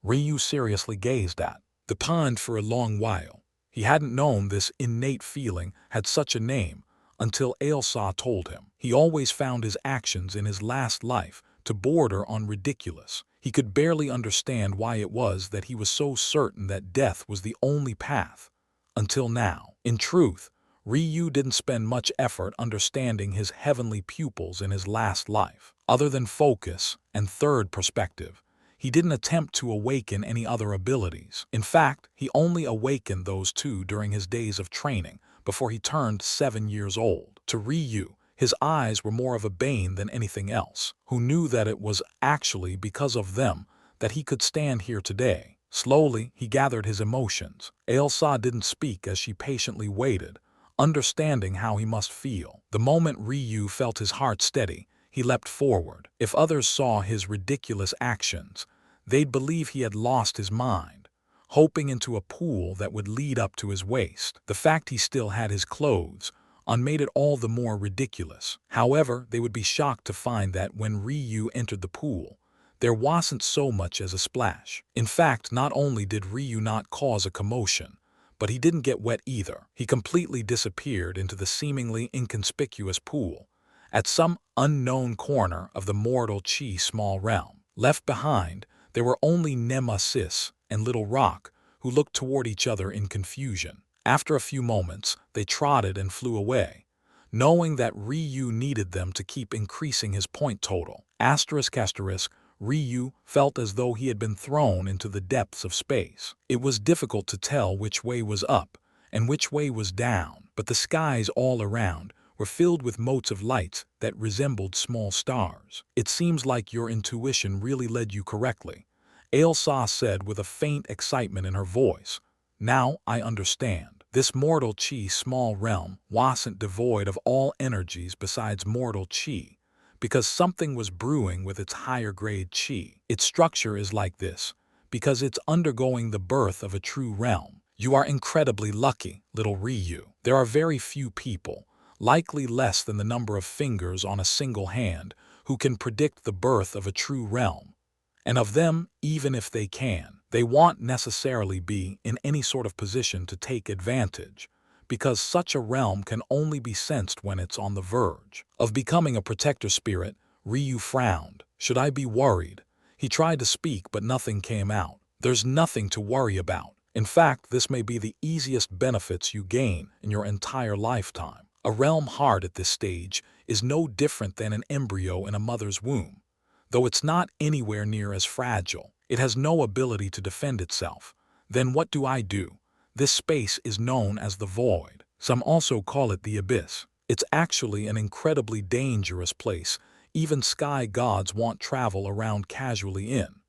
Ryu seriously gazed at the pond for a long while. He hadn't known this innate feeling had such a name until Ailsa told him. He always found his actions in his last life to border on ridiculous. He could barely understand why it was that he was so certain that death was the only path. Until now. In truth, Ryu didn't spend much effort understanding his heavenly pupils in his last life. Other than focus and third perspective, he didn't attempt to awaken any other abilities. In fact, he only awakened those two during his days of training before he turned 7 years old. To Ryu, his eyes were more of a bane than anything else, who knew that it was actually because of them that he could stand here today. Slowly, he gathered his emotions. Ailsa didn't speak as she patiently waited, understanding how he must feel. The moment Ryu felt his heart steady, he leapt forward. If others saw his ridiculous actions, they'd believe he had lost his mind, hoping into a pool that would lead up to his waist. The fact he still had his clothes on made it all the more ridiculous. However, they would be shocked to find that when Ryu entered the pool, there wasn't so much as a splash. In fact, not only did Ryu not cause a commotion, but he didn't get wet either. He completely disappeared into the seemingly inconspicuous pool at some unknown corner of the mortal chi small realm. Left behind, there were only Nemesis and Little Rock, who looked toward each other in confusion. After a few moments, they trotted and flew away, knowing that Ryu needed them to keep increasing his point total. Ryu felt as though he had been thrown into the depths of space. It was difficult to tell which way was up and which way was down, but the skies all around were filled with motes of light that resembled small stars. "It seems like your intuition really led you correctly," Ailsa said with a faint excitement in her voice. "Now I understand. This mortal chi small realm wasn't devoid of all energies besides mortal chi, because something was brewing with its higher grade chi. Its structure is like this because it's undergoing the birth of a true realm. You are incredibly lucky, little Ryu. There are very few people, likely less than the number of fingers on a single hand, who can predict the birth of a true realm. And of them, even if they can, they won't necessarily be in any sort of position to take advantage, because such a realm can only be sensed when it's on the verge of becoming a protector spirit." Ryu frowned. "Should I be worried?" He tried to speak, but nothing came out. "There's nothing to worry about. In fact, this may be the easiest benefits you gain in your entire lifetime. A realm heart at this stage is no different than an embryo in a mother's womb. Though it's not anywhere near as fragile, it has no ability to defend itself. Then what do I do? This space is known as the void. Some also call it the abyss. It's actually an incredibly dangerous place. Even sky gods won't travel around casually in."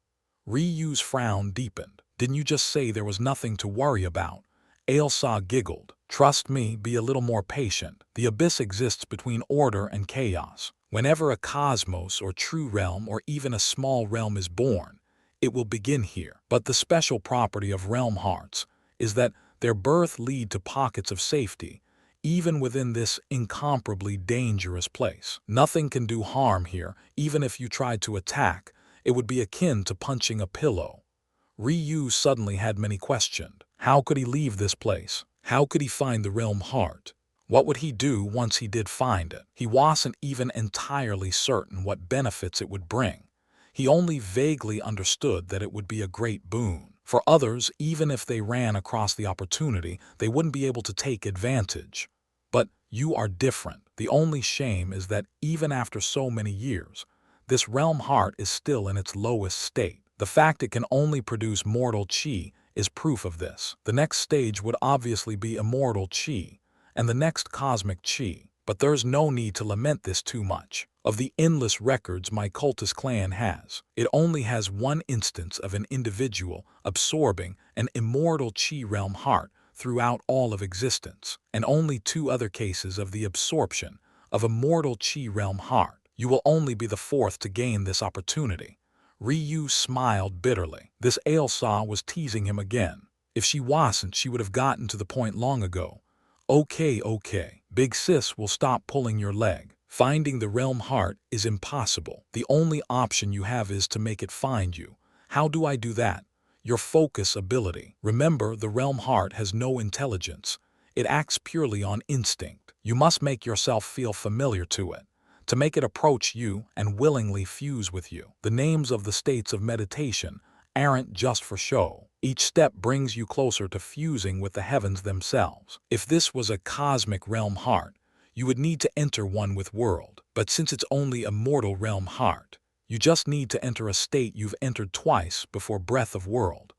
Ryu's frown deepened. "Didn't you just say there was nothing to worry about?" Ailsa giggled. "Trust me, be a little more patient. The abyss exists between order and chaos. Whenever a cosmos or true realm or even a small realm is born, it will begin here. But the special property of realm hearts is that their birth lead to pockets of safety, even within this incomparably dangerous place. Nothing can do harm here. Even if you tried to attack, it would be akin to punching a pillow." Ryu suddenly had many questions. How could he leave this place? How could he find the realm heart? What would he do once he did find it? He wasn't even entirely certain what benefits it would bring. He only vaguely understood that it would be a great boon. For others, even if they ran across the opportunity, they wouldn't be able to take advantage. But you are different. The only shame is that even after so many years, this realm heart is still in its lowest state. The fact it can only produce mortal chi is proof of this. The next stage would obviously be immortal chi, and the next cosmic chi. But there's no need to lament this too much. Of the endless records my cultist clan has, it only has one instance of an individual absorbing an immortal chi realm heart throughout all of existence, and only 2 other cases of the absorption of a mortal chi realm heart. You will only be the 4th to gain this opportunity." Ryu smiled bitterly. This Ailsa was teasing him again. If she wasn't, she would have gotten to the point long ago. Okay, big sis will stop pulling your leg. Finding the realm heart is impossible. The only option you have is to make it find you. How do I do that? your focus ability. Remember, the realm heart has no intelligence. It acts purely on instinct. You must make yourself feel familiar to it, to make it approach you and willingly fuse with you. The names of the states of meditation aren't just for show. Each step brings you closer to fusing with the heavens themselves. If this was a cosmic realm heart, you would need to enter one with world. But since it's only a mortal realm heart, you just need to enter a state you've entered twice before breath of world.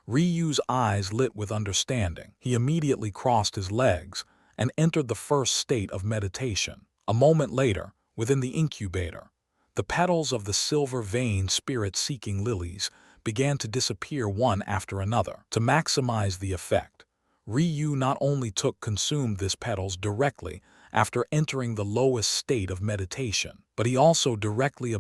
Ryu's eyes lit with understanding. He immediately crossed his legs and entered the first state of meditation. A moment later, within the incubator, the petals of the silver-veined spirit-seeking lilies began to disappear one after another. To maximize the effect, Ryu not only consumed these petals directly after entering the lowest state of meditation, but he also directly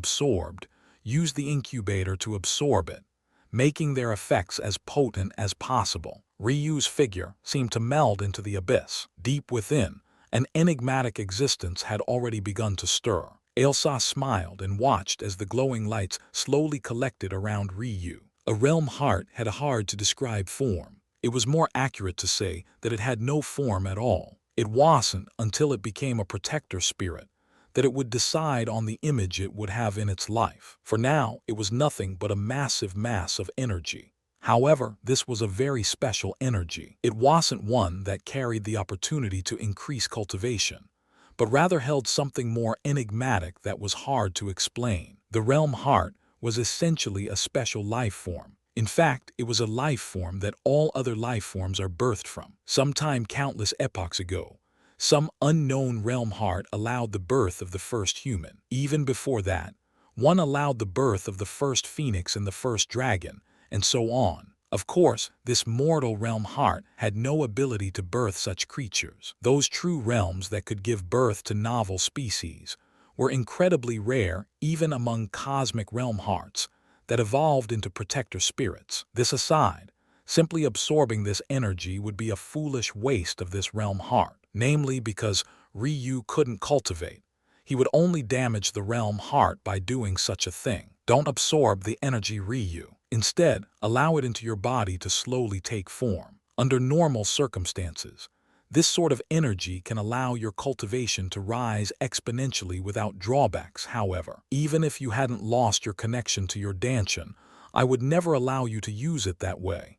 used the incubator to absorb it, making their effects as potent as possible. Ryu's figure seemed to meld into the abyss. Deep within, an enigmatic existence had already begun to stir. Ailsa smiled and watched as the glowing lights slowly collected around Ryu. A realm heart had a hard-to-describe form. It was more accurate to say that it had no form at all. It wasn't until it became a protector spirit that it would decide on the image it would have in its life. For now, it was nothing but a massive mass of energy. However, this was a very special energy. It wasn't one that carried the opportunity to increase cultivation, but rather held something more enigmatic that was hard to explain. The realm heart was essentially a special life form. In fact, it was a life form that all other life forms are birthed from. Sometime countless epochs ago, some unknown realm heart allowed the birth of the first human. Even before that, one allowed the birth of the first phoenix and the first dragon, and so on. Of course, this mortal realm heart had no ability to birth such creatures. Those true realms that could give birth to novel species were incredibly rare even among cosmic realm hearts that evolved into protector spirits. This aside, simply absorbing this energy would be a foolish waste of this realm heart, namely because Ryu couldn't cultivate. He would only damage the realm heart by doing such a thing. Don't absorb the energy, Ryu. Instead, allow it into your body to slowly take form. Under normal circumstances, this sort of energy can allow your cultivation to rise exponentially without drawbacks. However, even if you hadn't lost your connection to your danchan, I would never allow you to use it that way.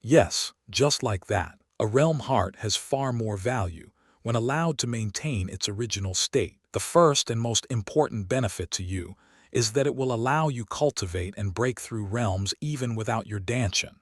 Yes, just like that, a realm heart has far more value when allowed to maintain its original state. The first and most important benefit to you is that it will allow you cultivate and break through realms even without your danchan.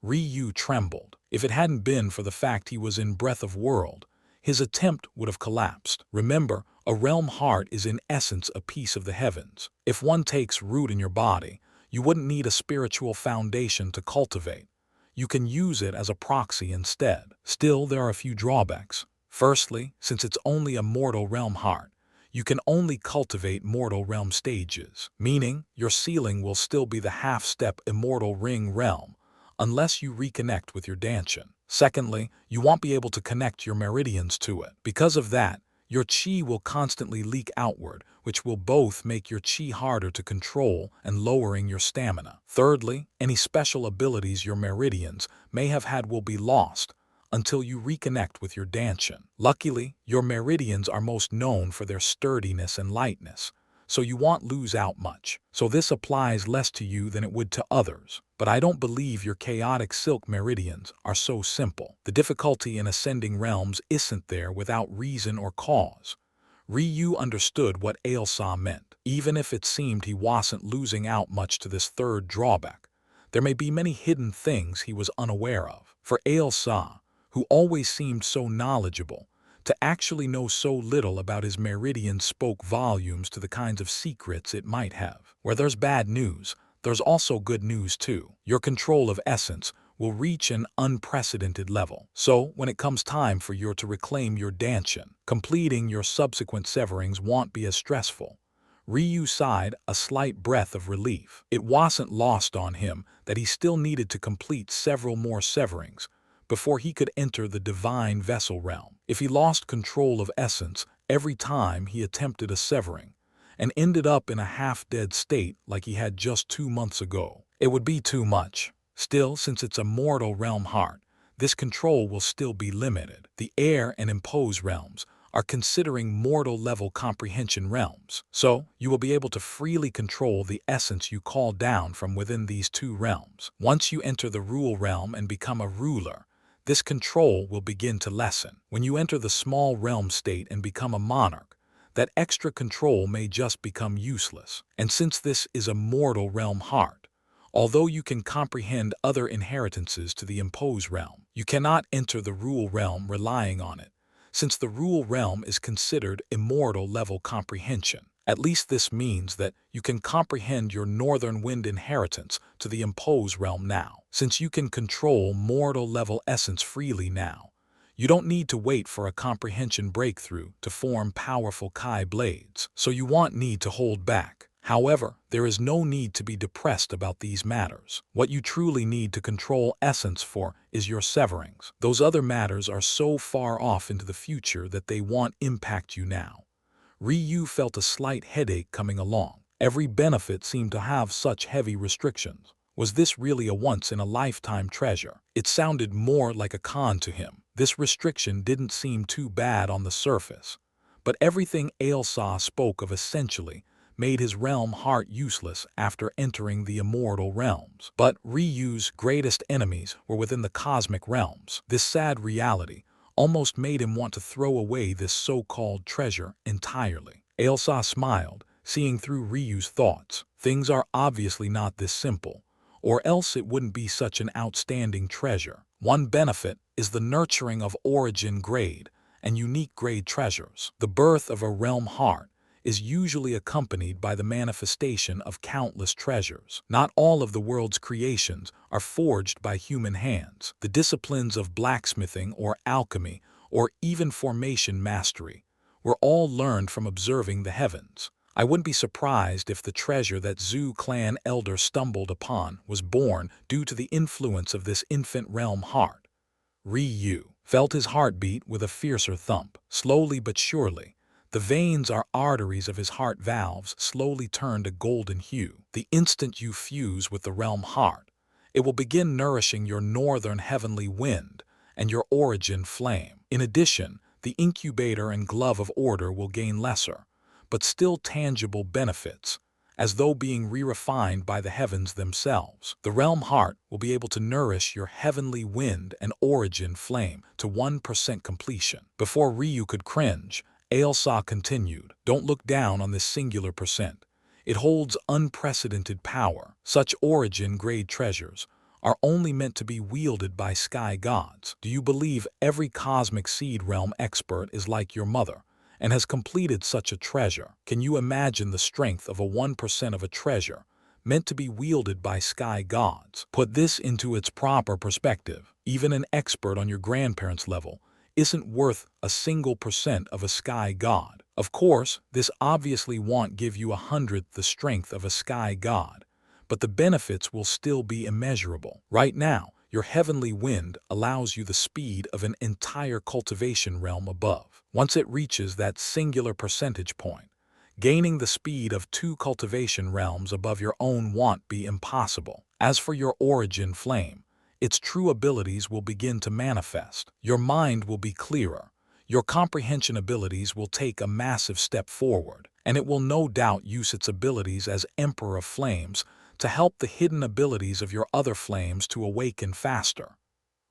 Ryu trembled. If it hadn't been for the fact he was in breath of world, his attempt would have collapsed. Remember, a realm heart is in essence a piece of the heavens. If one takes root in your body, you wouldn't need a spiritual foundation to cultivate. You can use it as a proxy instead. Still, there are a few drawbacks. Firstly, since it's only a mortal realm heart, you can only cultivate mortal realm stages, meaning your ceiling will still be the half-step immortal ring realm, unless you reconnect with your danchan. Secondly, you won't be able to connect your meridians to it. Because of that, your chi will constantly leak outward, which will both make your chi harder to control and lowering your stamina. Thirdly, any special abilities your meridians may have had will be lost until you reconnect with your danchan. Luckily, your meridians are most known for their sturdiness and lightness, so you won't lose out much. So this applies less to you than it would to others. But I don't believe your chaotic silk meridians are so simple. The difficulty in ascending realms isn't there without reason or cause. Ryu understood what Ailsa meant. Even if it seemed he wasn't losing out much to this third drawback, there may be many hidden things he was unaware of. For Ailsa, who always seemed so knowledgeable, to actually know so little about his meridians spoke volumes to the kinds of secrets it might have. Where there's bad news, there's also good news too. Your control of essence will reach an unprecedented level. So, when it comes time for you to reclaim your danchan, completing your subsequent severings won't be as stressful. Ryu sighed a slight breath of relief. It wasn't lost on him that he still needed to complete several more severings before he could enter the divine vessel realm. If he lost control of essence every time he attempted a severing, and ended up in a half-dead state like he had just 2 months ago, it would be too much. Still, since it's a mortal realm heart, this control will still be limited. The heir and impose realms are considering mortal-level comprehension realms, so you will be able to freely control the essence you call down from within these two realms. Once you enter the rule realm and become a ruler, this control will begin to lessen. When you enter the small realm state and become a monarch, that extra control may just become useless. And since this is a mortal realm heart, although you can comprehend other inheritances to the impose realm, you cannot enter the rule realm relying on it, since the rule realm is considered immortal-level comprehension. At least this means that you can comprehend your northern wind inheritance to the impose realm now. Since you can control mortal-level essence freely now, you don't need to wait for a comprehension breakthrough to form powerful Kai blades, so you won't need to hold back. However, there is no need to be depressed about these matters. What you truly need to control essence for is your severings. Those other matters are so far off into the future that they won't impact you now. Ryu felt a slight headache coming along. Every benefit seemed to have such heavy restrictions. Was this really a once-in-a-lifetime treasure? It sounded more like a con to him. This restriction didn't seem too bad on the surface, but everything Ailsa spoke of essentially made his realm heart useless after entering the immortal realms. But Ryu's greatest enemies were within the cosmic realms. This sad reality almost made him want to throw away this so-called treasure entirely. Ailsa smiled, seeing through Ryu's thoughts. Things are obviously not this simple, or else it wouldn't be such an outstanding treasure. One benefit is the nurturing of origin grade and unique grade treasures. The birth of a realm heart is usually accompanied by the manifestation of countless treasures. Not all of the world's creations are forged by human hands. The disciplines of blacksmithing or alchemy, or even formation mastery, were all learned from observing the heavens. I wouldn't be surprised if the treasure that Zhu clan elder stumbled upon was born due to the influence of this infant realm heart. Ryu felt his heartbeat with a fiercer thump. Slowly but surely, the veins or arteries of his heart valves slowly turned a golden hue. The instant you fuse with the realm heart, it will begin nourishing your northern heavenly wind and your origin flame. In addition, the incubator and glove of order will gain lesser, but still tangible benefits, as though being re-refined by the heavens themselves. The realm heart will be able to nourish your heavenly wind and origin flame to 1% completion. Before Ryu could cringe, Ailsa continued, "Don't look down on this singular percent. It holds unprecedented power. Such origin-grade treasures are only meant to be wielded by sky gods. Do you believe every cosmic seed realm expert is like your mother and has completed such a treasure? Can you imagine the strength of a 1% of a treasure meant to be wielded by sky gods? Put this into its proper perspective. Even an expert on your grandparents' level isn't worth a single percent of a sky god. Of course, this obviously won't give you 100th the strength of a sky god, but the benefits will still be immeasurable. Right now, your heavenly wind allows you the speed of an entire cultivation realm above. Once it reaches that singular percentage point, gaining the speed of 2 cultivation realms above your own won't be impossible. As for your origin flame, its true abilities will begin to manifest. Your mind will be clearer, your comprehension abilities will take a massive step forward, and it will no doubt use its abilities as Emperor of Flames to help the hidden abilities of your other flames to awaken faster.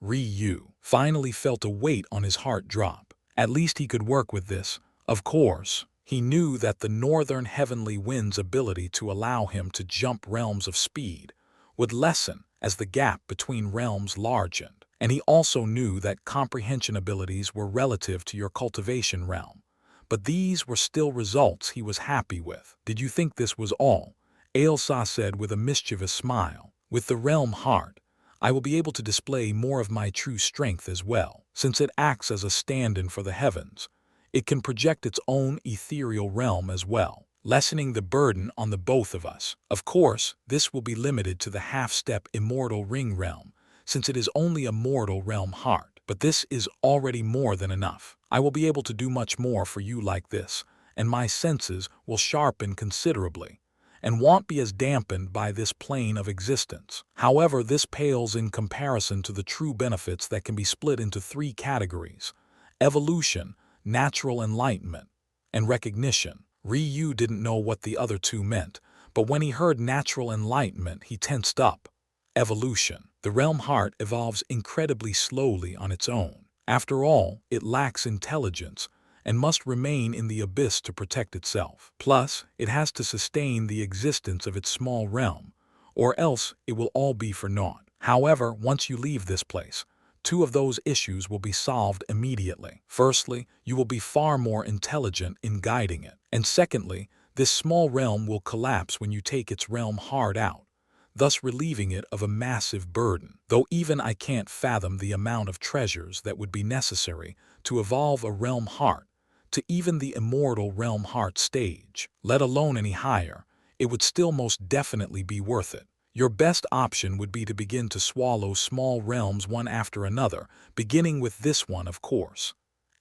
Ryu finally felt a weight on his heart drop. At least he could work with this. Of course, he knew that the northern heavenly wind's ability to allow him to jump realms of speed would lessen as the gap between realms largened. And he also knew that comprehension abilities were relative to your cultivation realm. But these were still results he was happy with. "Did you think this was all?" Ailsa said with a mischievous smile. "With the realm heart, I will be able to display more of my true strength as well. Since it acts as a stand-in for the heavens, it can project its own ethereal realm as well, lessening the burden on the both of us. Of course, this will be limited to the half-step immortal ring realm, since it is only a mortal realm heart. But this is already more than enough. I will be able to do much more for you like this, and my senses will sharpen considerably. and won't be as dampened by this plane of existence. However, this pales in comparison to the true benefits that can be split into three categories: evolution, natural enlightenment, and recognition. Ryu didn't know what the other two meant, but when he heard natural enlightenment, he tensed up. Evolution. The realm heart evolves incredibly slowly on its own. After all, it lacks intelligence and must remain in the abyss to protect itself. Plus, it has to sustain the existence of its small realm, or else it will all be for naught. However, once you leave this place, two of those issues will be solved immediately. Firstly, you will be far more intelligent in guiding it. And secondly, this small realm will collapse when you take its realm heart out, thus relieving it of a massive burden. Though even I can't fathom the amount of treasures that would be necessary to evolve a realm heart to even the immortal realm heart stage, let alone any higher, it would still most definitely be worth it. Your best option would be to begin to swallow small realms one after another, beginning with this one, of course.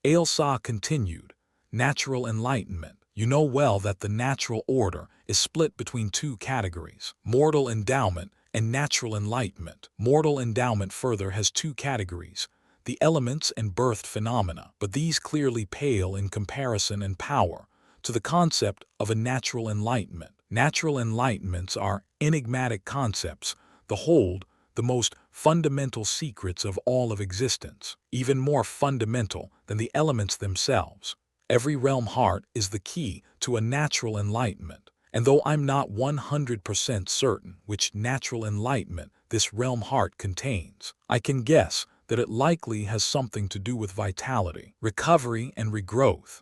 Ailsa continued, natural enlightenment. You know well that the natural order is split between two categories: mortal endowment and natural enlightenment. Mortal endowment further has two categories: the elements and birthed phenomena, but these clearly pale in comparison and power to the concept of a natural enlightenment. Natural enlightenments are enigmatic concepts that hold the most fundamental secrets of all of existence, even more fundamental than the elements themselves. Every realm heart is the key to a natural enlightenment, and though I'm not 100% certain which natural enlightenment this realm heart contains, I can guess that it likely has something to do with vitality, recovery, and regrowth.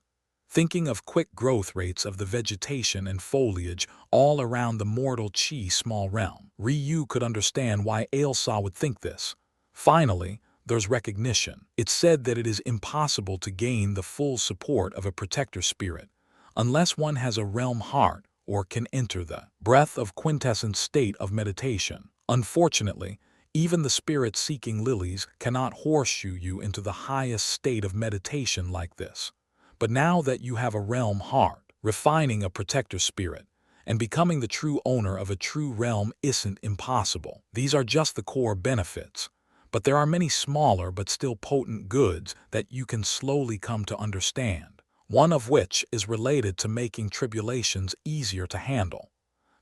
Thinking of quick growth rates of the vegetation and foliage all around the mortal chi small realm, Ryu could understand why Ailsa would think this. Finally, there's recognition. It's said that it is impossible to gain the full support of a protector spirit unless one has a realm heart or can enter the breath of quintessence state of meditation. Unfortunately, even the spirit-seeking lilies cannot horseshoe you into the highest state of meditation like this. But now that you have a realm heart, refining a protector spirit and becoming the true owner of a true realm isn't impossible. These are just the core benefits, but there are many smaller but still potent goods that you can slowly come to understand, one of which is related to making tribulations easier to handle.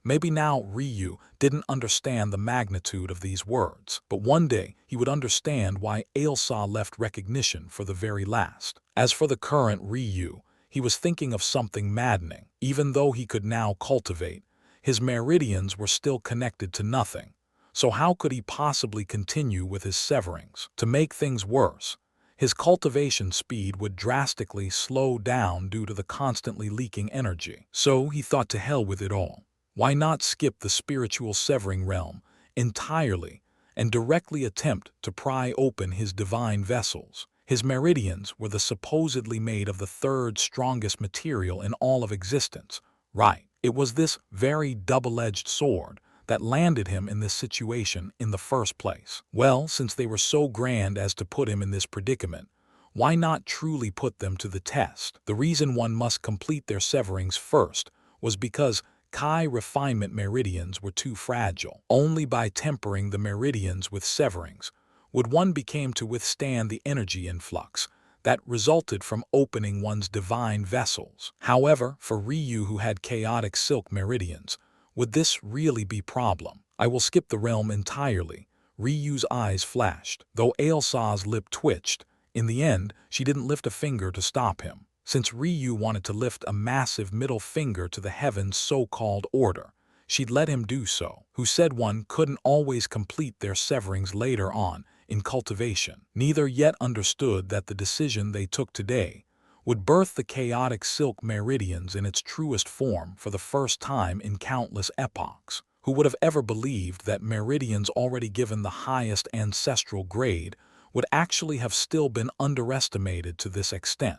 Maybe now Ryu didn't understand the magnitude of these words, but one day he would understand why Ailsa left recognition for the very last. As for the current Ryu, he was thinking of something maddening. Even though he could now cultivate, his meridians were still connected to nothing. So how could he possibly continue with his severings? To make things worse, his cultivation speed would drastically slow down due to the constantly leaking energy. So he thought, to hell with it all. Why not skip the spiritual severing realm entirely and directly attempt to pry open his divine vessels? His meridians were the supposedly made of the third strongest material in all of existence. Right. It was this very double-edged sword that landed him in this situation in the first place. Well, since they were so grand as to put him in this predicament, why not truly put them to the test? The reason one must complete their severings first was because Kai refinement meridians were too fragile. Only by tempering the meridians with severings would one become to withstand the energy influx that resulted from opening one's divine vessels. However, for Ryu, who had chaotic silk meridians, would this really be a problem? I will skip the realm entirely. Ryu's eyes flashed. Though Ailsa's lip twitched, in the end, she didn't lift a finger to stop him. Since Ryu wanted to lift a massive middle finger to the heavens' so-called order, she'd let him do so. Who said one couldn't always complete their severings later on in cultivation? Neither yet understood that the decision they took today would birth the chaotic silk meridians in its truest form for the first time in countless epochs. Who would have ever believed that meridians already given the highest ancestral grade would actually have still been underestimated to this extent?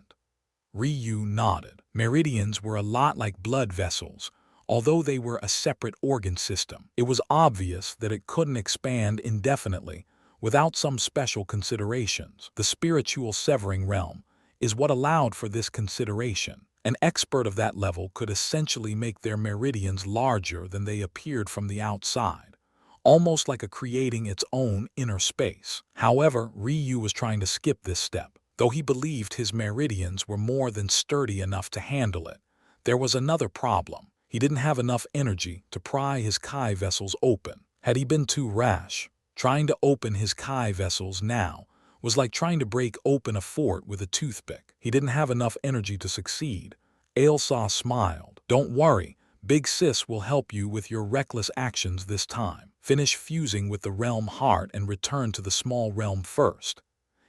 Ryu nodded. Meridians were a lot like blood vessels, although they were a separate organ system. It was obvious that it couldn't expand indefinitely without some special considerations. The spiritual severing realm is what allowed for this consideration, An expert of that level could essentially make their meridians larger than they appeared from the outside, almost like creating its own inner space. However, Ryu was trying to skip this step. Though he believed his meridians were more than sturdy enough to handle it, there was another problem. He didn't have enough energy to pry his Kai vessels open. Had he been too rash? Trying to open his Kai vessels now was like trying to break open a fort with a toothpick. He didn't have enough energy to succeed. Ailsa smiled. "Don't worry, Big Sis will help you with your reckless actions this time. Finish fusing with the realm heart and return to the small realm first."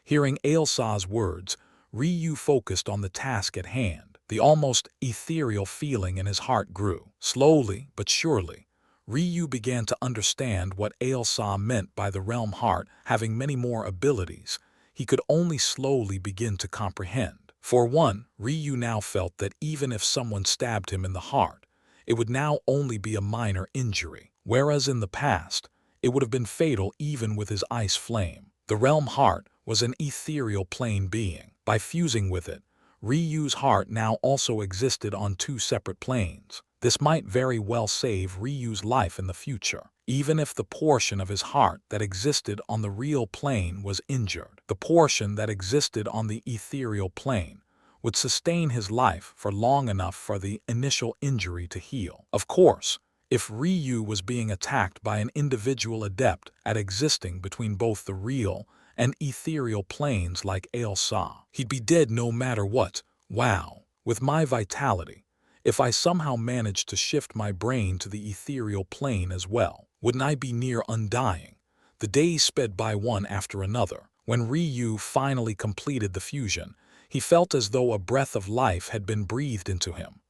Hearing Ailsa's words, Ryu focused on the task at hand. The almost ethereal feeling in his heart grew. Slowly but surely, Ryu began to understand what Ailsa meant by the realm heart having many more abilities he could only slowly begin to comprehend. For one, Ryu now felt that even if someone stabbed him in the heart, it would now only be a minor injury, whereas in the past, it would have been fatal even with his ice flame. The realm heart was an ethereal plane being. By fusing with it, Ryu's heart now also existed on two separate planes. This might very well save Ryu's life in the future, even if the portion of his heart that existed on the real plane was injured. The portion that existed on the ethereal plane would sustain his life for long enough for the initial injury to heal. Of course, if Ryu was being attacked by an individual adept at existing between both the real and ethereal planes like Ailsa, he'd be dead no matter what. Wow, with my vitality, if I somehow managed to shift my brain to the ethereal plane as well, wouldn't I be near undying? The days sped by one after another. When Ryu finally completed the fusion, he felt as though a breath of life had been breathed into him.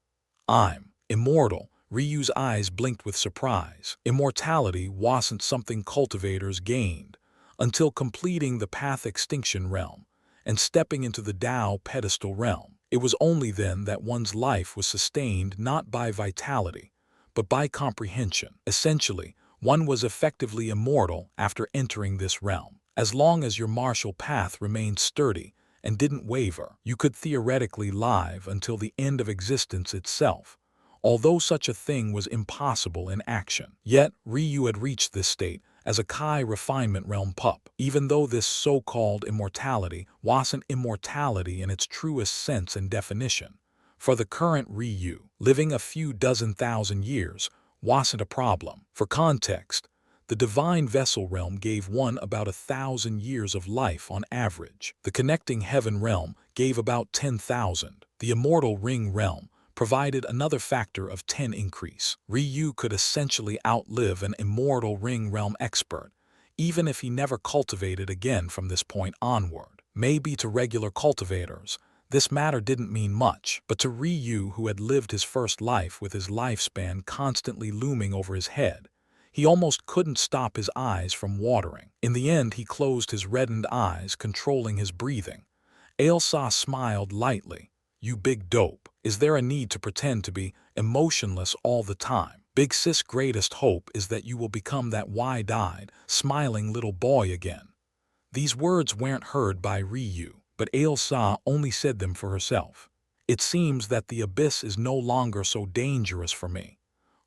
"I'm immortal." Ryu's eyes blinked with surprise. Immortality wasn't something cultivators gained until completing the Path Extinction realm and stepping into the Tao pedestal realm. It was only then that one's life was sustained not by vitality, but by comprehension. Essentially, one was effectively immortal after entering this realm. As long as your martial path remained sturdy and didn't waver, you could theoretically live until the end of existence itself, although such a thing was impossible in action. Yet, Ryu had reached this state as a Kai refinement realm pup, even though this so-called immortality wasn't immortality in its truest sense and definition. For the current Ryu, living a few thousand years wasn't a problem. For context, the divine vessel realm gave one about 1,000 years of life on average. The connecting heaven realm gave about 10,000. The immortal ring realm provided another factor of 10 increase. Ryu could essentially outlive an immortal ring realm expert, even if he never cultivated again from this point onward. Maybe to regular cultivators, this matter didn't mean much, but to Ryu, who had lived his first life with his lifespan constantly looming over his head, he almost couldn't stop his eyes from watering. In the end, he closed his reddened eyes, controlling his breathing. Ailsa smiled lightly. "You big dope. Is there a need to pretend to be emotionless all the time? Big Sis' greatest hope is that you will become that wide-eyed, smiling little boy again." These words weren't heard by Ryu, but Ailsa only said them for herself. "It seems that the abyss is no longer so dangerous for me,"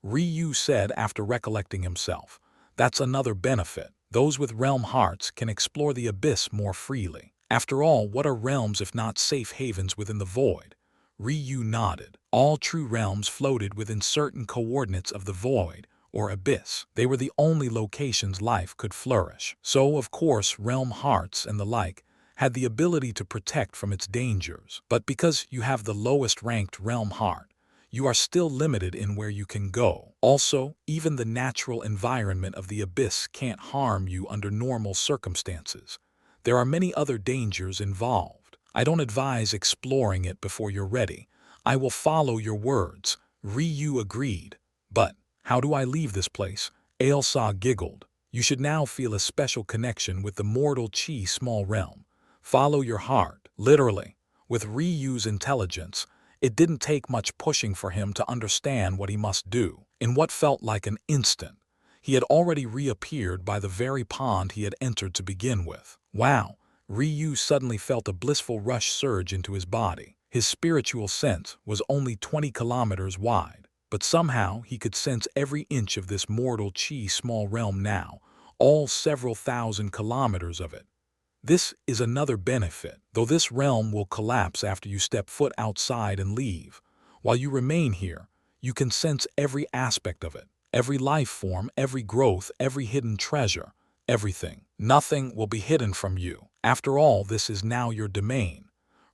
Ryu said after recollecting himself. "That's another benefit. Those with realm hearts can explore the abyss more freely. After all, what are realms if not safe havens within the void?" Ryu nodded. All true realms floated within certain coordinates of the void, or abyss. They were the only locations life could flourish. So, of course, realm hearts and the like had the ability to protect from its dangers. But because you have the lowest ranked realm heart, you are still limited in where you can go. Also, even the natural environment of the abyss can't harm you under normal circumstances. There are many other dangers involved. I don't advise exploring it before you're ready. I will follow your words." Ryu agreed. "But how do I leave this place?" Ailsa giggled. "You should now feel a special connection with the mortal chi small realm. Follow your heart." Literally, with Ryu's intelligence, it didn't take much pushing for him to understand what he must do. In what felt like an instant, he had already reappeared by the very pond he had entered to begin with. Wow! Ryu suddenly felt a blissful rush surge into his body. His spiritual sense was only 20 kilometers wide, but somehow he could sense every inch of this mortal chi small realm now, all several thousand kilometers of it. This is another benefit, though this realm will collapse after you step foot outside and leave. While you remain here, you can sense every aspect of it, every life form, every growth, every hidden treasure, everything. Nothing will be hidden from you. After all, this is now your domain.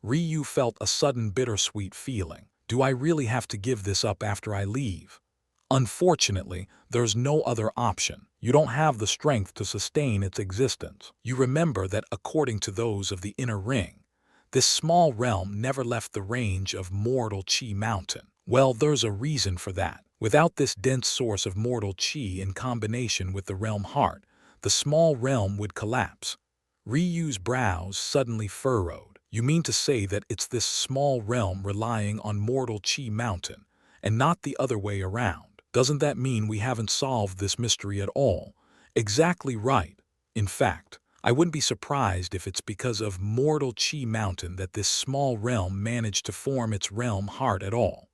Ryu felt a sudden bittersweet feeling. Do I really have to give this up after I leave? Unfortunately, there's no other option. You don't have the strength to sustain its existence. You remember that according to those of the inner ring, this small realm never left the range of mortal chi mountain. Well, there's a reason for that. Without this dense source of mortal chi in combination with the realm heart, the small realm would collapse. Ryu's brows suddenly furrowed. You mean to say that it's this small realm relying on mortal chi mountain, and not the other way around? Doesn't that mean we haven't solved this mystery at all? Exactly right. In fact, I wouldn't be surprised if it's because of mortal chi mountain that this small realm managed to form its realm heart at all.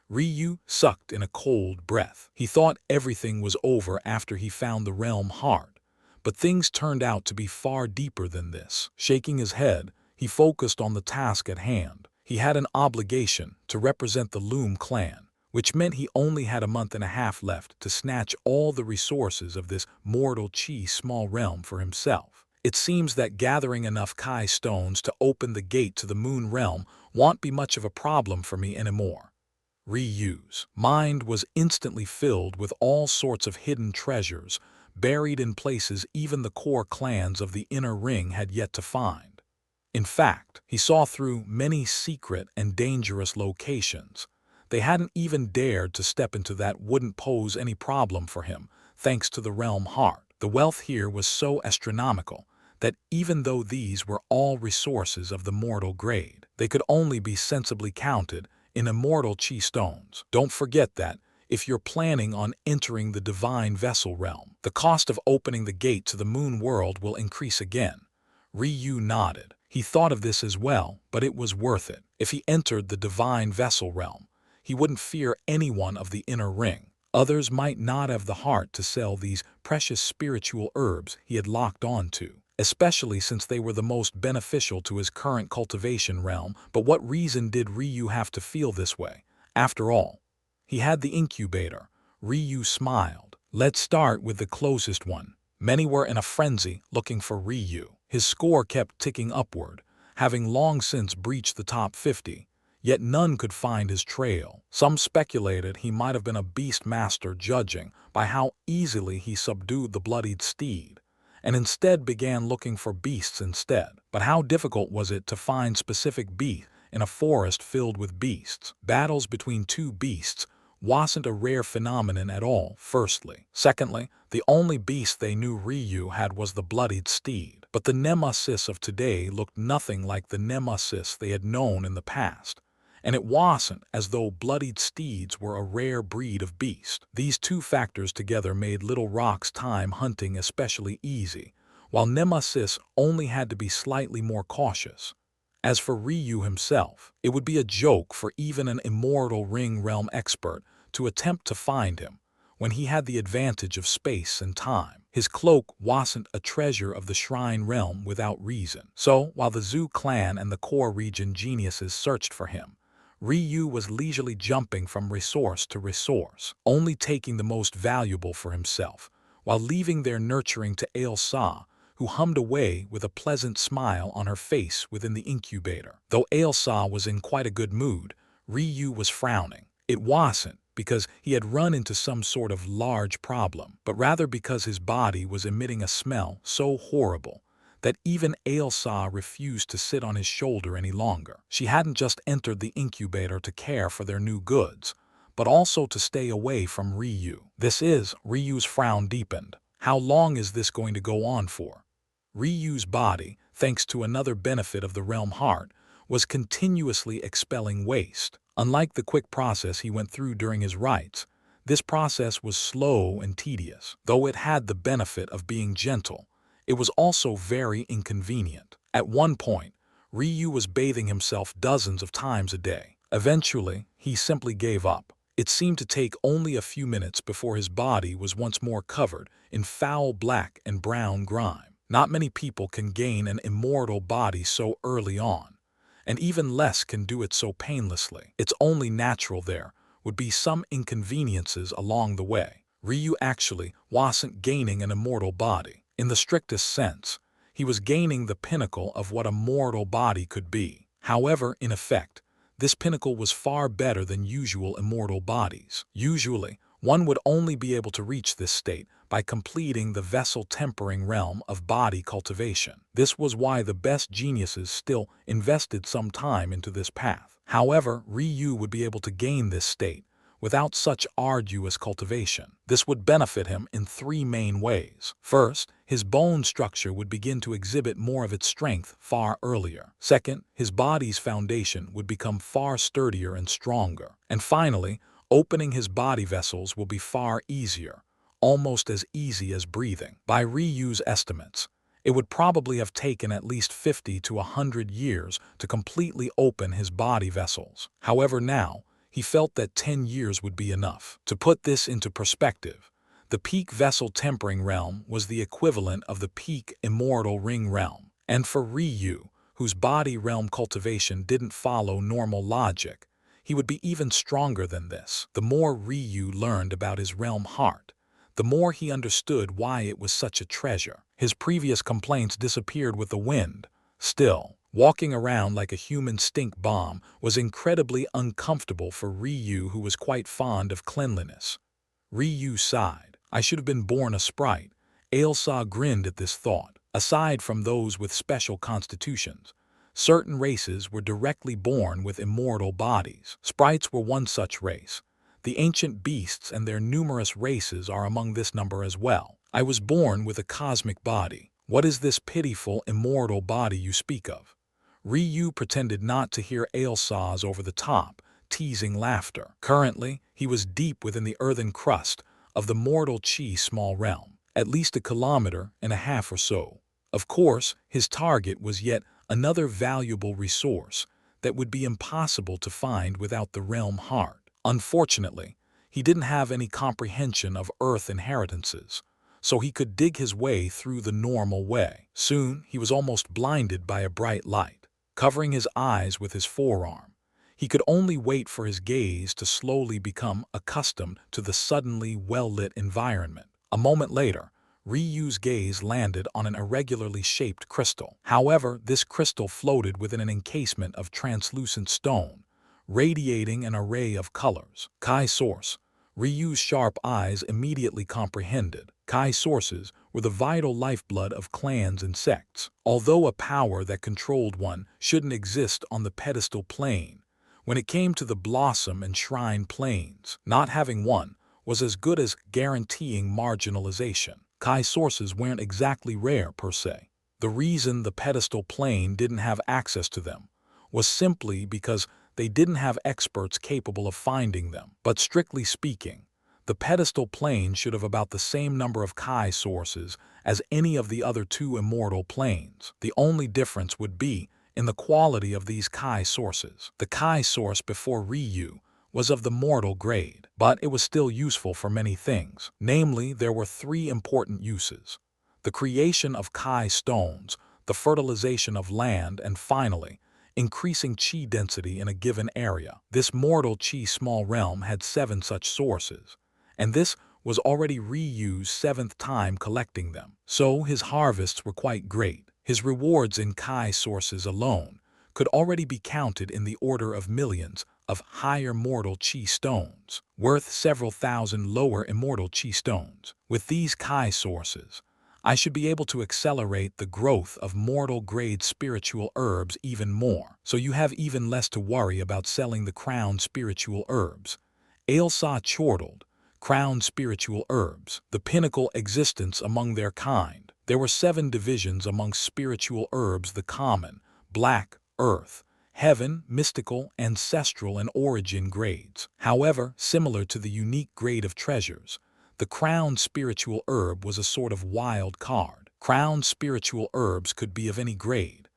Ryu sucked in a cold breath. He thought everything was over after he found the realm heart, but things turned out to be far deeper than this. Shaking his head, he focused on the task at hand. He had an obligation to represent the Loom clan, which meant he only had a month and a half left to snatch all the resources of this mortal chi small realm for himself. It seems that gathering enough Kai stones to open the gate to the moon realm won't be much of a problem for me anymore. Ryu's mind was instantly filled with all sorts of hidden treasures, buried in places even the core clans of the inner ring had yet to find. In fact, he saw through many secret and dangerous locations. They hadn't even dared to step into that wouldn't pose any problem for him, thanks to the realm heart. The wealth here was so astronomical that even though these were all resources of the mortal grade, they could only be sensibly counted in immortal chi stones. Don't forget that, if you're planning on entering the divine vessel realm, the cost of opening the gate to the moon world will increase again. Ryu nodded. He thought of this as well, but it was worth it. If he entered the divine vessel realm, he wouldn't fear anyone of the inner ring. Others might not have the heart to sell these precious spiritual herbs he had locked onto, especially since they were the most beneficial to his current cultivation realm. But what reason did Ryu have to feel this way? After all, he had the incubator. Ryu smiled. Let's start with the closest one. Many were in a frenzy looking for Ryu. His score kept ticking upward, having long since breached the top 50. Yet none could find his trail. Some speculated he might have been a beast master, judging by how easily he subdued the bloodied steed, and instead began looking for beasts instead. But how difficult was it to find specific beasts in a forest filled with beasts? Battles between two beasts wasn't a rare phenomenon at all, firstly. Secondly, the only beast they knew Ryu had was the bloodied steed. But the nemesis of today looked nothing like the nemesis they had known in the past. And it wasn't as though bloodied steeds were a rare breed of beast. These two factors together made Little Rock's time hunting especially easy, while Nemesis only had to be slightly more cautious. As for Ryu himself, it would be a joke for even an immortal ring realm expert to attempt to find him when he had the advantage of space and time. His cloak wasn't a treasure of the shrine realm without reason. So, while the Zhu clan and the core region geniuses searched for him, Ryu was leisurely jumping from resource to resource, only taking the most valuable for himself, while leaving their nurturing to Ailsa, who hummed away with a pleasant smile on her face within the incubator. Though Ailsa was in quite a good mood, Ryu was frowning. It wasn't because he had run into some sort of large problem, but rather because his body was emitting a smell so horrible that even Ailsa refused to sit on his shoulder any longer. She hadn't just entered the incubator to care for their new goods, but also to stay away from Ryu. Ryu's frown deepened. How long is this going to go on for? Ryu's body, thanks to another benefit of the realm heart, was continuously expelling waste. Unlike the quick process he went through during his rites, this process was slow and tedious. Though it had the benefit of being gentle, it was also very inconvenient. At one point, Ryu was bathing himself dozens of times a day. Eventually, he simply gave up. It seemed to take only a few minutes before his body was once more covered in foul black and brown grime. Not many people can gain an immortal body so early on, and even less can do it so painlessly. It's only natural there would be some inconveniences along the way. Ryu actually wasn't gaining an immortal body. In the strictest sense, he was gaining the pinnacle of what a mortal body could be. However, in effect, this pinnacle was far better than usual immortal bodies. Usually, one would only be able to reach this state by completing the vessel tempering realm of body cultivation. This was why the best geniuses still invested some time into this path. However, Ryu would be able to gain this state without such arduous cultivation. This would benefit him in three main ways. First, his bone structure would begin to exhibit more of its strength far earlier. Second, his body's foundation would become far sturdier and stronger. And finally, opening his body vessels will be far easier, almost as easy as breathing. By Ryu's estimates, it would probably have taken at least 50 to 100 years to completely open his body vessels. However, now, he felt that 10 years would be enough. To put this into perspective, the peak vessel tempering realm was the equivalent of the peak immortal ring realm. And for Ryu, whose body realm cultivation didn't follow normal logic, he would be even stronger than this. The more Ryu learned about his realm heart, the more he understood why it was such a treasure. His previous complaints disappeared with the wind. Still, walking around like a human stink bomb was incredibly uncomfortable for Ryu, who was quite fond of cleanliness. Ryu sighed. I should have been born a sprite. Ailsa grinned at this thought. Aside from those with special constitutions, certain races were directly born with immortal bodies. Sprites were one such race. The ancient beasts and their numerous races are among this number as well. I was born with a cosmic body. What is this pitiful immortal body you speak of? Ryu pretended not to hear Ailsa's over-the-top, teasing laughter. Currently, he was deep within the earthen crust of the mortal chi small realm, at least 1.5 kilometers or so. Of course, his target was yet another valuable resource that would be impossible to find without the realm heart. Unfortunately, he didn't have any comprehension of earth inheritances, so he could dig his way through the normal way. Soon, he was almost blinded by a bright light. Covering his eyes with his forearm, he could only wait for his gaze to slowly become accustomed to the suddenly well-lit environment. A moment later, Ryu's gaze landed on an irregularly shaped crystal. However, this crystal floated within an encasement of translucent stone, radiating an array of colors. Kai source. Ryu's sharp eyes immediately comprehended. Kai sources were the vital lifeblood of clans and sects. Although a power that controlled one shouldn't exist on the pedestal plane, when it came to the blossom and shrine planes, not having one was as good as guaranteeing marginalization. Kai sources weren't exactly rare per se. The reason the pedestal plane didn't have access to them was simply because they didn't have experts capable of finding them. But strictly speaking, the pedestal plane should have about the same number of Kai sources as any of the other two immortal planes. The only difference would be in the quality of these Kai sources. The Kai source before Ryu was of the mortal grade, but it was still useful for many things. Namely, there were 3 important uses: the creation of Kai stones, the fertilization of land, and finally, increasing chi density in a given area. This mortal chi small realm had 7 such sources, and this was already Ryu's 7th time collecting them. So his harvests were quite great. His rewards in Kai sources alone could already be counted in the order of millions of higher mortal chi stones, worth several thousand lower immortal chi stones. With these Kai sources, I should be able to accelerate the growth of mortal-grade spiritual herbs even more, so you have even less to worry about selling the crown spiritual herbs. Ailsa chortled. Crown spiritual herbs, the pinnacle existence among their kind. There were 7 divisions amongst spiritual herbs: the common, black, earth, heaven, mystical, ancestral, and origin grades. However, similar to the unique grade of treasures, the crown spiritual herb was a sort of wild card. Crown spiritual herbs could be of any grade,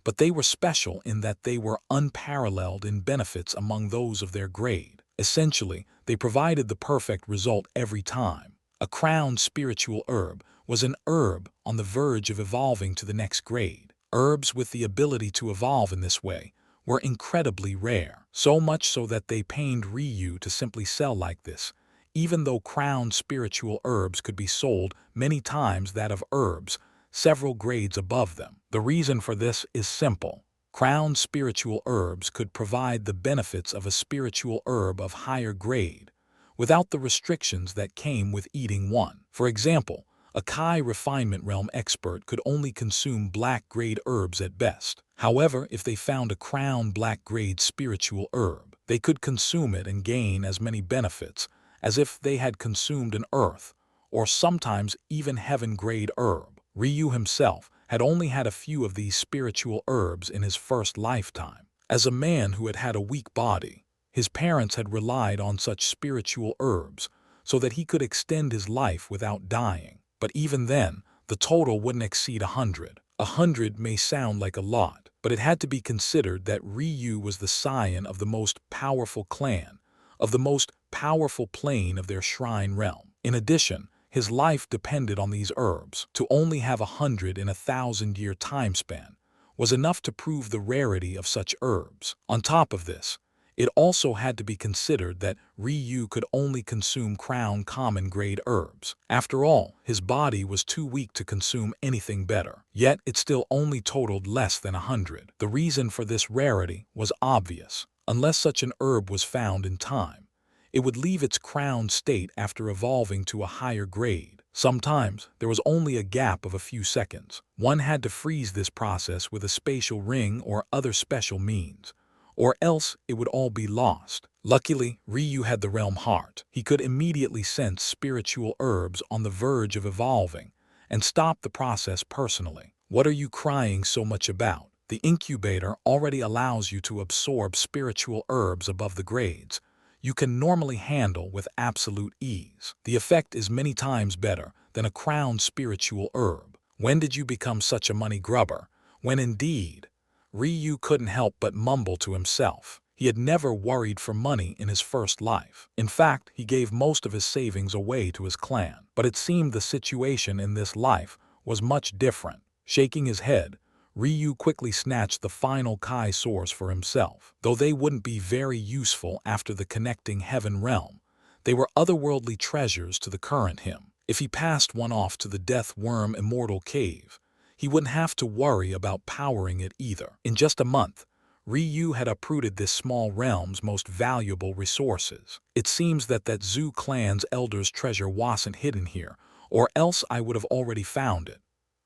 but they were special in that they were unparalleled in benefits among those of their grade. Essentially, they provided the perfect result every time. A crowned spiritual herb was an herb on the verge of evolving to the next grade. Herbs with the ability to evolve in this way were incredibly rare, so much so that they pained Ryu to simply sell like this, even though crowned spiritual herbs could be sold many times that of herbs several grades above them. The reason for this is simple. Crowned spiritual herbs could provide the benefits of a spiritual herb of higher grade without the restrictions that came with eating one. For example, a Kai refinement realm expert could only consume black-grade herbs at best. However, if they found a crown black-grade spiritual herb, they could consume it and gain as many benefits as if they had consumed an earth, or sometimes even heaven-grade herb. Ryu himself had only had a few of these spiritual herbs in his first lifetime. As a man who had had a weak body, his parents had relied on such spiritual herbs so that he could extend his life without dying. But even then, the total wouldn't exceed 100. 100 may sound like a lot, but it had to be considered that Ryu was the scion of the most powerful clan, of the most powerful plane of their shrine realm. In addition, his life depended on these herbs. To only have 100 in a 1,000-year time span was enough to prove the rarity of such herbs. On top of this, it also had to be considered that Ryu could only consume crown common grade herbs. After all, his body was too weak to consume anything better. Yet it still only totaled less than 100. The reason for this rarity was obvious. Unless such an herb was found in time, it would leave its crowned state after evolving to a higher grade. Sometimes there was only a gap of a few seconds. One had to freeze this process with a spatial ring or other special means, or else it would all be lost. Luckily, Ryu had the realm heart. He could immediately sense spiritual herbs on the verge of evolving and stop the process personally. What are you crying so much about? The incubator already allows you to absorb spiritual herbs above the grades you can normally handle with absolute ease. The effect is many times better than a crowned spiritual herb. When did you become such a money grubber? When indeed? Ryu couldn't help but mumble to himself. He had never worried for money in his first life. In fact, he gave most of his savings away to his clan. But it seemed the situation in this life was much different. Shaking his head, Ryu quickly snatched the final Kai source for himself. Though they wouldn't be very useful after the connecting heaven realm, they were otherworldly treasures to the current him. If he passed one off to the death worm immortal cave, he wouldn't have to worry about powering it either. In just a month, Ryu had uprooted this small realm's most valuable resources. It seems that Zoo clan's elder's treasure wasn't hidden here, or else I would have already found it.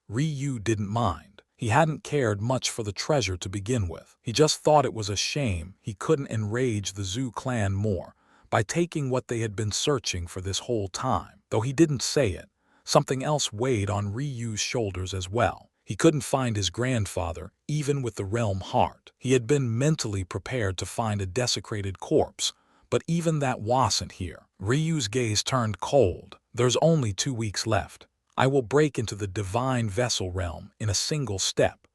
Ryu didn't mind. He hadn't cared much for the treasure to begin with. He just thought it was a shame he couldn't enrage the Zoo clan more by taking what they had been searching for this whole time. Though he didn't say it, something else weighed on Ryu's shoulders as well. He couldn't find his grandfather, even with the realm heart. He had been mentally prepared to find a desecrated corpse, but even that wasn't here. Ryu's gaze turned cold. There's only 2 weeks left. I will break into the divine vessel realm in a single step.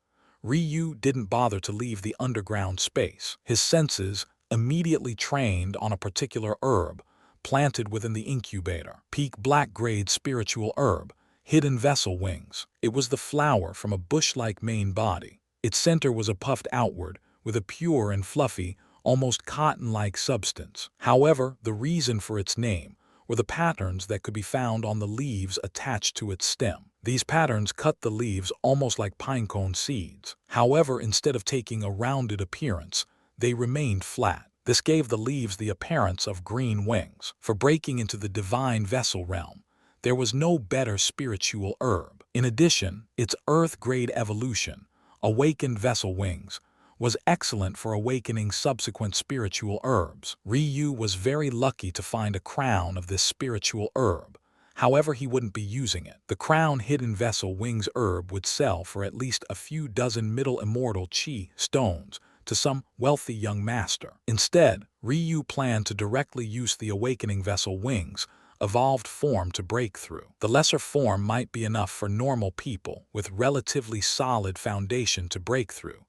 Ryu didn't bother to leave the underground space. His senses immediately trained on a particular herb planted within the incubator. Peak black-grade spiritual herb, hidden vessel wings. It was the flower from a bush-like main body. Its center was a puffed outward with a pure and fluffy, almost cotton-like substance. However, the reason for its name were the patterns that could be found on the leaves attached to its stem. These patterns cut the leaves almost like pinecone seeds. However, instead of taking a rounded appearance, they remained flat. This gave the leaves the appearance of green wings. For breaking into the divine vessel realm, there was no better spiritual herb. In addition, its earth-grade evolution, awakened vessel wings, was excellent for awakening subsequent spiritual herbs. Ryu was very lucky to find a crown of this spiritual herb. However, he wouldn't be using it. The crown hidden vessel wings herb would sell for at least a few dozen middle immortal chi stones to some wealthy young master. Instead, Ryu planned to directly use the awakening vessel wings evolved form to break through. The lesser form might be enough for normal people with relatively solid foundation to break through,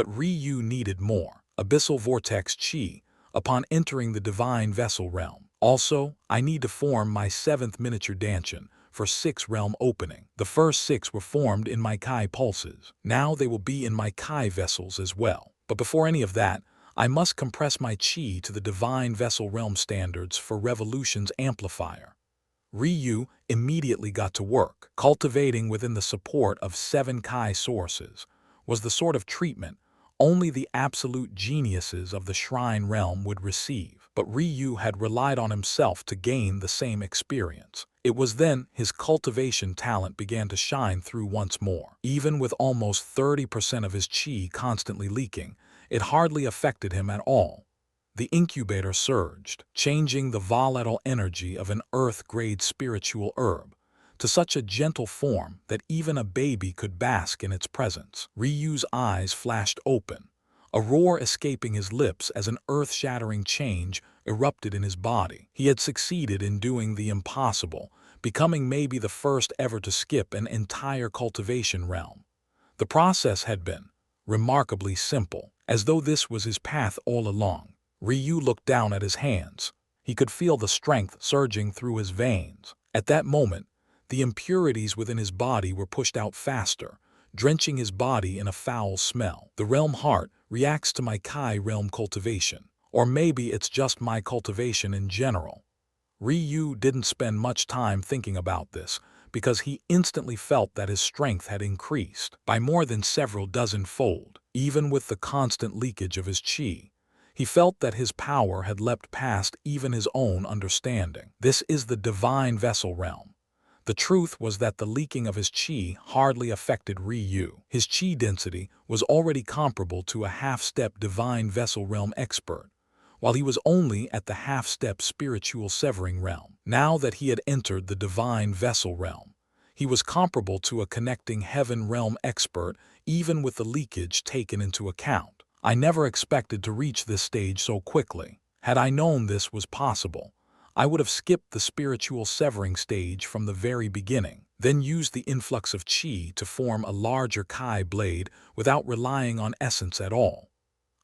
But Ryu needed more. Abyssal vortex chi, upon entering the divine vessel realm. Also, I need to form my 7th miniature dantian for 6 realm opening. The first 6 were formed in my Kai pulses. Now they will be in my Kai vessels as well. But before any of that, I must compress my chi to the divine vessel realm standards for Revolution's amplifier. Ryu immediately got to work. Cultivating within the support of 7 Kai sources was the sort of treatment only the absolute geniuses of the shrine realm would receive. But Ryu had relied on himself to gain the same experience. It was then his cultivation talent began to shine through once more. Even with almost 30% of his chi constantly leaking, it hardly affected him at all. The incubator surged, changing the volatile energy of an earth-grade spiritual herb to such a gentle form that even a baby could bask in its presence. Ryu's eyes flashed open, a roar escaping his lips as an earth-shattering change erupted in his body. He had succeeded in doing the impossible, becoming maybe the first ever to skip an entire cultivation realm. The process had been remarkably simple, as though this was his path all along. Ryu looked down at his hands. He could feel the strength surging through his veins. At that moment, the impurities within his body were pushed out faster, drenching his body in a foul smell. The realm heart reacts to my Kai realm cultivation. Or maybe it's just my cultivation in general. Ryu didn't spend much time thinking about this, because he instantly felt that his strength had increased by more than several dozen-fold. Even with the constant leakage of his chi, he felt that his power had leapt past even his own understanding. This is the divine vessel realm. The truth was that the leaking of his chi hardly affected Ryu. His chi density was already comparable to a half-step divine vessel realm expert, while he was only at the half-step spiritual severing realm. Now that he had entered the divine vessel realm, he was comparable to a connecting heaven realm expert, even with the leakage taken into account. I never expected to reach this stage so quickly. Had I known this was possible, I would have skipped the spiritual severing stage from the very beginning, then used the influx of chi to form a larger Kai blade without relying on essence at all.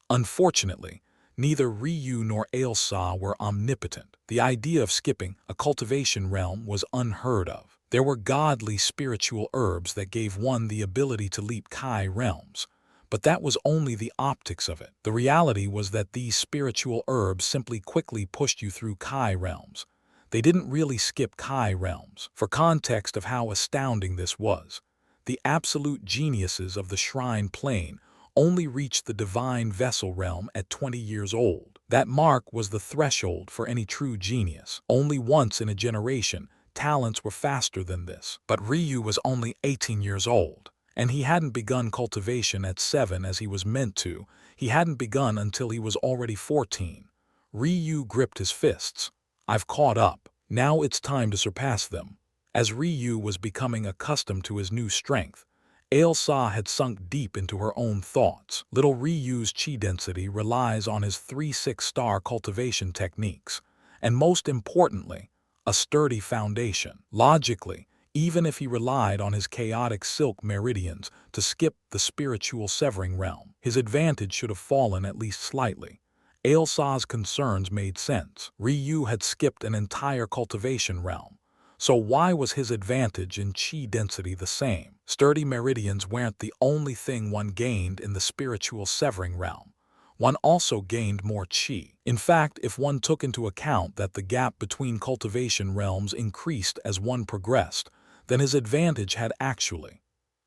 Unfortunately, neither Ryu nor Ailsa were omnipotent. The idea of skipping a cultivation realm was unheard of. There were godly spiritual herbs that gave one the ability to leap Kai realms, but that was only the optics of it. The reality was that these spiritual herbs simply quickly pushed you through Kai realms. They didn't really skip Kai realms. For context of how astounding this was, the absolute geniuses of the shrine plane only reached the divine vessel realm at 20 years old. That mark was the threshold for any true genius. Only once in a generation, talents were faster than this. But Ryu was only 18 years old, and he hadn't begun cultivation at 7 as he was meant to. He hadn't begun until he was already 14. Ryu gripped his fists. I've caught up. Now it's time to surpass them. As Ryu was becoming accustomed to his new strength, Ailsa had sunk deep into her own thoughts. Little Ryu's chi density relies on his 3-6-star cultivation techniques, and most importantly, a sturdy foundation. Logically, even if he relied on his chaotic silk meridians to skip the spiritual severing realm, his advantage should have fallen at least slightly. Ailsa's concerns made sense. Ryu had skipped an entire cultivation realm, so why was his advantage in chi density the same? Sturdy meridians weren't the only thing one gained in the spiritual severing realm. One also gained more chi. In fact, if one took into account that the gap between cultivation realms increased as one progressed, then his advantage had actually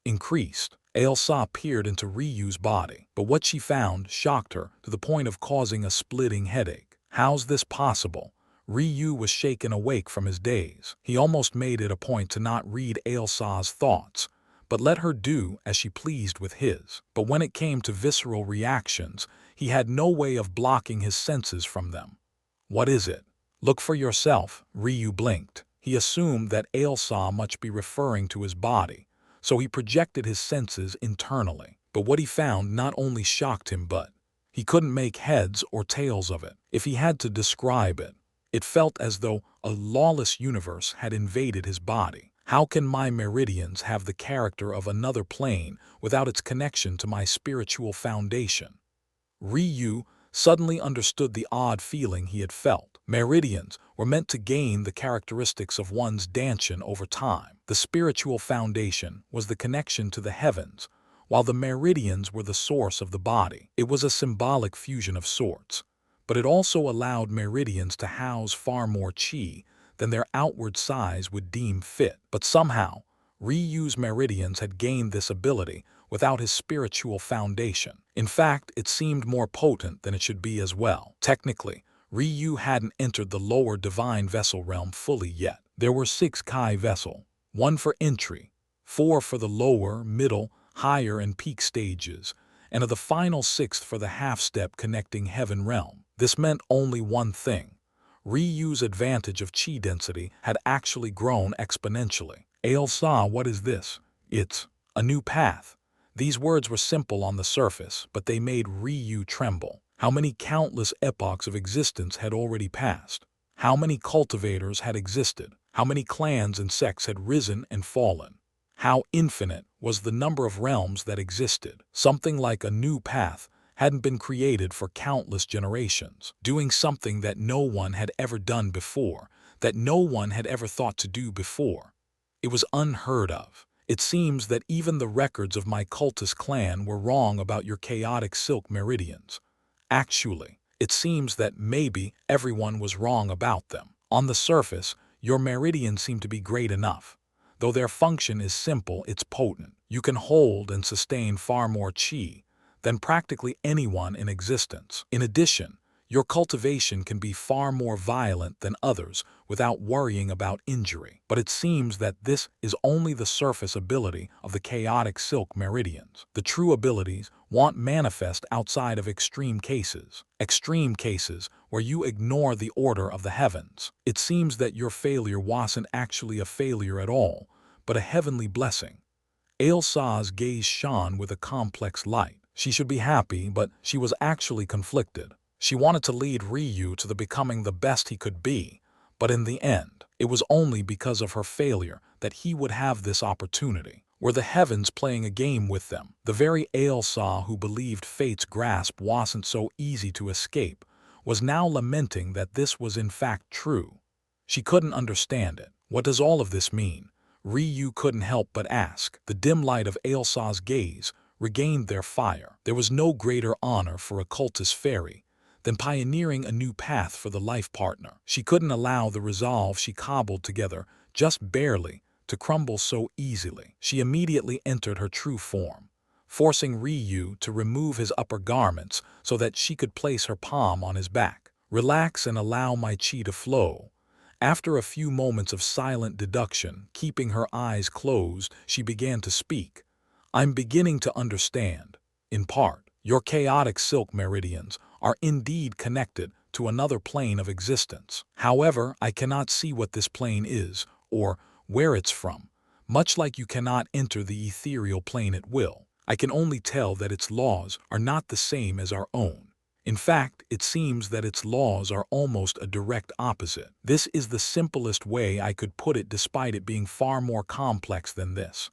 increased. Ailsa peered into Ryu's body, but what she found shocked her to the point of causing a splitting headache. How's this possible? Ryu was shaken awake from his daze. He almost made it a point to not read Ailsa's thoughts, but let her do as she pleased with his. But when it came to visceral reactions, he had no way of blocking his senses from them. What is it? Look for yourself, Ryu blinked. He assumed that Ailsa must be referring to his body, so he projected his senses internally. But what he found not only shocked him, but he couldn't make heads or tails of it. If he had to describe it, it felt as though a lawless universe had invaded his body. How can my meridians have the character of another plane without its connection to my spiritual foundation? Ryu suddenly understood the odd feeling he had felt. Meridians were meant to gain the characteristics of one's dantian over time. The spiritual foundation was the connection to the heavens, while the meridians were the source of the body. It was a symbolic fusion of sorts, but it also allowed meridians to house far more chi than their outward size would deem fit. But somehow, Ryu's meridians had gained this ability without his spiritual foundation. In fact, it seemed more potent than it should be as well. Technically, Ryu hadn't entered the lower divine vessel realm fully yet. There were 6 Kai vessel, 1 for entry, 4 for the lower, middle, higher, and peak stages, and of the final 6th for the half-step connecting heaven realm. This meant only one thing. Ryu's advantage of chi density had actually grown exponentially. Ailsa, what is this? It's a new path. These words were simple on the surface, but they made Ryu tremble. How many countless epochs of existence had already passed? How many cultivators had existed? How many clans and sects had risen and fallen? How infinite was the number of realms that existed? Something like a new path hadn't been created for countless generations, doing something that no one had ever done before, that no one had ever thought to do before. It was unheard of. It seems that even the records of my cultist clan were wrong about your chaotic silk meridians. Actually, it seems that maybe everyone was wrong about them. On the surface, your meridians seem to be great enough. Though their function is simple, it's potent. You can hold and sustain far more chi than practically anyone in existence. In addition, your cultivation can be far more violent than others without worrying about injury. But it seems that this is only the surface ability of the chaotic silk meridians. The true abilities won't manifest outside of extreme cases where you ignore the order of the heavens. It seems that your failure wasn't actually a failure at all, but a heavenly blessing. Ailsa's gaze shone with a complex light. She should be happy, but she was actually conflicted. She wanted to lead Ryu to the becoming the best he could be, but in the end, it was only because of her failure that he would have this opportunity. Were the heavens playing a game with them? The very Ailsa who believed fate's grasp wasn't so easy to escape was now lamenting that this was in fact true. She couldn't understand it. What does all of this mean? Ryu couldn't help but ask. The dim light of Ailsa's gaze regained their fire. There was no greater honor for a cultist fairy than pioneering a new path for the life partner. She couldn't allow the resolve she cobbled together, just barely, to crumble so easily. She immediately entered her true form, forcing Ryu to remove his upper garments so that she could place her palm on his back. Relax and allow my chi to flow. After a few moments of silent deduction, keeping her eyes closed, she began to speak. I'm beginning to understand, in part. Your chaotic silk meridians are indeed connected to another plane of existence. However, I cannot see what this plane is or where it's from. Much like you cannot enter the ethereal plane at will, I can only tell that its laws are not the same as our own. In fact, it seems that its laws are almost a direct opposite. This is the simplest way I could put it, despite it being far more complex than this.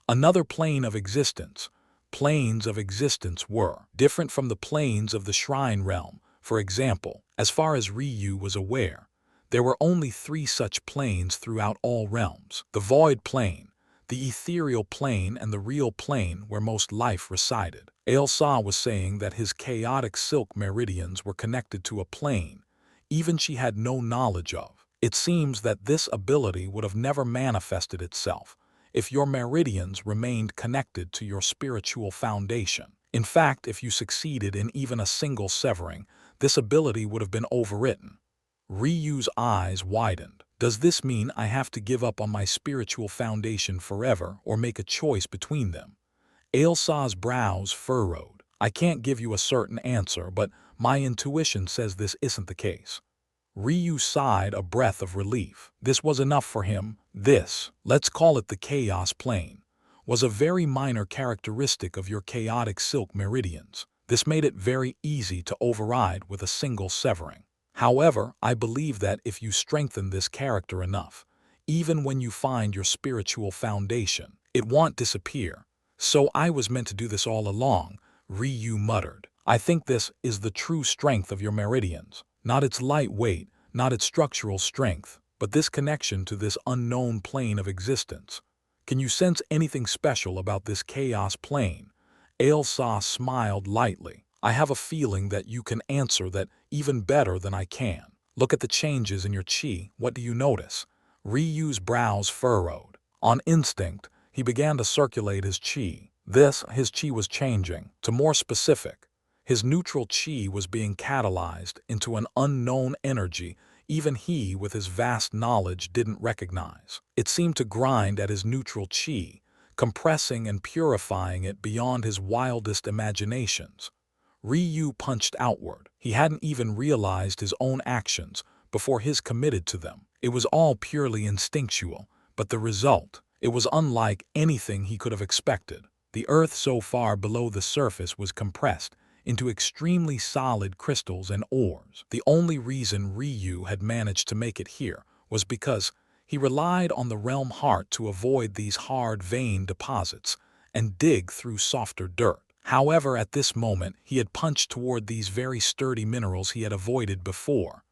Another plane of existence. Planes of existence were different from the planes of the shrine realm. For example, as far as Ryu was aware, there were only 3 such planes throughout all realms: the void plane, the ethereal plane, and the real plane where most life resided. Ailsa was saying that his chaotic silk meridians were connected to a plane even she had no knowledge of. It seems that this ability would have never manifested itself if your meridians remained connected to your spiritual foundation. In fact, if you succeeded in even a single severing, this ability would have been overwritten. Ryu's eyes widened. Does this mean I have to give up on my spiritual foundation forever or make a choice between them? Ailsa's brows furrowed. I can't give you a certain answer, but my intuition says this isn't the case. Ryu sighed a breath of relief. This was enough for him. This, let's call it the chaos plane, was a very minor characteristic of your chaotic silk meridians. This made it very easy to override with a single severing. However, I believe that if you strengthen this character enough, even when you find your spiritual foundation. It won't disappear. So I was meant to do this all along, Ryu muttered. I think this is the true strength of your meridians. Not its light weight, not its structural strength, but this connection to this unknown plane of existence. Can you sense anything special about this chaos plane? Ailsa smiled lightly. I have a feeling that you can answer that even better than I can. Look at the changes in your chi. What do you notice? Ryu's brows furrowed. On instinct, he began to circulate his chi. His chi was changing. To more specific, his neutral chi was being catalyzed into an unknown energy even he, with his vast knowledge, didn't recognize. It seemed to grind at his neutral chi, compressing and purifying it beyond his wildest imaginations. Ryu punched outward. He hadn't even realized his own actions before he committed to them. It was all purely instinctual, but the result, it was unlike anything he could have expected. The earth so far below the surface was compressed into extremely solid crystals and ores. The only reason Ryu had managed to make it here was because he relied on the realm heart to avoid these hard vein deposits and dig through softer dirt. However, at this moment, he had punched toward these very sturdy minerals he had avoided before.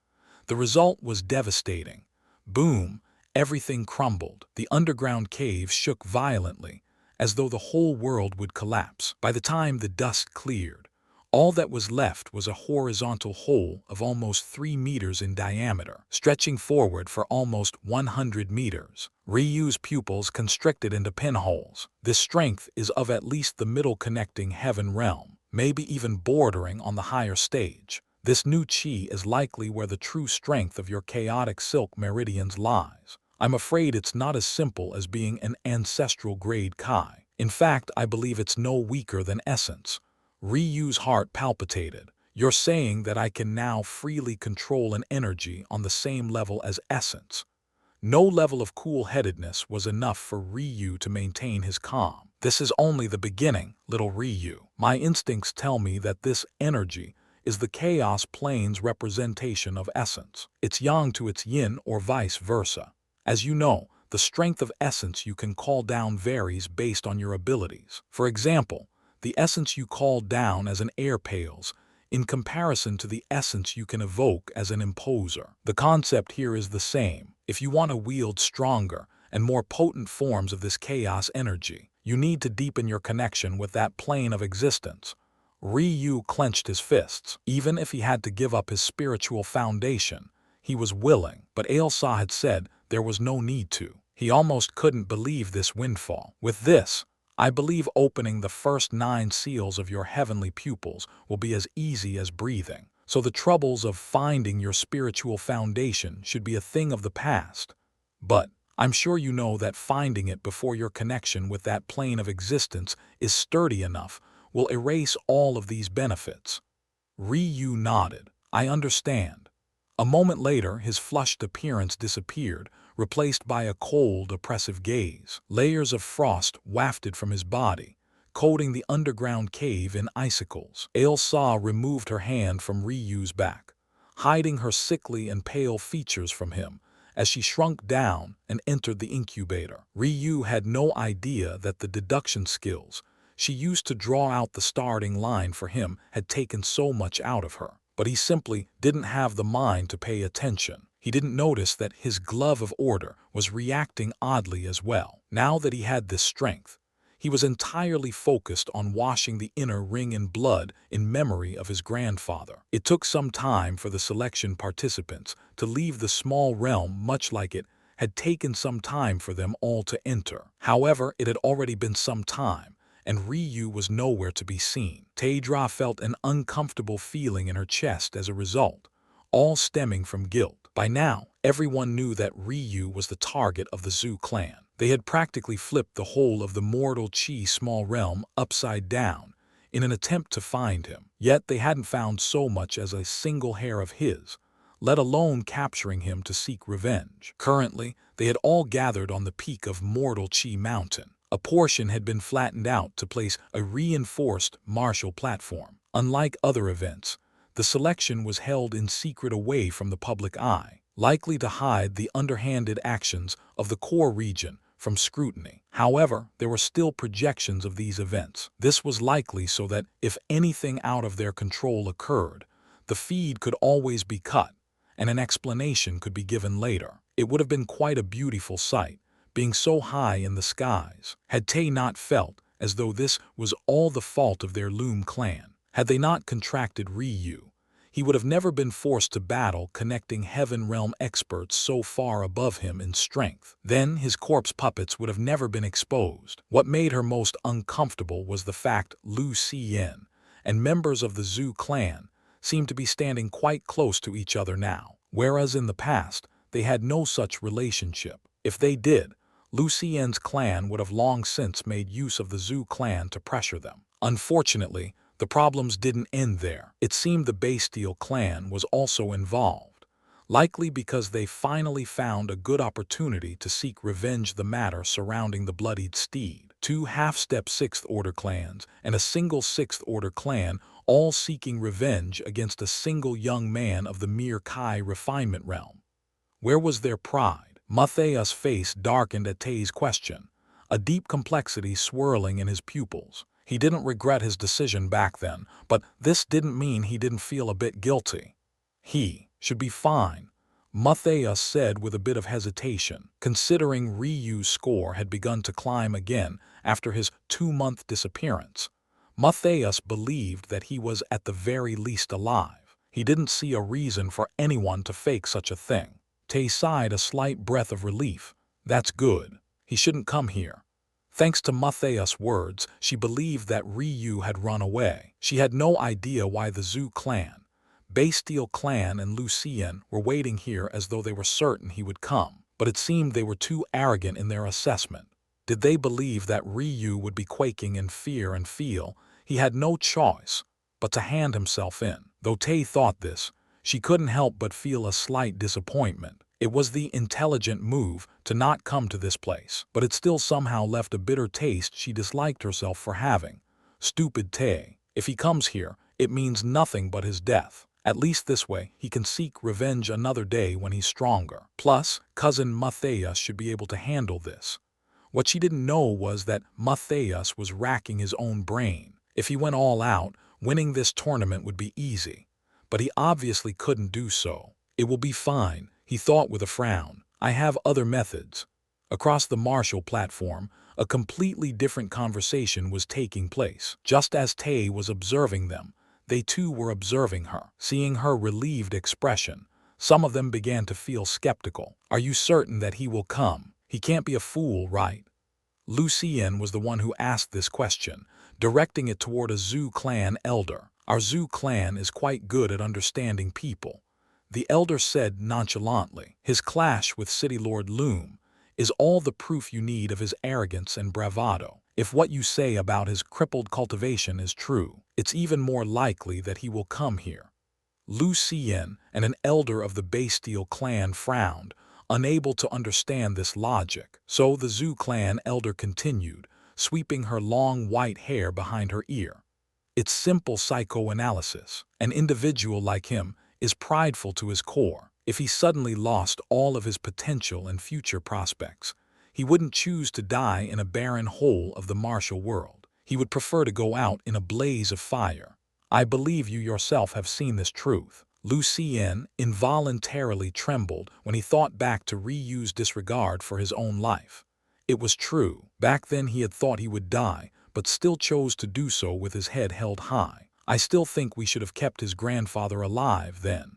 The result was devastating. Boom! Everything crumbled. The underground cave shook violently, as though the whole world would collapse. By the time the dust cleared, all that was left was a horizontal hole of almost 3 meters in diameter, stretching forward for almost 100 meters. Ryu's pupils constricted into pinholes. This strength is of at least the middle connecting heaven realm, maybe even bordering on the higher stage. This new chi is likely where the true strength of your chaotic silk meridians lies. I'm afraid it's not as simple as being an ancestral grade kai. In fact, I believe it's no weaker than essence. Ryu's heart palpitated. You're saying that I can now freely control an energy on the same level as essence. No level of cool-headedness was enough for Ryu to maintain his calm. This is only the beginning, little Ryu. My instincts tell me that this energy is the chaos plane's representation of essence. It's yang to its yin or vice versa. As you know, the strength of essence you can call down varies based on your abilities. For example, the essence you call down as an heir pales in comparison to the essence you can evoke as an imposer. The concept here is the same. If you want to wield stronger and more potent forms of this chaos energy, you need to deepen your connection with that plane of existence. Ryu clenched his fists. Even if he had to give up his spiritual foundation, he was willing, but Ailsa had said there was no need to. He almost couldn't believe this windfall. With this, I believe opening the first 9 seals of your heavenly pupils will be as easy as breathing. So the troubles of finding your spiritual foundation should be a thing of the past. But I'm sure you know that finding it before your connection with that plane of existence is sturdy enough will erase all of these benefits. Ryu nodded. I understand. A moment later, his flushed appearance disappeared, replaced by a cold, oppressive gaze. Layers of frost wafted from his body, coating the underground cave in icicles. Ailsa removed her hand from Ryu's back, hiding her sickly and pale features from him as she shrunk down and entered the incubator. Ryu had no idea that the deduction skills she used to draw out the starting line for him had taken so much out of her. But he simply didn't have the mind to pay attention. He didn't notice that his glove of order was reacting oddly as well. Now that he had this strength, he was entirely focused on washing the inner ring in blood in memory of his grandfather. It took some time for the selection participants to leave the small realm, much like it had taken some time for them all to enter. However, it had already been some time, and Ryu was nowhere to be seen. Taedra felt an uncomfortable feeling in her chest as a result, all stemming from guilt. By now, everyone knew that Ryu was the target of the Zhu clan. They had practically flipped the whole of the mortal chi small realm upside down in an attempt to find him. Yet they hadn't found so much as a single hair of his, let alone capturing him to seek revenge. Currently, they had all gathered on the peak of Mortal Chi Mountain. A portion had been flattened out to place a reinforced martial platform. Unlike other events, the selection was held in secret away from the public eye. likely to hide the underhanded actions of the core region from scrutiny. However, there were still projections of these events. This was likely so that if anything out of their control occurred, the feed could always be cut, and an explanation could be given later. It would have been quite a beautiful sight, being so high in the skies, had Tay not felt as though this was all the fault of their Loom clan. Had they not contracted Ryu, he would have never been forced to battle connecting Heaven Realm experts so far above him in strength. Then his corpse puppets would have never been exposed. What made her most uncomfortable was the fact Lu Xian and members of the Zhu clan seemed to be standing quite close to each other now, whereas in the past they had no such relationship. If they did, Lu Xian's clan would have long since made use of the Zhu clan to pressure them. Unfortunately, the problems didn't end there. It seemed the Bastille clan was also involved, likely because they finally found a good opportunity to seek revenge the matter surrounding the bloodied steed. Two half-step 6th Order clans and a single 6th Order clan all seeking revenge against a single young man of the mere Kai refinement realm. Where was their pride? Matthias' face darkened at Tay's question, a deep complexity swirling in his pupils. He didn't regret his decision back then, but this didn't mean he didn't feel a bit guilty. He should be fine, Matthias said with a bit of hesitation, considering Ryu's score had begun to climb again after his 2-month disappearance. Matthias believed that he was at the very least alive. He didn't see a reason for anyone to fake such a thing. Tay sighed a slight breath of relief. That's good. He shouldn't come here. Thanks to Matthias' words, she believed that Ryu had run away. She had no idea why the Zhu clan, Bastille clan and Lu Xian were waiting here as though they were certain he would come, but it seemed they were too arrogant in their assessment. Did they believe that Ryu would be quaking in fear and feel he had no choice but to hand himself in? Though Tay thought this, she couldn't help but feel a slight disappointment. It was the intelligent move to not come to this place, but it still somehow left a bitter taste she disliked herself for having. Stupid Tay. If he comes here, it means nothing but his death. At least this way, he can seek revenge another day when he's stronger. Plus, cousin Matthias should be able to handle this. What she didn't know was that Matthias was racking his own brain. If he went all out, winning this tournament would be easy. But he obviously couldn't do so. It will be fine, he thought with a frown. I have other methods. Across the Marshall platform, a completely different conversation was taking place. Just as Tay was observing them, they too were observing her. Seeing her relieved expression, some of them began to feel skeptical. Are you certain that he will come? He can't be a fool, right? Lu Xian was the one who asked this question, directing it toward a Zhu clan elder. Our Zhu clan is quite good at understanding people, the elder said nonchalantly. His clash with City Lord Loom is all the proof you need of his arrogance and bravado. If what you say about his crippled cultivation is true, it's even more likely that he will come here. Lu Xian and an elder of the Bastille clan frowned, unable to understand this logic. So the Zhu clan elder continued, sweeping her long white hair behind her ear. It's simple psychoanalysis. An individual like him is prideful to his core. If he suddenly lost all of his potential and future prospects, he wouldn't choose to die in a barren hole of the martial world. He would prefer to go out in a blaze of fire. I believe you yourself have seen this truth. Lu Xian involuntarily trembled when he thought back to Ryu's disregard for his own life. It was true. Back then he had thought he would die, but still chose to do so with his head held high. I still think we should have kept his grandfather alive then.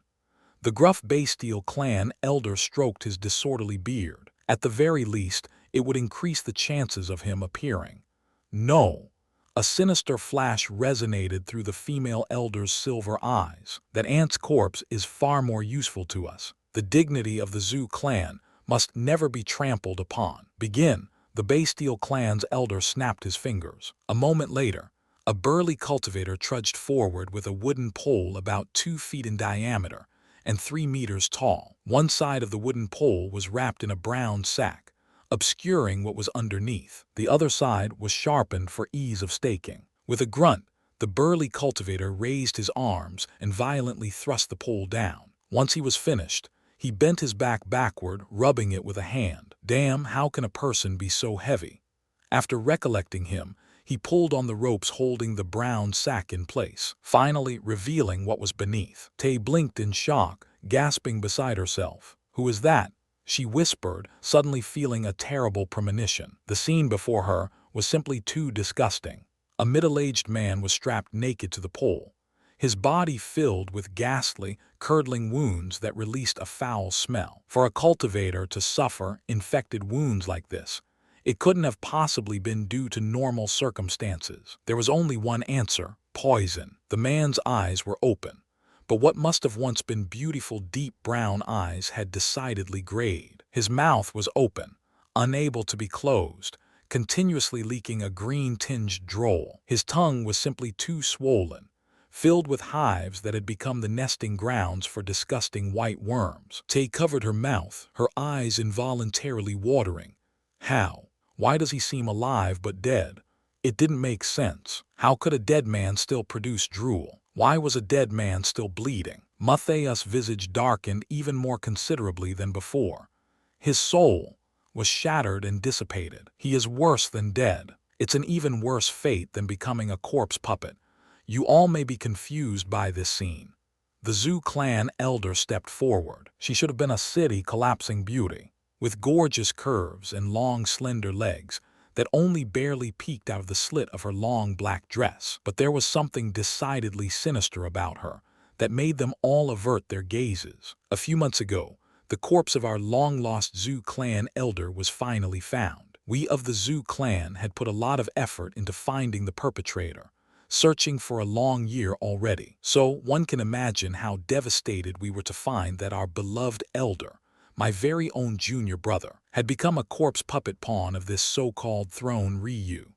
The gruff Bastille clan elder stroked his disorderly beard. At the very least, it would increase the chances of him appearing. No. A sinister flash resonated through the female elder's silver eyes. That aunt's corpse is far more useful to us. The dignity of the Zhu clan must never be trampled upon. Begin. The Bastille clan's elder snapped his fingers. A moment later, a burly cultivator trudged forward with a wooden pole about 2 feet in diameter and 3 meters tall. One side of the wooden pole was wrapped in a brown sack, obscuring what was underneath. The other side was sharpened for ease of staking. With a grunt, the burly cultivator raised his arms and violently thrust the pole down. Once he was finished, He bent his back backward, rubbing it with a hand. Damn, how can a person be so heavy? After recollecting him, he pulled on the ropes holding the brown sack in place, finally revealing what was beneath. Tay blinked in shock, gasping beside herself. "Who is that?" she whispered, suddenly feeling a terrible premonition. The scene before her was simply too disgusting. A middle-aged man was strapped naked to the pole, his body filled with ghastly, curdling wounds that released a foul smell. For a cultivator to suffer infected wounds like this, it couldn't have possibly been due to normal circumstances. There was only one answer: poison. The man's eyes were open, but what must have once been beautiful deep brown eyes had decidedly grayed. His mouth was open, unable to be closed, continuously leaking a green-tinged drool. His tongue was simply too swollen, filled with hives that had become the nesting grounds for disgusting white worms. Tay covered her mouth, her eyes involuntarily watering. How? Why does he seem alive but dead? It didn't make sense. How could a dead man still produce drool? Why was a dead man still bleeding? Matthias' visage darkened even more considerably than before. His soul was shattered and dissipated. He is worse than dead. It's an even worse fate than becoming a corpse puppet. You all may be confused by this scene. The Zhu clan elder stepped forward. She should have been a city-collapsing beauty, with gorgeous curves and long, slender legs that only barely peeked out of the slit of her long black dress. But there was something decidedly sinister about her that made them all avert their gazes. A few months ago, the corpse of our long-lost Zhu clan elder was finally found. We of the Zhu clan had put a lot of effort into finding the perpetrator, searching for a long year already. So one can imagine how devastated we were to find that our beloved elder, my very own junior brother, had become a corpse puppet pawn of this so-called throne Ryu.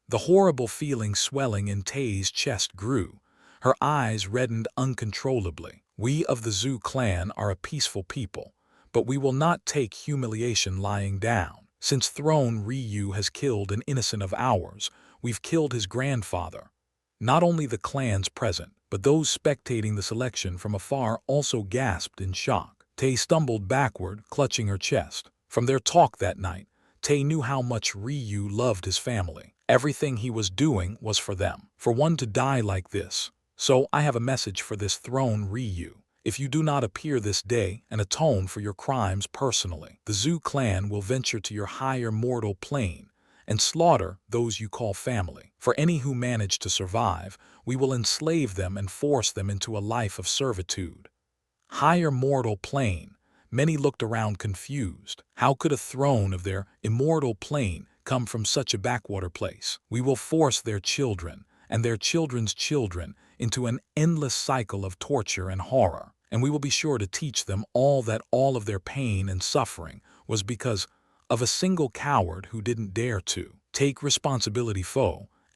The horrible feeling swelling in Tay's chest grew. Her eyes reddened uncontrollably. We of the Zhu clan are a peaceful people, but we will not take humiliation lying down. Since throne Ryu has killed an innocent of ours, we've killed his grandfather. Not only the clans present, but those spectating the selection from afar also gasped in shock. Tay stumbled backward, clutching her chest. From their talk that night, Tay knew how much Ryu loved his family. Everything he was doing was for them. For one to die like this. So I have a message for this throne Ryu. If you do not appear this day and atone for your crimes personally, the Zhu clan will venture to your higher mortal plane and slaughter those you call family. For any who manage to survive, we will enslave them and force them into a life of servitude. Higher mortal plane. Many looked around confused. How could a throne of their immortal plane come from such a backwater place? We will force their children and their children's children into an endless cycle of torture and horror, and we will be sure to teach them all that all of their pain and suffering was because of a single coward who didn't dare to take responsibility.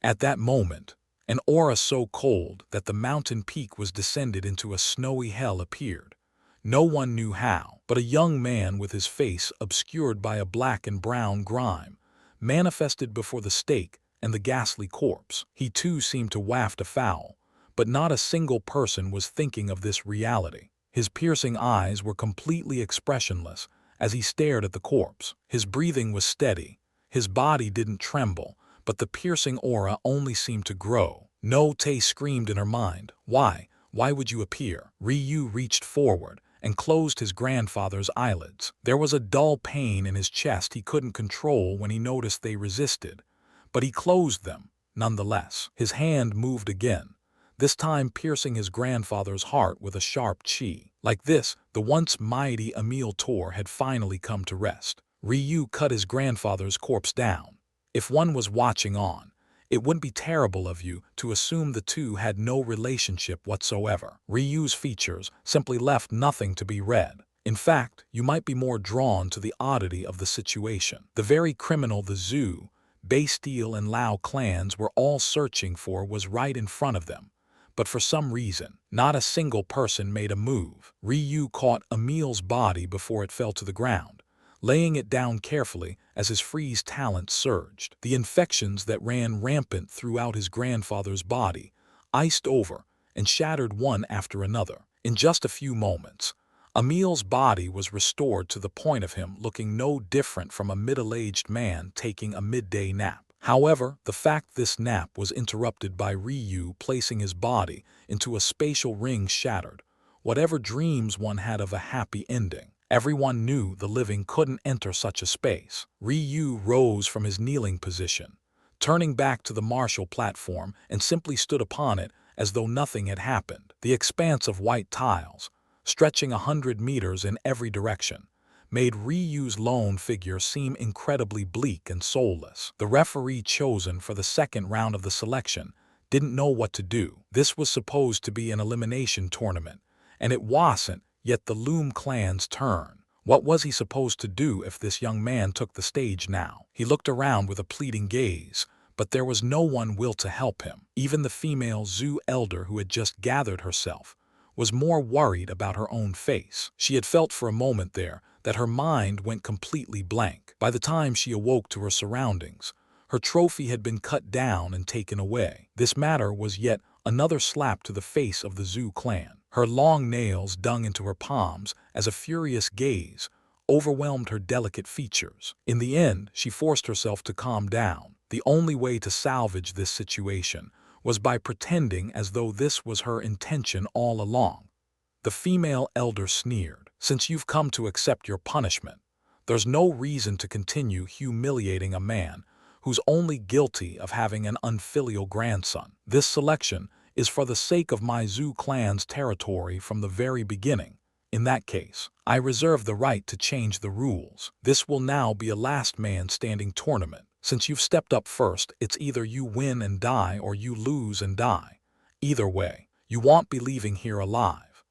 At that moment, an aura so cold that the mountain peak was descended into a snowy hell appeared. No one knew how, but a young man with his face obscured by a black and brown grime manifested before the stake and the ghastly corpse. He too seemed to waft afoul, but not a single person was thinking of this reality. His piercing eyes were completely expressionless as he stared at the corpse. His breathing was steady, his body didn't tremble, but the piercing aura only seemed to grow. No, Tay screamed in her mind. Why? Why would you appear? Ryu reached forward and closed his grandfather's eyelids. There was a dull pain in his chest he couldn't control when he noticed they resisted, but he closed them nonetheless. His hand moved again, this time piercing his grandfather's heart with a sharp chi. Like this, the once mighty Emil Tor had finally come to rest. Ryu cut his grandfather's corpse down. If one was watching on, it wouldn't be terrible of you to assume the two had no relationship whatsoever. Ryu's features simply left nothing to be read. In fact, you might be more drawn to the oddity of the situation. The very criminal the Zhu, Bastille and Lao clans were all searching for was right in front of them. But for some reason, not a single person made a move. Ryu caught Emil's body before it fell to the ground, laying it down carefully as his freeze talent surged. The infections that ran rampant throughout his grandfather's body iced over and shattered one after another. In just a few moments, Emil's body was restored to the point of him looking no different from a middle-aged man taking a midday nap. However, the fact this nap was interrupted by Ryu placing his body into a spatial ring shattered whatever dreams one had of a happy ending. Everyone knew the living couldn't enter such a space. Ryu rose from his kneeling position, turning back to the martial platform, and simply stood upon it as though nothing had happened. The expanse of white tiles, stretching 100 meters in every direction, made Ryu's lone figure seem incredibly bleak and soulless. The referee chosen for the second round of the selection didn't know what to do. This was supposed to be an elimination tournament, and it wasn't yet the Loom clan's turn. What was he supposed to do if this young man took the stage now? He looked around with a pleading gaze, but there was no one will to help him. Even the female Zhu elder who had just gathered herself was more worried about her own face. She had felt for a moment there that her mind went completely blank. By the time she awoke to her surroundings, her trophy had been cut down and taken away. This matter was yet another slap to the face of the Zhu clan. Her long nails dug into her palms as a furious gaze overwhelmed her delicate features. In the end, she forced herself to calm down. The only way to salvage this situation was by pretending as though this was her intention all along. The female elder sneered. "Since you've come to accept your punishment, there's no reason to continue humiliating a man who's only guilty of having an unfilial grandson. This selection is for the sake of my Zhu clan's territory from the very beginning. In that case, I reserve the right to change the rules. This will now be a last man standing tournament. Since you've stepped up first, it's either you win and die or you lose and die. Either way, you won't be leaving here alive.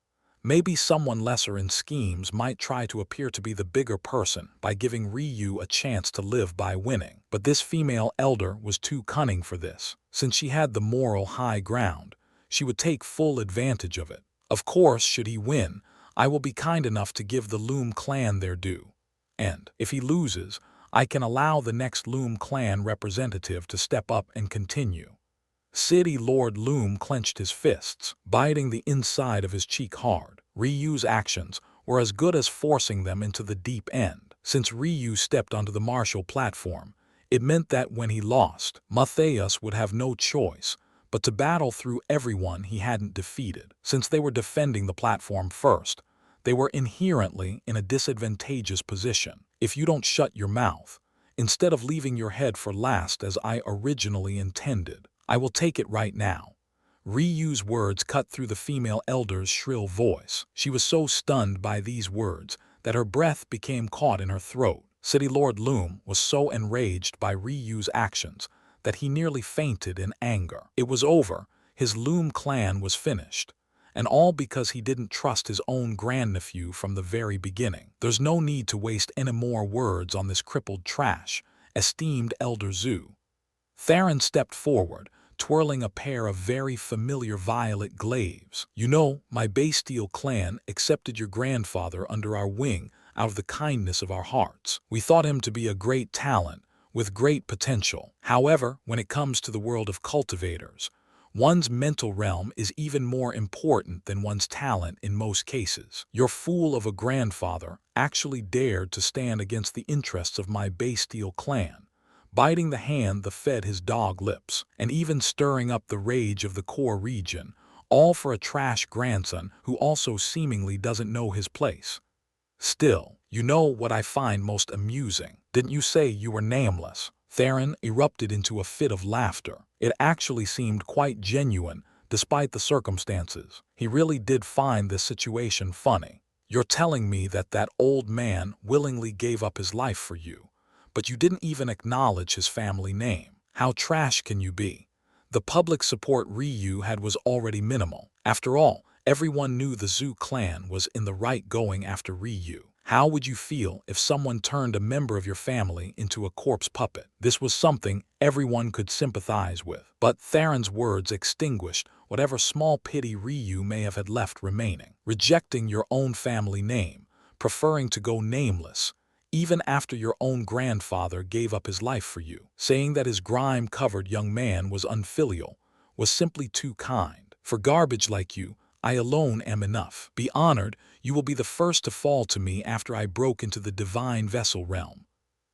Maybe someone lesser in schemes might try to appear to be the bigger person by giving Ryu a chance to live by winning. But this female elder was too cunning for this. Since she had the moral high ground, she would take full advantage of it. Of course, should he win, I will be kind enough to give the Loom clan their due. And if he loses, I can allow the next Loom clan representative to step up and continue." City Lord Loom clenched his fists, biting the inside of his cheek hard. Ryu's actions were as good as forcing them into the deep end. Since Ryu stepped onto the martial platform, it meant that when he lost, Matthias would have no choice but to battle through everyone he hadn't defeated. Since they were defending the platform first, they were inherently in a disadvantageous position. "If you don't shut your mouth, instead of leaving your head for last as I originally intended, I will take it right now." Ryu's words cut through the female elder's shrill voice. She was so stunned by these words that her breath became caught in her throat. City Lord Loom was so enraged by Ryu's actions that he nearly fainted in anger. It was over. His Loom clan was finished. And all because he didn't trust his own grandnephew from the very beginning. "There's no need to waste any more words on this crippled trash, esteemed Elder Zhu." Theron stepped forward, twirling a pair of very familiar violet glaives. "You know, my bestial clan accepted your grandfather under our wing out of the kindness of our hearts. We thought him to be a great talent, with great potential. However, when it comes to the world of cultivators, one's mental realm is even more important than one's talent in most cases. Your fool of a grandfather actually dared to stand against the interests of my bestial clan, biting the hand that fed his dog lips, and even stirring up the rage of the core region, all for a trash grandson who also seemingly doesn't know his place. Still, you know what I find most amusing? Didn't you say you were nameless?" Theron erupted into a fit of laughter. It actually seemed quite genuine, despite the circumstances. He really did find this situation funny. "You're telling me that that old man willingly gave up his life for you, but you didn't even acknowledge his family name. How trash can you be?" The public support Ryu had was already minimal. After all, everyone knew the Zhu clan was in the right going after Ryu. How would you feel if someone turned a member of your family into a corpse puppet? This was something everyone could sympathize with. But Theron's words extinguished whatever small pity Ryu may have had left remaining. Rejecting your own family name, preferring to go nameless, even after your own grandfather gave up his life for you, saying that his grime-covered young man was unfilial, was simply too kind. For garbage like you, I alone am enough. Be honored, you will be the first to fall to me after I broke into the divine vessel realm."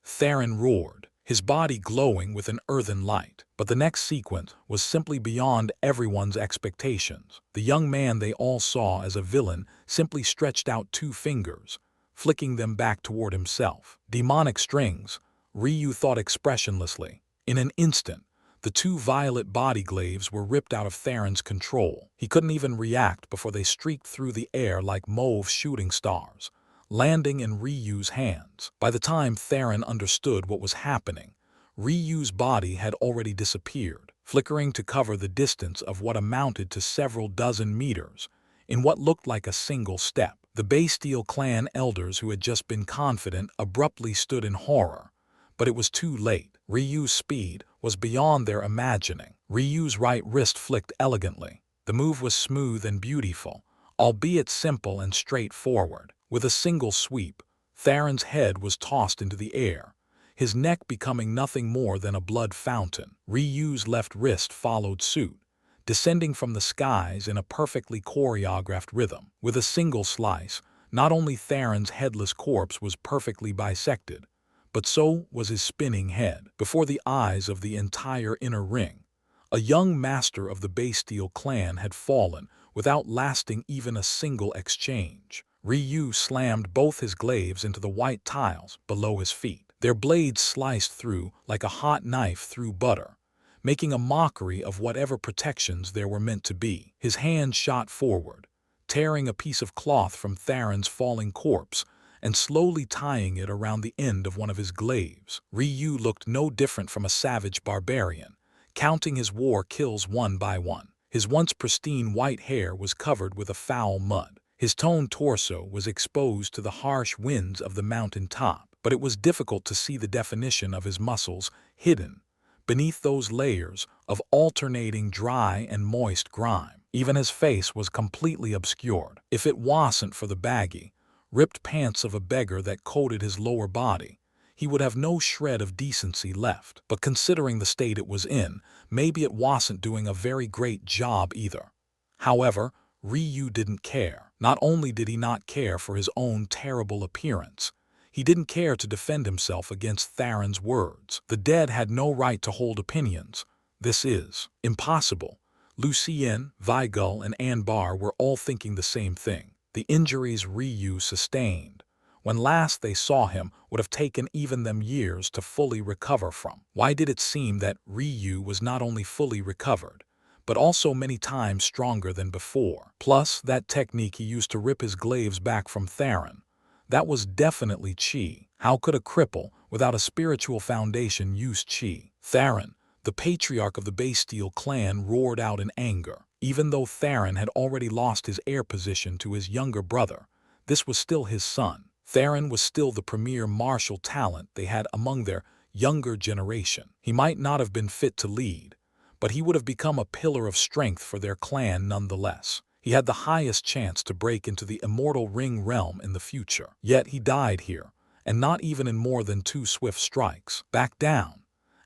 Theron roared, his body glowing with an earthen light. But the next sequence was simply beyond everyone's expectations. The young man they all saw as a villain simply stretched out 2 fingers, flicking them back toward himself. Demonic strings, Ryu thought expressionlessly. In an instant, the 2 violet body glaives were ripped out of Theron's control. He couldn't even react before they streaked through the air like mauve shooting stars, landing in Ryu's hands. By the time Theron understood what was happening, Ryu's body had already disappeared, flickering to cover the distance of what amounted to several dozen meters, in what looked like a single step. The Bastille clan elders who had just been confident abruptly stood in horror, but it was too late. Ryu's speed was beyond their imagining. Ryu's right wrist flicked elegantly. The move was smooth and beautiful, albeit simple and straightforward. With a single sweep, Theron's head was tossed into the air, his neck becoming nothing more than a blood fountain. Ryu's left wrist followed suit, descending from the skies in a perfectly choreographed rhythm. With a single slice, not only Theron's headless corpse was perfectly bisected, but so was his spinning head. Before the eyes of the entire inner ring, a young master of the Bastille clan had fallen without lasting even a single exchange. Ryu slammed both his glaives into the white tiles below his feet. Their blades sliced through like a hot knife through butter, making a mockery of whatever protections there were meant to be. His hand shot forward, tearing a piece of cloth from Theron's falling corpse and slowly tying it around the end of one of his glaives. Ryu looked no different from a savage barbarian, counting his war kills one by one. His once pristine white hair was covered with a foul mud. His toned torso was exposed to the harsh winds of the mountain top, but it was difficult to see the definition of his muscles hidden beneath those layers of alternating dry and moist grime. Even his face was completely obscured. If it wasn't for the baggy, ripped pants of a beggar that coated his lower body, he would have no shred of decency left. But considering the state it was in, maybe it wasn't doing a very great job either. However, Ryu didn't care. Not only did he not care for his own terrible appearance, he didn't care to defend himself against Theron's words. The dead had no right to hold opinions. This is impossible. Lucien, Vigul, and Anbar were all thinking the same thing. The injuries Ryu sustained when last they saw him would have taken even them years to fully recover from. Why did it seem that Ryu was not only fully recovered, but also many times stronger than before? Plus, that technique he used to rip his glaives back from Theron, that was definitely chi. How could a cripple without a spiritual foundation use chi? Theron, the patriarch of the Bastille clan, roared out in anger. Even though Theron had already lost his heir position to his younger brother, this was still his son. Theron was still the premier martial talent they had among their younger generation. He might not have been fit to lead, but he would have become a pillar of strength for their clan nonetheless. He had the highest chance to break into the immortal ring realm in the future. Yet he died here, and not even in more than 2 swift strikes. Back down.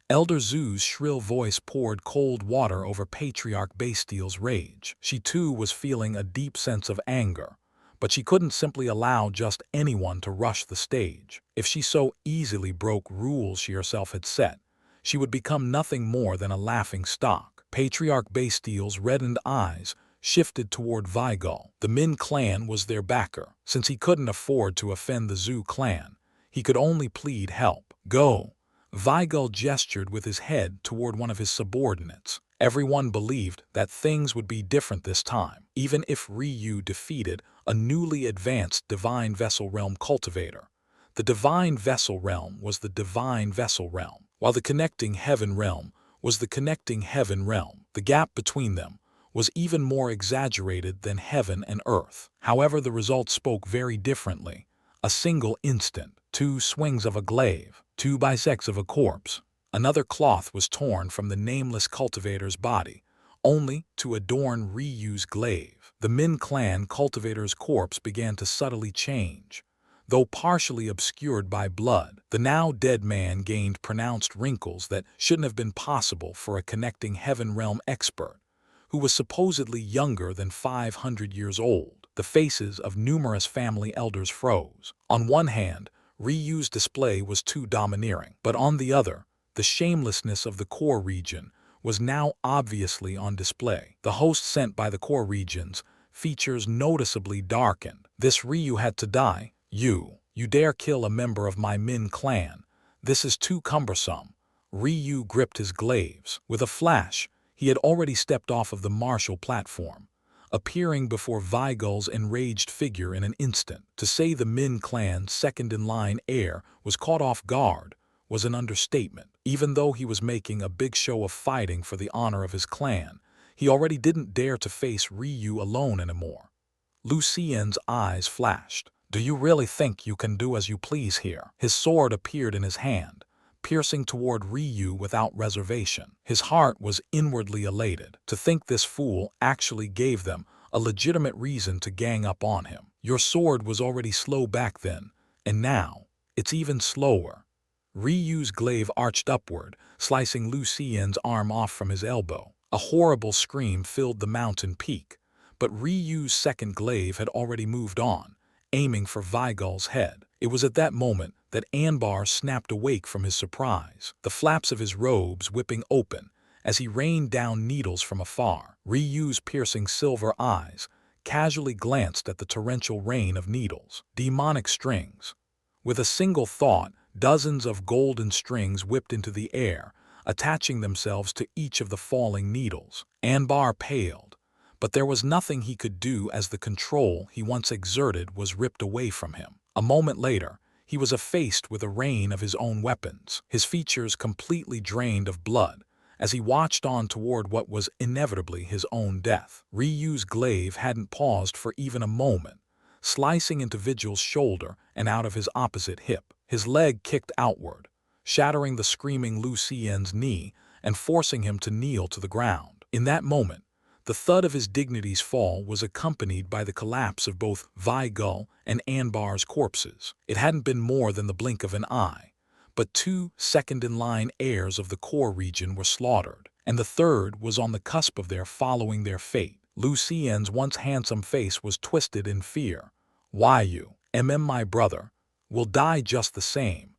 Elder Zhu's shrill voice poured cold water over Patriarch Bastille's rage. She too was feeling a deep sense of anger, but she couldn't simply allow just anyone to rush the stage. If she so easily broke rules she herself had set, she would become nothing more than a laughing stock. Patriarch Bastille's reddened eyes shifted toward Vigul. The Min clan was their backer. Since he couldn't afford to offend the Zhu clan, he could only plead help. Go. Vigul gestured with his head toward one of his subordinates. Everyone believed that things would be different this time, even if Ryu defeated a newly advanced Divine Vessel Realm cultivator. The Divine Vessel Realm was the Divine Vessel Realm, while the Connecting Heaven Realm was the Connecting Heaven Realm. The gap between them was even more exaggerated than heaven and earth. However, the results spoke very differently. A single instant, 2 swings of a glaive, 2 bisects of a corpse. Another cloth was torn from the nameless cultivator's body, only to adorn Ryu's glaive. The Min clan cultivator's corpse began to subtly change. Though partially obscured by blood, the now dead man gained pronounced wrinkles that shouldn't have been possible for a Connecting Heaven Realm expert, who was supposedly younger than 500 years old. The faces of numerous family elders froze. On one hand, Ryu's display was too domineering, but on the other, the shamelessness of the core region was now obviously on display. The host sent by the core region's features noticeably darkened. This Ryu had to die. You dare kill a member of my Min clan. This is too cumbersome. Ryu gripped his glaives. With a flash, he had already stepped off of the martial platform, appearing before Vigul's enraged figure in an instant. To say the Min clan's second-in-line heir was caught off guard was an understatement. Even though he was making a big show of fighting for the honor of his clan, he already didn't dare to face Ryu alone anymore. Lu Xian's eyes flashed. Do you really think you can do as you please here? His sword appeared in his hand, piercing toward Ryu without reservation. His heart was inwardly elated to think this fool actually gave them a legitimate reason to gang up on him. Your sword was already slow back then, and now it's even slower. Ryu's glaive arched upward, slicing Lu Xian's arm off from his elbow. A horrible scream filled the mountain peak, but Ryu's second glaive had already moved on, aiming for Vigul's head. It was at that moment that Anbar snapped awake from his surprise, the flaps of his robes whipping open as he rained down needles from afar. Ryu's piercing silver eyes casually glanced at the torrential rain of needles. Demonic strings. With a single thought, dozens of golden strings whipped into the air, attaching themselves to each of the falling needles. Anbar paled, but there was nothing he could do as the control he once exerted was ripped away from him. A moment later, he was faced with a rain of his own weapons, his features completely drained of blood, as he watched on toward what was inevitably his own death. Ryu's glaive hadn't paused for even a moment, slicing into Vigil's shoulder and out of his opposite hip. His leg kicked outward, shattering the screaming Lu Xian's knee and forcing him to kneel to the ground. In that moment, the thud of his dignity's fall was accompanied by the collapse of both Vigul and Anbar's corpses. It hadn't been more than the blink of an eye, but two second-in-line heirs of the core region were slaughtered, and the third was on the cusp of their following their fate. Lu Xian's once handsome face was twisted in fear. Why you, my brother, will die just the same.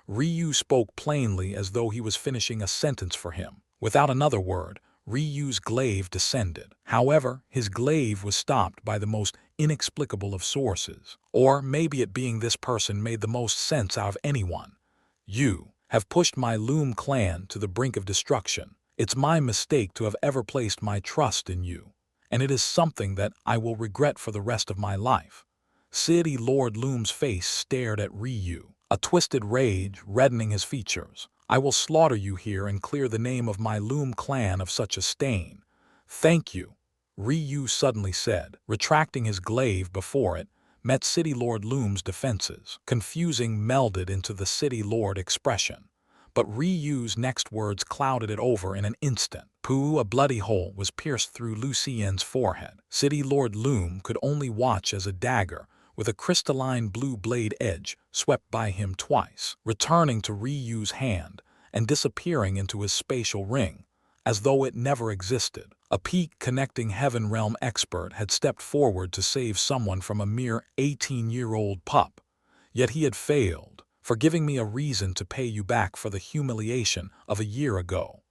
Ryu spoke plainly as though he was finishing a sentence for him. Without another word, Ryu's glaive descended. However, his glaive was stopped by the most inexplicable of sources. Or maybe it being this person made the most sense out of anyone. You have pushed my Loom clan to the brink of destruction. It's my mistake to have ever placed my trust in you, and it is something that I will regret for the rest of my life. City Lord Loom's face stared at Ryu, a twisted rage reddening his features. I will slaughter you here and clear the name of my Loom clan of such a stain. Thank you, Ryu suddenly said, retracting his glaive before it met City Lord Loom's defenses. Confusing melded into the City Lord expression, but Ryu's next words clouded it over in an instant. Pooh! A bloody hole was pierced through Lu Xian's forehead. City Lord Loom could only watch as a dagger with a crystalline blue blade edge swept by him twice, returning to Ryu's hand and disappearing into his spatial ring, as though it never existed. A peak connecting heaven realm expert had stepped forward to save someone from a mere 18-year-old pup, yet he had failed, for giving me a reason to pay you back for the humiliation of a year ago.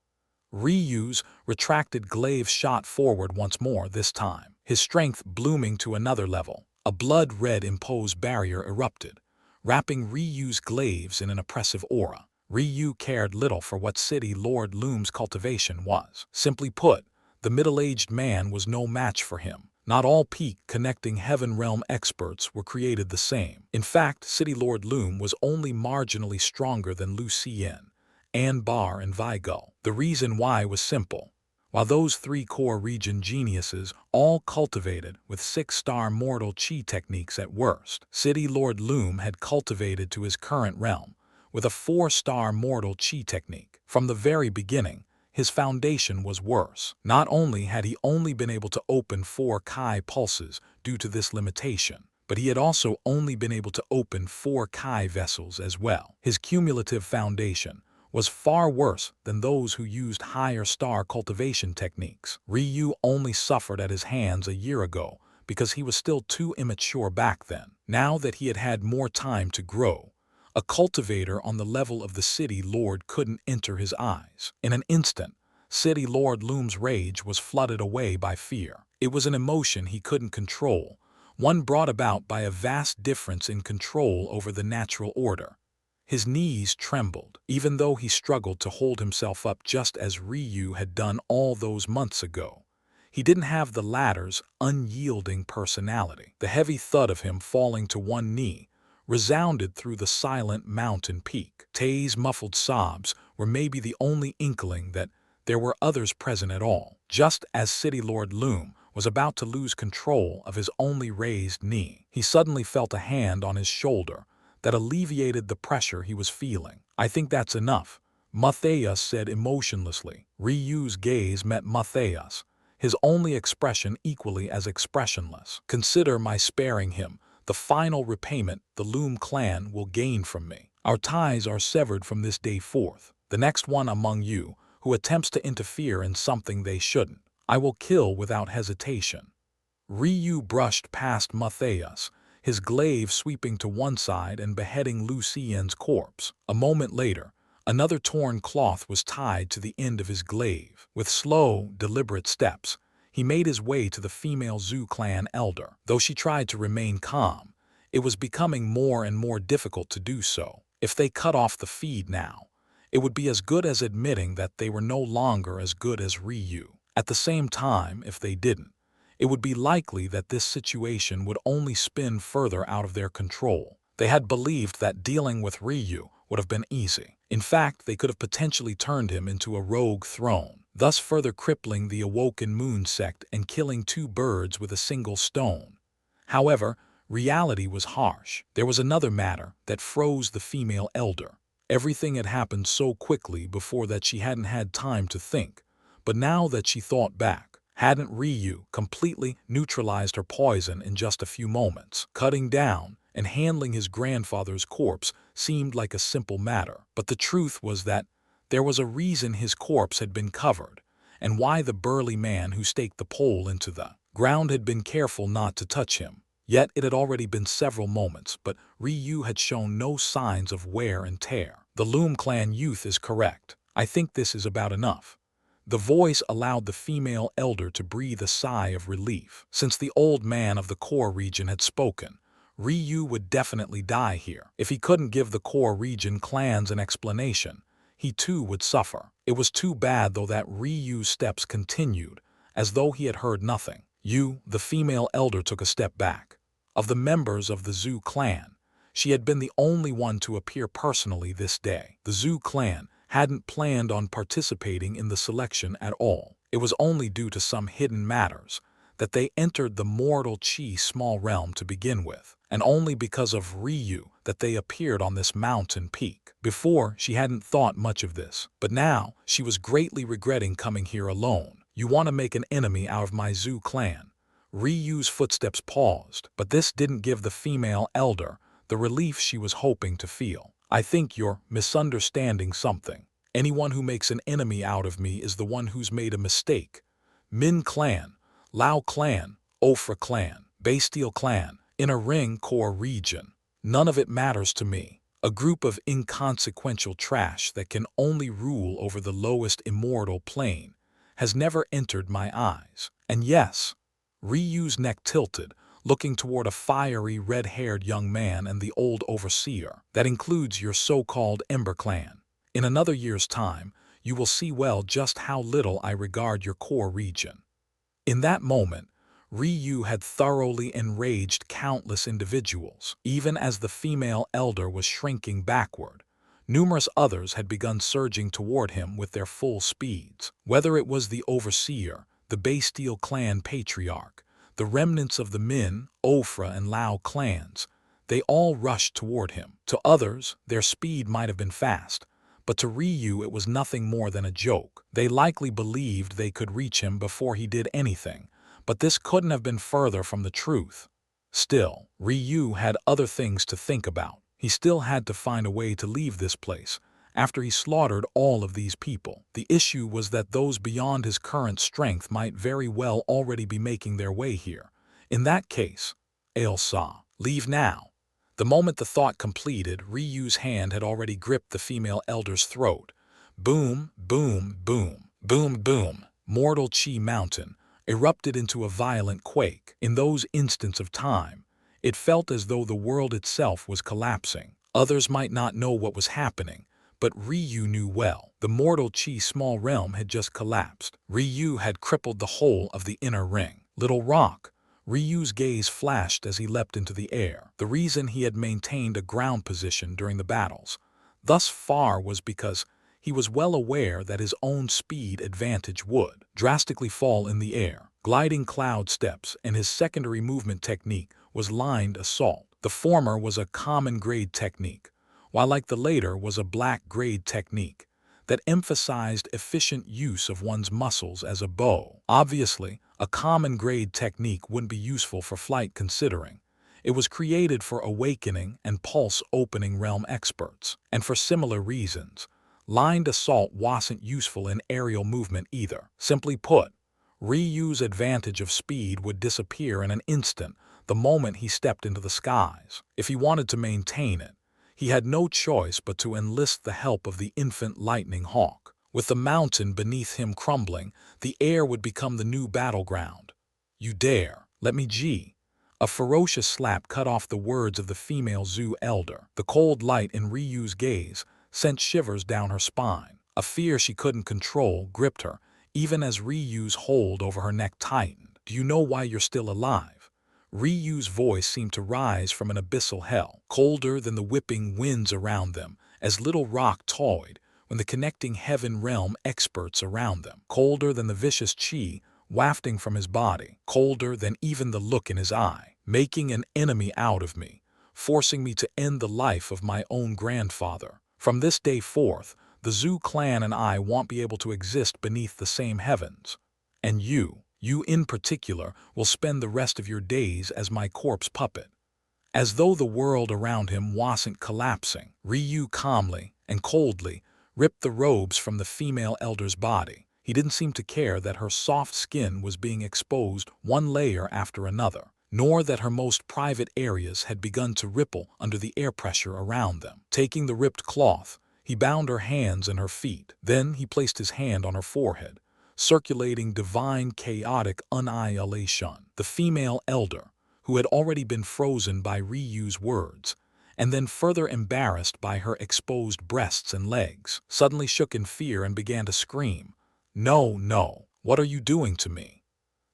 Ryu's retracted glaive shot forward once more this time, his strength blooming to another level. A blood-red imposed barrier erupted, wrapping Ryu's glaives in an oppressive aura. Ryu cared little for what City Lord Loom's cultivation was. Simply put, the middle-aged man was no match for him. Not all peak connecting heaven realm experts were created the same. In fact, City Lord Loom was only marginally stronger than Lu Xian, Anbar, and Vigul. The reason why was simple. While those three core region geniuses all cultivated with 6-star mortal chi techniques at worst, City Lord Loom had cultivated to his current realm with a 4-star mortal chi technique. From the very beginning, his foundation was worse. Not only had he only been able to open 4 Kai pulses due to this limitation, but he had also only been able to open 4 Kai vessels as well. His cumulative foundation was far worse than those who used higher star cultivation techniques. Ryu only suffered at his hands a year ago because he was still too immature back then. Now that he had had more time to grow, a cultivator on the level of the City Lord couldn't enter his eyes. In an instant, City Lord Loom's rage was flooded away by fear. It was an emotion he couldn't control, one brought about by a vast difference in control over the natural order. His knees trembled, even though he struggled to hold himself up just as Ryu had done all those months ago. He didn't have the latter's unyielding personality. The heavy thud of him falling to one knee resounded through the silent mountain peak. Tay's muffled sobs were maybe the only inkling that there were others present at all. Just as City Lord Loom was about to lose control of his only raised knee, he suddenly felt a hand on his shoulder that alleviated the pressure he was feeling. "I think that's enough," Matthias said emotionlessly. Ryu's gaze met Matthias, his only expression equally as expressionless. "Consider my sparing him the final repayment the Loom clan will gain from me. Our ties are severed from this day forth. The next one among you who attempts to interfere in something they shouldn't, I will kill without hesitation." Ryu brushed past Matthias, his glaive sweeping to one side and beheading Lucien's corpse. A moment later, another torn cloth was tied to the end of his glaive. With slow, deliberate steps, he made his way to the female Zhu clan elder. Though she tried to remain calm, it was becoming more and more difficult to do so. If they cut off the feed now, it would be as good as admitting that they were no longer as good as Ryu. At the same time, if they didn't, it would be likely that this situation would only spin further out of their control. They had believed that dealing with Ryu would have been easy. In fact, they could have potentially turned him into a rogue throne, thus further crippling the Awoken Moon sect and killing two birds with a single stone. However, reality was harsh. There was another matter that froze the female elder. Everything had happened so quickly before that she hadn't had time to think, but now that she thought back, hadn't Ryu completely neutralized her poison in just a few moments? Cutting down and handling his grandfather's corpse seemed like a simple matter, but the truth was that there was a reason his corpse had been covered, and why the burly man who staked the pole into the ground had been careful not to touch him. Yet it had already been several moments, but Ryu had shown no signs of wear and tear. "The Loom clan youth is correct. I think this is about enough." The voice allowed the female elder to breathe a sigh of relief. Since the old man of the core region had spoken, Ryu would definitely die here. If he couldn't give the core region clans an explanation, he too would suffer. It was too bad though that Ryu's steps continued, as though he had heard nothing. The female elder took a step back. Of the members of the Zhu clan, she had been the only one to appear personally this day. The Zhu clan hadn't planned on participating in the selection at all. It was only due to some hidden matters that they entered the mortal Qi small realm to begin with, and only because of Ryu that they appeared on this mountain peak. Before, she hadn't thought much of this, but now she was greatly regretting coming here alone. "You want to make an enemy out of my Zhu clan." Ryu's footsteps paused, but this didn't give the female elder the relief she was hoping to feel. "I think you're misunderstanding something. Anyone who makes an enemy out of me is the one who's made a mistake. Min clan, Lao clan, Ofra clan, Bastille clan, Inner Ring core region. None of it matters to me. A group of inconsequential trash that can only rule over the lowest immortal plane has never entered my eyes." And yes, Ryu's neck tilted, looking toward a fiery red-haired young man and the old overseer. "That includes your so-called Ember clan. In another year's time, you will see well just how little I regard your core region." In that moment, Ryu had thoroughly enraged countless individuals. Even as the female elder was shrinking backward, numerous others had begun surging toward him with their full speeds. Whether it was the overseer, the Bastille clan patriarch, the remnants of the Min, Ofra, and Lao clans, they all rushed toward him. To others, their speed might have been fast, but to Ryu it was nothing more than a joke. They likely believed they could reach him before he did anything, but this couldn't have been further from the truth. Still, Ryu had other things to think about. He still had to find a way to leave this place, after he slaughtered all of these people. The issue was that those beyond his current strength might very well already be making their way here. In that case, Ailsa, leave now. The moment the thought completed, Ryu's hand had already gripped the female elder's throat. Boom, boom, boom, boom, boom. Mortal Chi Mountain erupted into a violent quake. In those instants of time, it felt as though the world itself was collapsing. Others might not know what was happening, but Ryu knew well. The mortal Chi small realm had just collapsed. Ryu had crippled the whole of the inner ring. Little Rock. Ryu's gaze flashed as he leapt into the air. The reason he had maintained a ground position during the battles thus far was because he was well aware that his own speed advantage would drastically fall in the air. Gliding cloud steps and his secondary movement technique was lined assault. The former was a common grade technique, while like the later was a black grade technique that emphasized efficient use of one's muscles as a bow. Obviously, a common grade technique wouldn't be useful for flight considering it was created for awakening and pulse opening realm experts, and for similar reasons, lined assault wasn't useful in aerial movement either. Simply put, Ryu's advantage of speed would disappear in an instant the moment he stepped into the skies. If he wanted to maintain it, he had no choice but to enlist the help of the infant lightning hawk. With the mountain beneath him crumbling, the air would become the new battleground. You dare, let me G. A ferocious slap cut off the words of the female Zoo elder. The cold light in Ryu's gaze sent shivers down her spine. A fear she couldn't control gripped her, even as Ryu's hold over her neck tightened. Do you know why you're still alive? Ryu's voice seemed to rise from an abyssal hell, colder than the whipping winds around them, as Little Rock toyed when the connecting heaven realm experts around them, colder than the vicious chi wafting from his body, colder than even the look in his eye, making an enemy out of me, forcing me to end the life of my own grandfather. From this day forth, the Zoo clan and I won't be able to exist beneath the same heavens. And you in particular, will spend the rest of your days as my corpse puppet. As though the world around him wasn't collapsing, Ryu calmly and coldly ripped the robes from the female elder's body. He didn't seem to care that her soft skin was being exposed one layer after another, nor that her most private areas had begun to ripple under the air pressure around them. Taking the ripped cloth, he bound her hands and her feet. Then he placed his hand on her forehead, circulating divine chaotic annihilation. The female elder, who had already been frozen by Ryu's words, and then further embarrassed by her exposed breasts and legs, suddenly shook in fear and began to scream. No, no, what are you doing to me?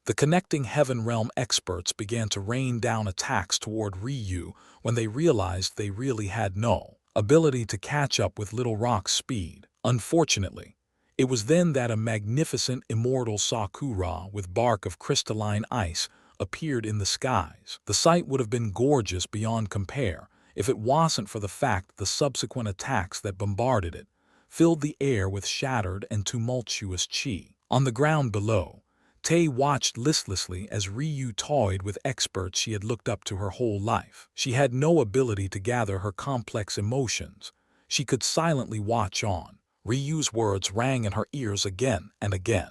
The connecting heaven realm experts began to rain down attacks toward Ryu when they realized they really had no ability to catch up with Little Rock's speed. Unfortunately, it was then that a magnificent immortal sakura with bark of crystalline ice appeared in the skies. The sight would have been gorgeous beyond compare if it wasn't for the fact the subsequent attacks that bombarded it filled the air with shattered and tumultuous chi. On the ground below, Tae watched listlessly as Ryu toyed with experts she had looked up to her whole life. She had no ability to gather her complex emotions. She could silently watch on. Ryu's words rang in her ears again and again.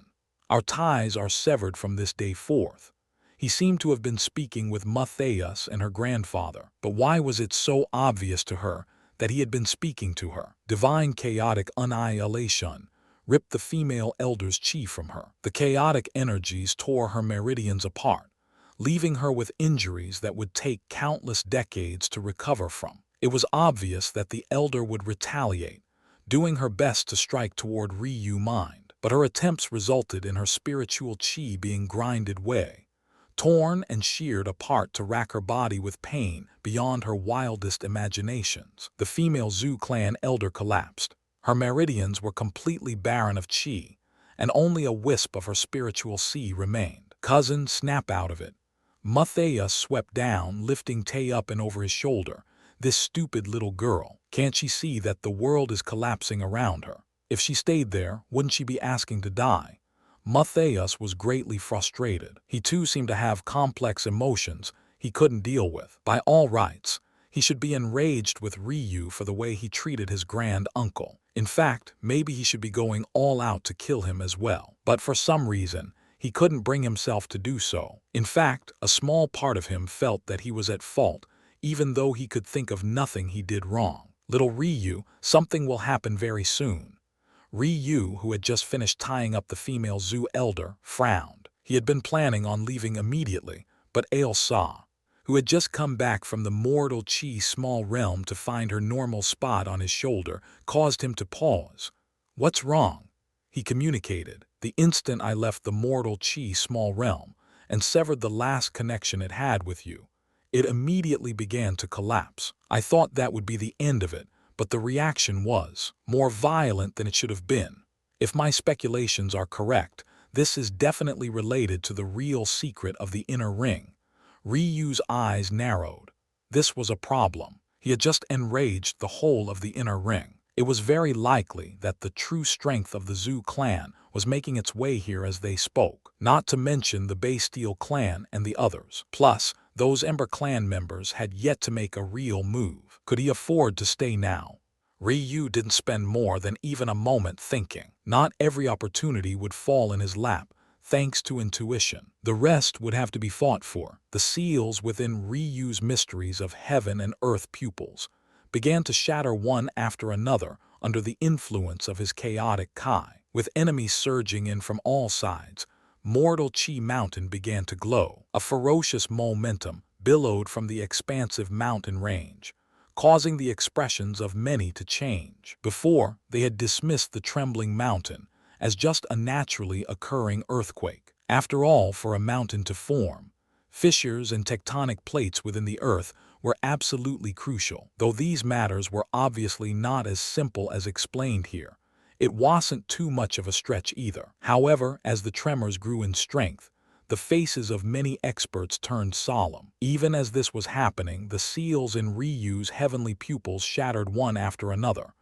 Our ties are severed from this day forth. He seemed to have been speaking with Matthias and her grandfather. But why was it so obvious to her that he had been speaking to her? Divine chaotic annihilation ripped the female elder's chi from her. The chaotic energies tore her meridians apart, leaving her with injuries that would take countless decades to recover from. It was obvious that the elder would retaliate, doing her best to strike toward Ryu's mind, but her attempts resulted in her spiritual chi being grinded away, torn and sheared apart to rack her body with pain beyond her wildest imaginations. The female Zoo clan elder collapsed. Her meridians were completely barren of chi, and only a wisp of her spiritual sea remained. Cousin, snap out of it. Matthias swept down, lifting Tae up and over his shoulder. This stupid little girl. Can't she see that the world is collapsing around her? If she stayed there, wouldn't she be asking to die? Matthias was greatly frustrated. He too seemed to have complex emotions he couldn't deal with. By all rights, he should be enraged with Ryu for the way he treated his grand uncle. In fact, maybe he should be going all out to kill him as well. But for some reason, he couldn't bring himself to do so. In fact, a small part of him felt that he was at fault, even though he could think of nothing he did wrong. Little Ryu, something will happen very soon. Ryu, who had just finished tying up the female zoo elder, frowned. He had been planning on leaving immediately, but Ailsa, who had just come back from the mortal chi small realm to find her normal spot on his shoulder, caused him to pause. "What's wrong?" he communicated. "The instant I left the mortal chi small realm and severed the last connection it had with you, it immediately began to collapse. I thought that would be the end of it, but the reaction was more violent than it should have been. If my speculations are correct, this is definitely related to the real secret of the inner ring." Ryu's eyes narrowed. This was a problem. He had just enraged the whole of the inner ring. It was very likely that the true strength of the Zhu clan was making its way here as they spoke, not to mention the Bastille clan and the others. Plus, those Ember clan members had yet to make a real move. Could he afford to stay now? Ryu didn't spend more than even a moment thinking. Not every opportunity would fall in his lap, thanks to intuition. The rest would have to be fought for. The seals within Ryu's mysteries of heaven and earth pupils began to shatter one after another under the influence of his chaotic kai. With enemies surging in from all sides, Mortal Chi Mountain began to glow. A ferocious momentum billowed from the expansive mountain range, causing the expressions of many to change. Before, they had dismissed the trembling mountain as just a naturally occurring earthquake. After all, for a mountain to form, fissures and tectonic plates within the earth were absolutely crucial. Though these matters were obviously not as simple as explained here, it wasn't too much of a stretch either. However, as the tremors grew in strength, the faces of many experts turned solemn. Even as this was happening, the seals in Ryu's heavenly pupils shattered one after another.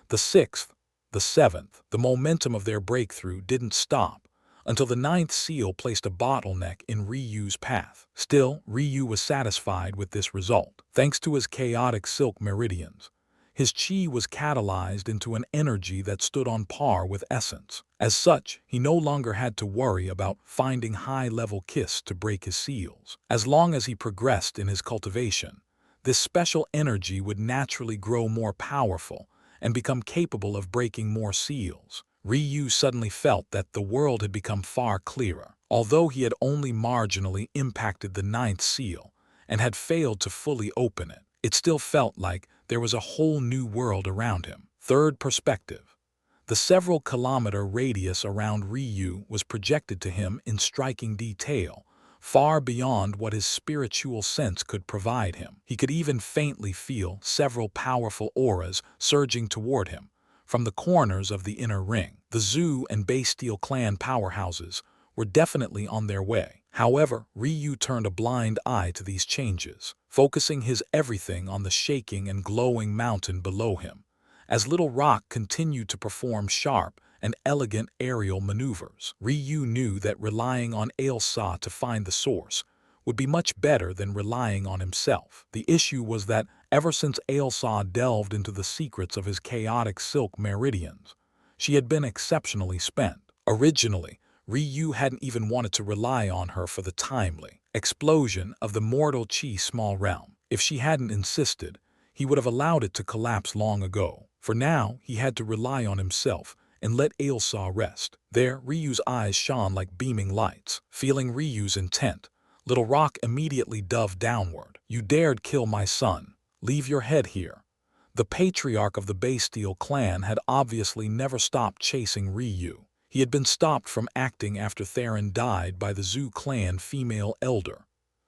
The sixth, the seventh. The momentum of their breakthrough didn't stop until the ninth seal placed a bottleneck in Ryu's path. Still, Ryu was satisfied with this result. Thanks to his chaotic silk meridians, his chi was catalyzed into an energy that stood on par with essence. As such, he no longer had to worry about finding high-level kiss to break his seals. As long as he progressed in his cultivation, this special energy would naturally grow more powerful and become capable of breaking more seals. Ryu suddenly felt that the world had become far clearer. Although he had only marginally impacted the ninth seal and had failed to fully open it, it still felt like there was a whole new world around him. Third perspective. The several-kilometer radius around Ryu was projected to him in striking detail, far beyond what his spiritual sense could provide him. He could even faintly feel several powerful auras surging toward him from the corners of the inner ring. The Zhu and Bastille clan powerhouses were definitely on their way. However, Ryu turned a blind eye to these changes, focusing his everything on the shaking and glowing mountain below him, as Little Rock continued to perform sharp and elegant aerial maneuvers. Ryu knew that relying on Ailsa to find the source would be much better than relying on himself. The issue was that ever since Ailsa delved into the secrets of his chaotic silk meridians, she had been exceptionally spent. Originally, Ryu hadn't even wanted to rely on her for the timely explosion of the mortal chi small realm. If she hadn't insisted, he would have allowed it to collapse long ago. For now, he had to rely on himself and let Ailsa rest. There, Ryu's eyes shone like beaming lights. Feeling Ryu's intent, Little Rock immediately dove downward. "You dared kill my son. Leave your head here." The patriarch of the Bastille clan had obviously never stopped chasing Ryu. He had been stopped from acting after Theron died by the Zhu clan female elder.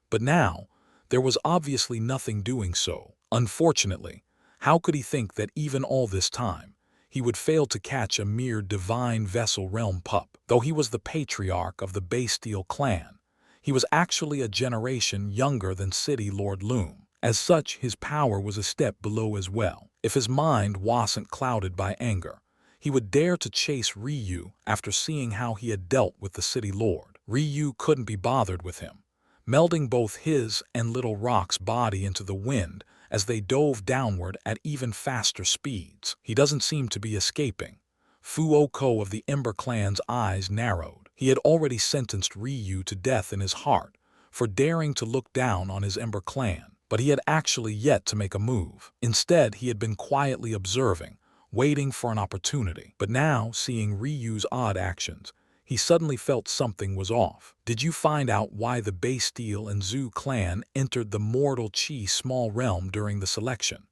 But now, there was obviously nothing doing so. Unfortunately, how could he think that even all this time, he would fail to catch a mere divine vessel realm pup? Though he was the patriarch of the Bastille clan, he was actually a generation younger than City Lord Loom. As such, his power was a step below as well. If his mind wasn't clouded by anger, he would dare to chase Ryu after seeing how he had dealt with the City Lord. Ryu couldn't be bothered with him, melding both his and Little Rock's body into the wind as they dove downward at even faster speeds. He doesn't seem to be escaping. Fuoko of the Ember Clan's eyes narrowed. He had already sentenced Ryu to death in his heart for daring to look down on his Ember Clan, but he had actually yet to make a move. Instead, he had been quietly observing, waiting for an opportunity. But now, seeing Ryu's odd actions, he suddenly felt something was off. Did you find out why the Bastille and Zhu clan entered the Mortal Chi small realm during the selection?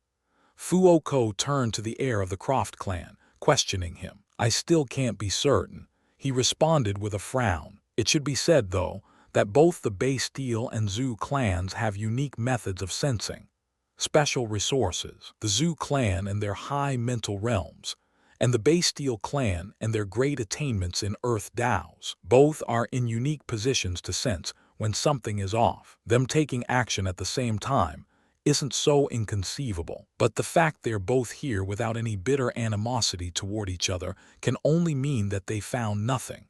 Fuoko turned to the heir of the Croft clan, questioning him. I still can't be certain, he responded with a frown. It should be said, though, that both the Bastille and Zhu clans have unique methods of sensing, special resources. The Zhu clan and their high mental realms, and the Bastille clan and their great attainments in Earth Daos. Both are in unique positions to sense when something is off. Them taking action at the same time isn't so inconceivable, but the fact they're both here without any bitter animosity toward each other can only mean that they found nothing.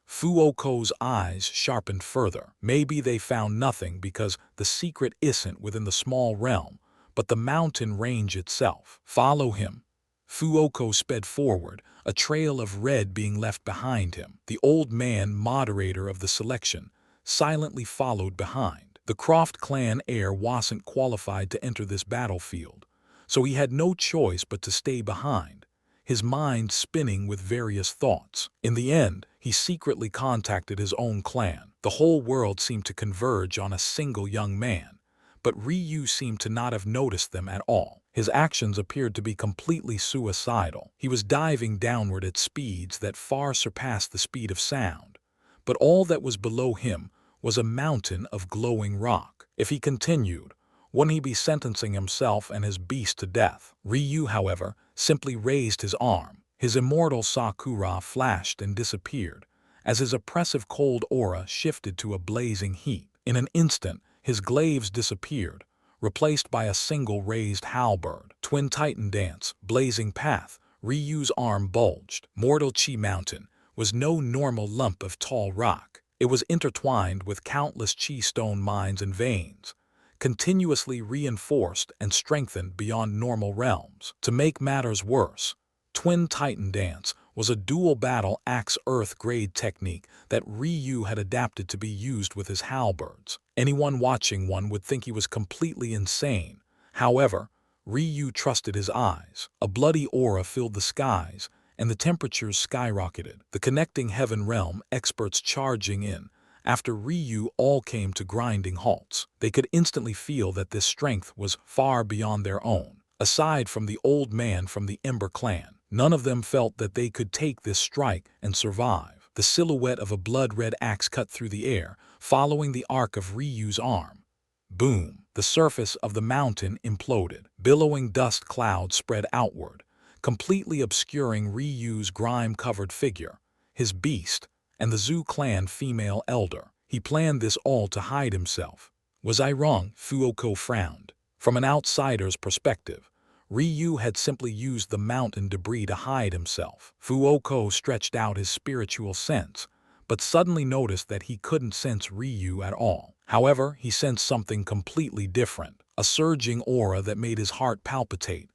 Fuoko's eyes sharpened further. Maybe they found nothing because the secret isn't within the small realm, but the mountain range itself. Follow him. Fuoko sped forward, a trail of red being left behind him. The old man, moderator of the selection, silently followed behind. The Croft clan heir wasn't qualified to enter this battlefield, so he had no choice but to stay behind, his mind spinning with various thoughts. In the end, he secretly contacted his own clan. The whole world seemed to converge on a single young man, but Ryu seemed to not have noticed them at all. His actions appeared to be completely suicidal. He was diving downward at speeds that far surpassed the speed of sound, but all that was below him was a mountain of glowing rock. If he continued, wouldn't he be sentencing himself and his beast to death? Ryu, however, simply raised his arm. His immortal Sakura flashed and disappeared, as his oppressive cold aura shifted to a blazing heat. In an instant, his glaives disappeared, replaced by a single raised halberd. Twin Titan dance, blazing path, Ryu's arm bulged. Mortal Chi Mountain was no normal lump of tall rock. It was intertwined with countless chi stone mines and veins, continuously reinforced and strengthened beyond normal realms. To make matters worse, Twin Titan dance was a dual battle axe earth grade technique that Ryu had adapted to be used with his halberds. Anyone watching one would think he was completely insane. However, Ryu trusted his eyes. A bloody aura filled the skies, and the temperatures skyrocketed. The connecting heaven realm experts charging in after Ryu all came to grinding halts. They could instantly feel that this strength was far beyond their own. Aside from the old man from the Ember clan, none of them felt that they could take this strike and survive. The silhouette of a blood-red axe cut through the air, following the arc of Ryu's arm. Boom! The surface of the mountain imploded. Billowing dust clouds spread outward, completely obscuring Ryu's grime-covered figure, his beast, and the Zhu clan female elder. He planned this all to hide himself. Was I wrong? Fuoko frowned. From an outsider's perspective, Ryu had simply used the mountain debris to hide himself. Fuoko stretched out his spiritual sense, but suddenly noticed that he couldn't sense Ryu at all. However, he sensed something completely different, a surging aura that made his heart palpitate.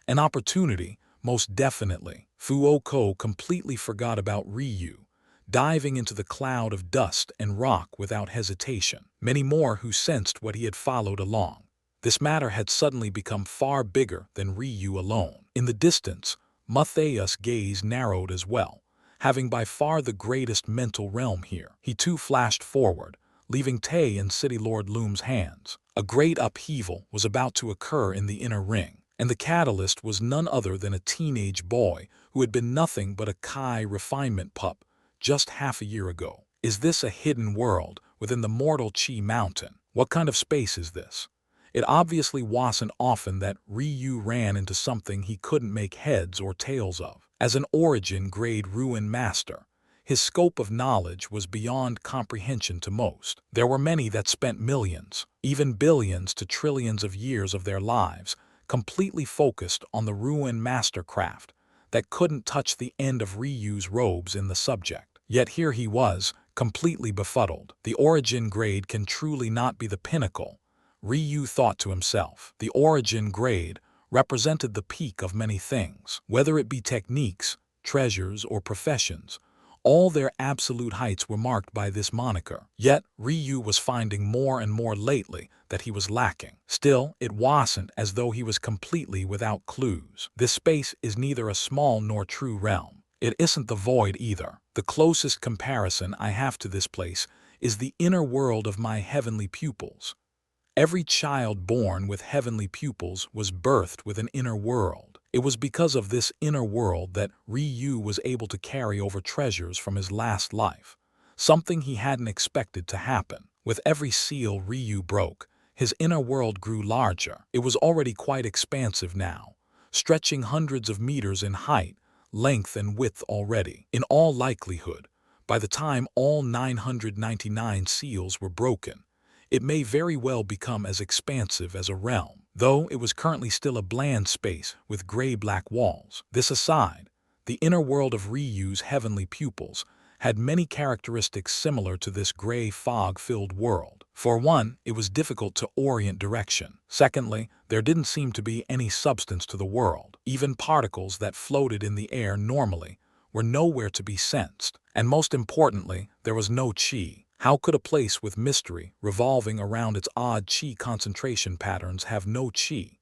An opportunity, most definitely. Fuoko completely forgot about Ryu, diving into the cloud of dust and rock without hesitation. Many more who sensed what he had followed along. This matter had suddenly become far bigger than Ryu alone. In the distance, Matthias' gaze narrowed as well, having by far the greatest mental realm here. He too flashed forward, leaving Tay in City Lord Loom's hands. A great upheaval was about to occur in the inner ring, and the catalyst was none other than a teenage boy who had been nothing but a Kai refinement pup just half a year ago. Is this a hidden world within the Mortal Chi Mountain? What kind of space is this? It obviously wasn't often that Ryu ran into something he couldn't make heads or tails of. As an origin-grade ruin master, his scope of knowledge was beyond comprehension to most. There were many that spent millions, even billions to trillions of years of their lives, completely focused on the ruin mastercraft that couldn't touch the end of Ryu's robes in the subject. Yet here he was, completely befuddled. The origin grade can truly not be the pinnacle. Ryu thought to himself. The origin grade represented the peak of many things, whether it be techniques, treasures, or professions. All their absolute heights were marked by this moniker. Yet, Ryu was finding more and more lately that he was lacking. Still, it wasn't as though he was completely without clues. This space is neither a small nor true realm. It isn't the void either. The closest comparison I have to this place is the inner world of my heavenly pupils. Every child born with heavenly pupils was birthed with an inner world. It was because of this inner world that Ryu was able to carry over treasures from his last life, something he hadn't expected to happen. With every seal Ryu broke, his inner world grew larger. It was already quite expansive now, stretching hundreds of meters in height, length, and width already. In all likelihood, by the time all 999 seals were broken, it may very well become as expansive as a realm, though it was currently still a bland space with gray-black walls. This aside, the inner world of Ryu's heavenly pupils had many characteristics similar to this gray fog-filled world. For one, it was difficult to orient direction. Secondly, there didn't seem to be any substance to the world. Even particles that floated in the air normally were nowhere to be sensed. And most importantly, there was no chi. How could a place with mystery revolving around its odd chi concentration patterns have no chi?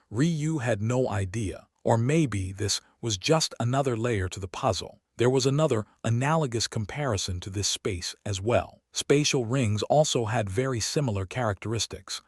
Ryu had no idea. Or maybe this was just another layer to the puzzle. There was another analogous comparison to this space as well. Spatial rings also had very similar characteristics.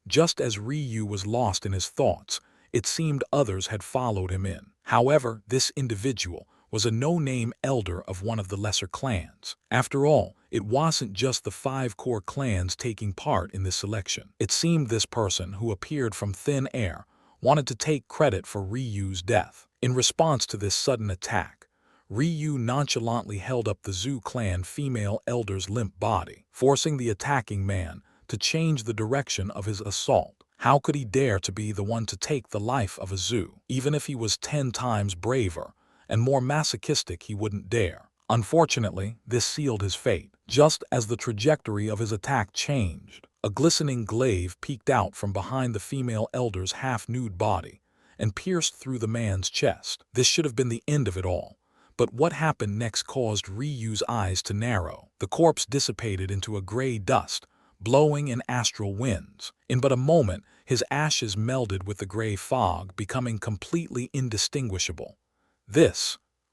Just as Ryu was lost in his thoughts, it seemed others had followed him in. However, this individual was a no-name elder of one of the lesser clans. After all, it wasn't just the 5 core clans taking part in this selection. It seemed this person, who appeared from thin air, wanted to take credit for Ryu's death. In response to this sudden attack, Ryu nonchalantly held up the Zhu clan female elder's limp body, forcing the attacking man to change the direction of his assault. How could he dare to be the one to take the life of a Zhu? Even if he was 10 times braver and more masochistic, he wouldn't dare. Unfortunately, this sealed his fate. Just as the trajectory of his attack changed, a glistening glaive peeked out from behind the female elder's half-nude body and pierced through the man's chest. This should have been the end of it all. But what happened next caused Ryu's eyes to narrow. The corpse dissipated into a gray dust, blowing in astral winds. In but a moment, his ashes melded with the gray fog, becoming completely indistinguishable.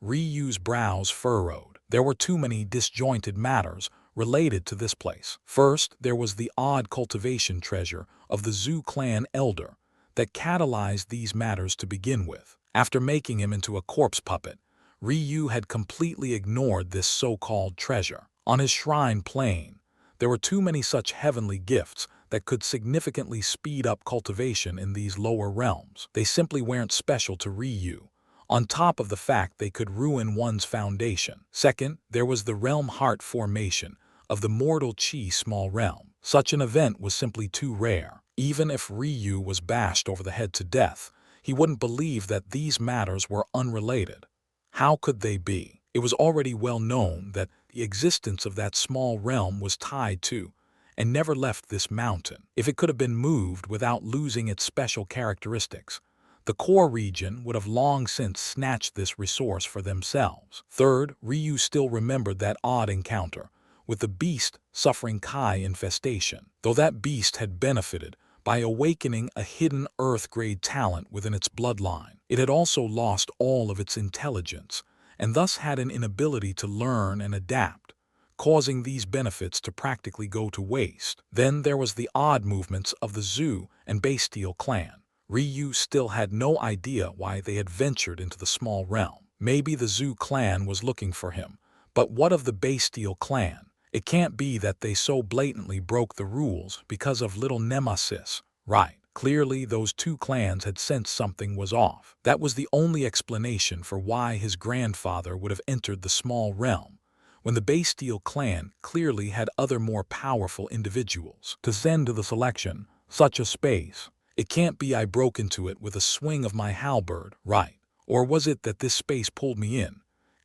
Ryu's brows furrowed. There were too many disjointed matters related to this place. First, there was the odd cultivation treasure of the Zhu clan elder that catalyzed these matters to begin with. After making him into a corpse puppet, Ryu had completely ignored this so-called treasure. On his shrine plane, there were too many such heavenly gifts that could significantly speed up cultivation in these lower realms. They simply weren't special to Ryu, on top of the fact they could ruin one's foundation. Second, there was the realm heart formation of the mortal chi small realm. Such an event was simply too rare. Even if Ryu was bashed over the head to death, he wouldn't believe that these matters were unrelated. How could they be? It was already well known that the existence of that small realm was tied to and never left this mountain. If it could have been moved without losing its special characteristics, the core region would have long since snatched this resource for themselves. Third, Ryu still remembered that odd encounter with the beast suffering Kai infestation. Though that beast had benefited by awakening a hidden Earth-grade talent within its bloodline, it had also lost all of its intelligence and thus had an inability to learn and adapt, causing these benefits to practically go to waste. Then there was the odd movements of the Zhu and Bastille clan. Ryu still had no idea why they had ventured into the small realm. Maybe the Zhu clan was looking for him, but what of the Bastille clan? It can't be that they so blatantly broke the rules because of little Nemesis, right? Clearly, those two clans had sensed something was off. That was the only explanation for why his grandfather would have entered the small realm, when the Bastille clan clearly had other more powerful individuals to send to the selection. Such a space. It can't be I broke into it with a swing of my halberd, right? Or was it that this space pulled me in?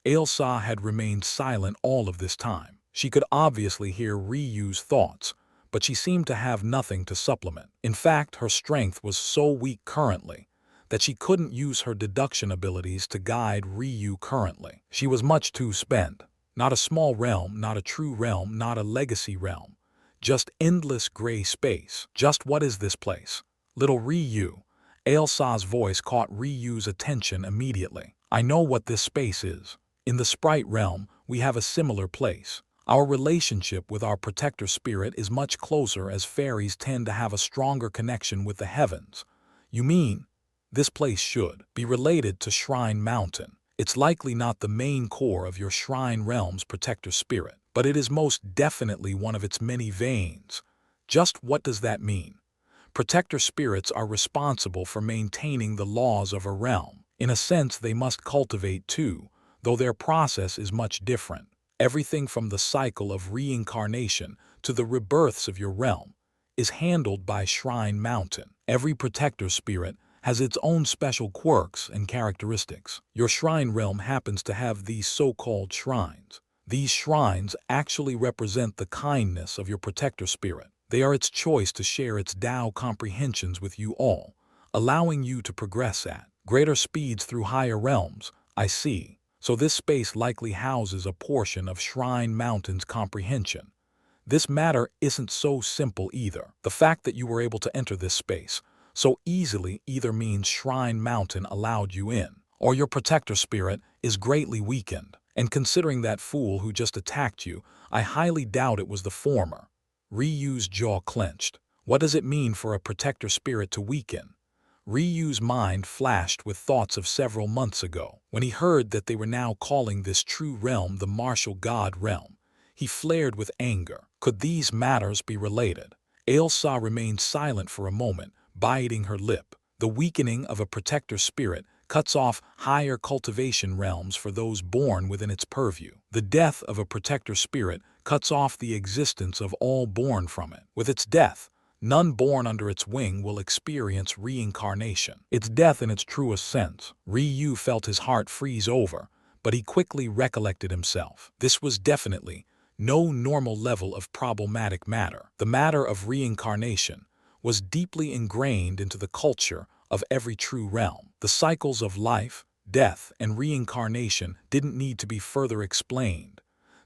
Ailsa had remained silent all of this time. She could obviously hear Ryu's thoughts, but she seemed to have nothing to supplement. In fact, her strength was so weak currently that she couldn't use her deduction abilities to guide Ryu currently. She was much too spent. Not a small realm, not a true realm, not a legacy realm. Just endless gray space. Just what is this place? Little Ryu. Ailsa's voice caught Ryu's attention immediately. I know what this space is. In the sprite realm, we have a similar place. Our relationship with our protector spirit is much closer as fairies tend to have a stronger connection with the heavens. You mean, this place should be related to Shrine Mountain. It's likely not the main core of your Shrine Realm's protector spirit, but it is most definitely one of its many veins. Just what does that mean? Protector spirits are responsible for maintaining the laws of a realm. In a sense, they must cultivate too, though their process is much different. Everything from the cycle of reincarnation to the rebirths of your realm is handled by Shrine Mountain. Every protector spirit has its own special quirks and characteristics. Your shrine realm happens to have these so-called shrines. These shrines actually represent the kindness of your protector spirit. They are its choice to share its Tao comprehensions with you all, allowing you to progress at greater speeds through higher realms. I see. So this space likely houses a portion of Shrine Mountain's comprehension. This matter isn't so simple either. The fact that you were able to enter this space so easily either means Shrine Mountain allowed you in, or your protector spirit is greatly weakened. And considering that fool who just attacked you, I highly doubt it was the former. Ryu's jaw clenched. What does it mean for a protector spirit to weaken? Ryu's mind flashed with thoughts of several months ago, when he heard that they were now calling this true realm the martial god realm. He flared with anger. Could these matters be related? Ailsa remained silent for a moment, biting her lip. The weakening of a protector spirit cuts off higher cultivation realms for those born within its purview. The death of a protector spirit cuts off the existence of all born from it. With its death, none born under its wing will experience reincarnation. It's death in its truest sense. Ryu felt his heart freeze over, but he quickly recollected himself. This was definitely no normal level of problematic matter. The matter of reincarnation was deeply ingrained into the culture of every true realm. The cycles of life, death, and reincarnation didn't need to be further explained.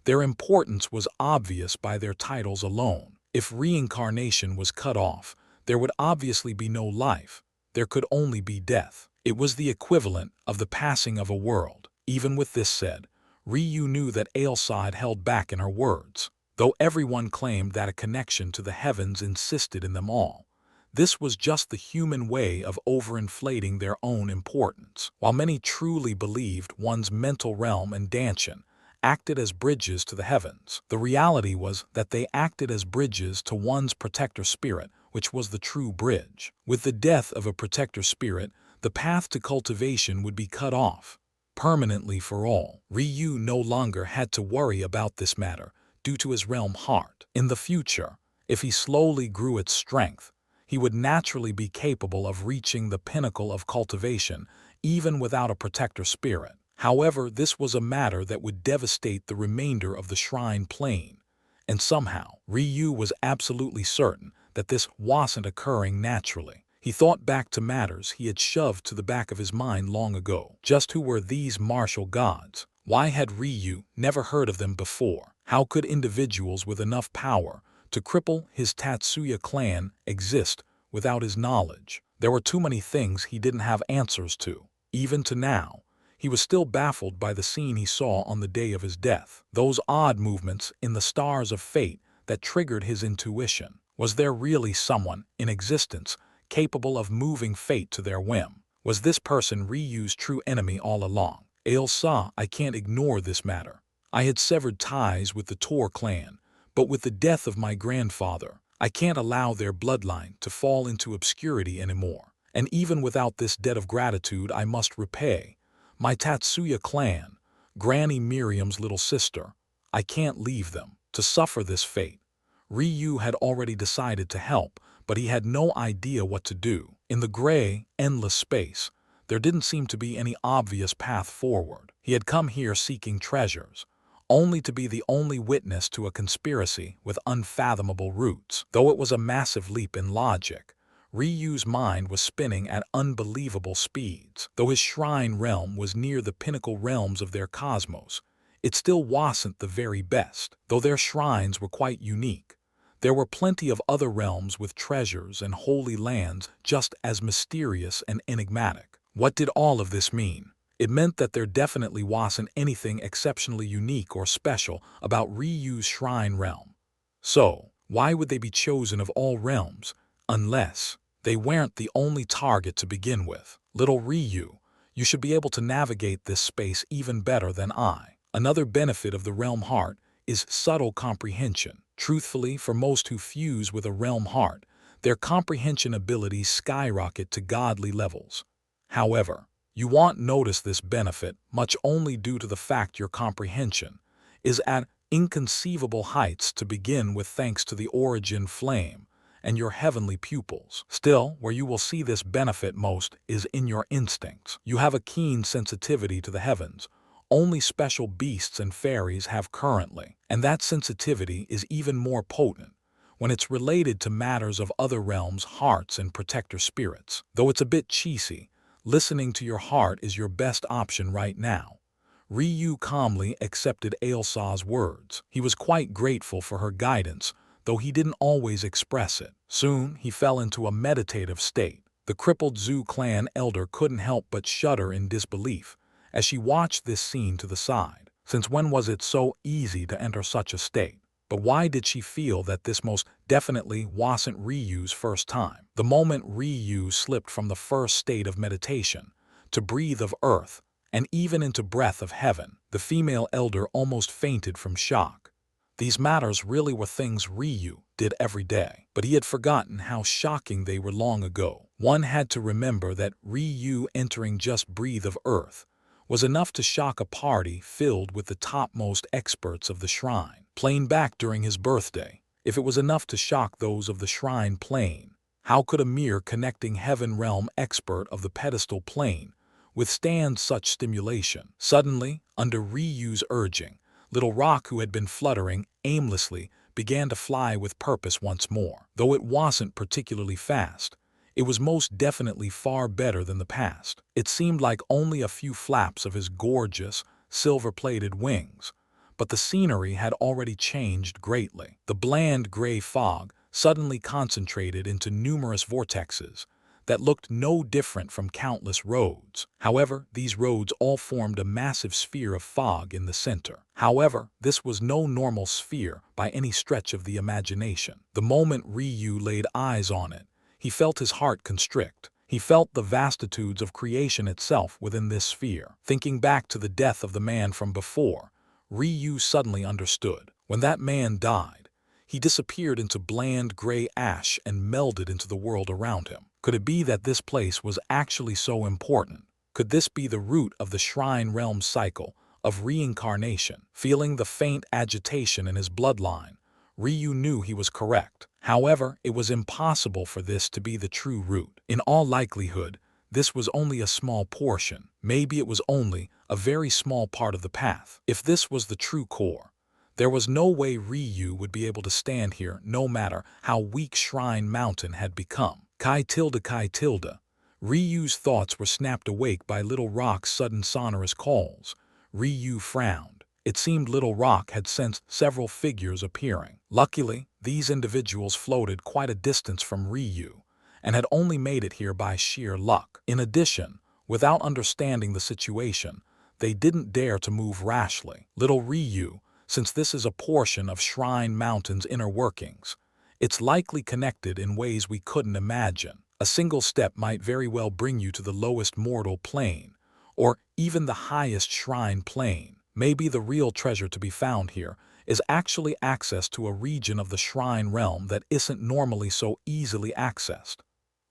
Their importance was obvious by their titles alone. If reincarnation was cut off, there would obviously be no life. There could only be death. It was the equivalent of the passing of a world. Even with this said, Ryu knew that Ailsa had held back in her words. Though everyone claimed that a connection to the heavens insisted in them all, this was just the human way of overinflating their own importance. While many truly believed one's mental realm and Danshan acted as bridges to the heavens, the reality was that they acted as bridges to one's protector spirit, which was the true bridge. With the death of a protector spirit, the path to cultivation would be cut off, permanently for all. Ryu no longer had to worry about this matter due to his realm heart. In the future, if he slowly grew its strength, he would naturally be capable of reaching the pinnacle of cultivation, even without a protector spirit. However, this was a matter that would devastate the remainder of the shrine plane, and somehow, Ryu was absolutely certain that this wasn't occurring naturally. He thought back to matters he had shoved to the back of his mind long ago. Just who were these martial gods? Why had Ryu never heard of them before? How could individuals with enough power to cripple his Tatsuya clan exist without his knowledge? There were too many things he didn't have answers to. Even to now, he was still baffled by the scene he saw on the day of his death. Those odd movements in the stars of fate that triggered his intuition. Was there really someone in existence capable of moving fate to their whim? Was this person Ryu's true enemy all along? Ailsa, I can't ignore this matter. I had severed ties with the Tor clan, but with the death of my grandfather, I can't allow their bloodline to fall into obscurity anymore. And even without this debt of gratitude I must repay, my Tatsuya clan, Granny Miriam's little sister, I can't leave them to suffer this fate. Ryu had already decided to help, but he had no idea what to do. In the gray, endless space, there didn't seem to be any obvious path forward. He had come here seeking treasures, only to be the only witness to a conspiracy with unfathomable roots. Though it was a massive leap in logic, Ryu's mind was spinning at unbelievable speeds. Though his shrine realm was near the pinnacle realms of their cosmos, it still wasn't the very best. Though their shrines were quite unique, there were plenty of other realms with treasures and holy lands just as mysterious and enigmatic. What did all of this mean? It meant that there definitely wasn't anything exceptionally unique or special about Ryu's shrine realm. So, why would they be chosen of all realms, unless they weren't the only target to begin with? Little Ryu, you should be able to navigate this space even better than I. Another benefit of the realm heart is subtle comprehension. Truthfully, for most who fuse with a realm heart, their comprehension abilities skyrocket to godly levels. However, you won't notice this benefit much only due to the fact your comprehension is at inconceivable heights to begin with thanks to the origin flame and your heavenly pupils. Still, where you will see this benefit most is in your instincts. You have a keen sensitivity to the heavens. Only special beasts and fairies have currently, and that sensitivity is even more potent when it's related to matters of other realms' hearts and protector spirits. Though it's a bit cheesy, listening to your heart is your best option right now. Ryu calmly accepted Ailsa's words. He was quite grateful for her guidance, though he didn't always express it. Soon, he fell into a meditative state. The crippled Zhu clan elder couldn't help but shudder in disbelief as she watched this scene to the side. Since when was it so easy to enter such a state? But why did she feel that this most definitely wasn't Ryu's first time? The moment Ryu slipped from the first state of meditation to breathe of earth and even into breath of heaven, the female elder almost fainted from shock. These matters really were things Ryu did every day, but he had forgotten how shocking they were long ago. One had to remember that Ryu entering just breathe of earth was enough to shock a party filled with the topmost experts of the shrine. Plain back during his birthday, if it was enough to shock those of the shrine plane, how could a mere connecting heaven realm expert of the pedestal plane withstand such stimulation? Suddenly, under Ryu's urging, Little Rock, who had been fluttering aimlessly, began to fly with purpose once more. Though it wasn't particularly fast, it was most definitely far better than the past. It seemed like only a few flaps of his gorgeous, silver-plated wings, but the scenery had already changed greatly. The bland gray fog suddenly concentrated into numerous vortexes that looked no different from countless roads. However, these roads all formed a massive sphere of fog in the center. However, this was no normal sphere by any stretch of the imagination. The moment Ryu laid eyes on it, he felt his heart constrict. He felt the vastitudes of creation itself within this sphere. Thinking back to the death of the man from before, Ryu suddenly understood. When that man died, he disappeared into bland gray ash and melded into the world around him. Could it be that this place was actually so important? Could this be the root of the shrine realm cycle of reincarnation? Feeling the faint agitation in his bloodline, Ryu knew he was correct. However, it was impossible for this to be the true root. In all likelihood, this was only a small portion. Maybe it was only a very small part of the path. If this was the true core, there was no way Ryu would be able to stand here no matter how weak Shrine Mountain had become. Kai tilde. Ryu's thoughts were snapped awake by Little Rock's sudden sonorous calls. Ryu frowned. It seemed Little Rock had sensed several figures appearing. Luckily, these individuals floated quite a distance from Ryu and had only made it here by sheer luck. In addition, without understanding the situation, they didn't dare to move rashly. Little Ryu, since this is a portion of Shrine Mountain's inner workings, it's likely connected in ways we couldn't imagine. A single step might very well bring you to the lowest mortal plane, or even the highest shrine plane. Maybe the real treasure to be found here is actually access to a region of the shrine realm that isn't normally so easily accessed.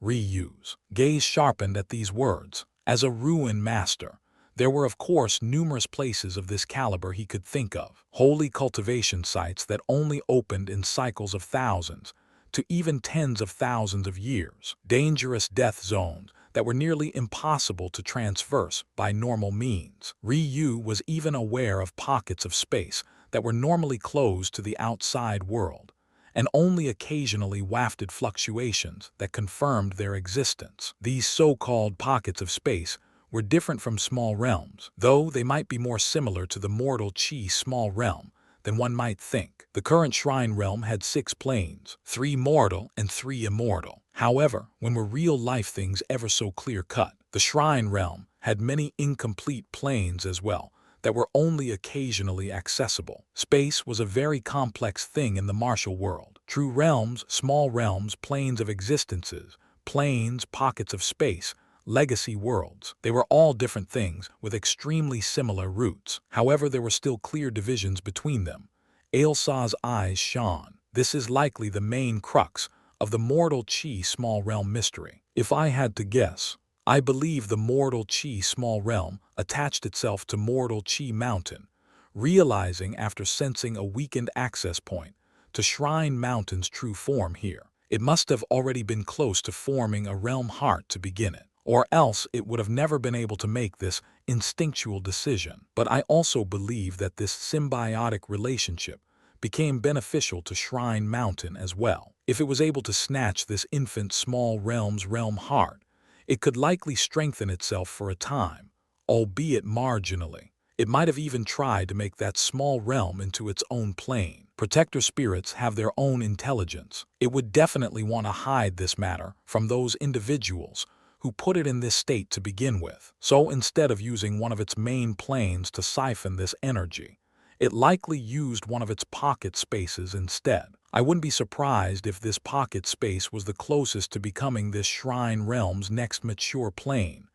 Ryu's gaze sharpened at these words. As a ruin master, there were of course numerous places of this caliber he could think of. Holy cultivation sites that only opened in cycles of thousands to even tens of thousands of years. Dangerous death zones that were nearly impossible to traverse by normal means. Ryu was even aware of pockets of space that were normally closed to the outside world, and only occasionally wafted fluctuations that confirmed their existence. These so-called pockets of space were different from small realms, though they might be more similar to the mortal chi small realm than one might think. The current shrine realm had 6 planes, 3 mortal and 3 immortal. However, when were real-life things ever so clear-cut? The shrine realm had many incomplete planes as well that were only occasionally accessible. Space was a very complex thing in the martial world. True realms, small realms, planes of existences, planes, pockets of space, legacy worlds. They were all different things with extremely similar roots. However, there were still clear divisions between them. Ailsa's eyes shone. This is likely the main crux of the mortal chi small realm mystery. If I had to guess, I believe the mortal chi small realm attached itself to mortal chi mountain, realizing after sensing a weakened access point to Shrine Mountain's true form here. It must have already been close to forming a realm heart to begin it, or else it would have never been able to make this instinctual decision. But I also believe that this symbiotic relationship became beneficial to Shrine Mountain as well. If it was able to snatch this infant small realm's realm heart, it could likely strengthen itself for a time, albeit marginally. It might have even tried to make that small realm into its own plane. Protector spirits have their own intelligence. It would definitely want to hide this matter from those individuals who put it in this state to begin with. So instead of using one of its main planes to siphon this energy, it likely used one of its pocket spaces instead. I wouldn't be surprised if this pocket space was the closest to becoming this shrine realm's next mature plane,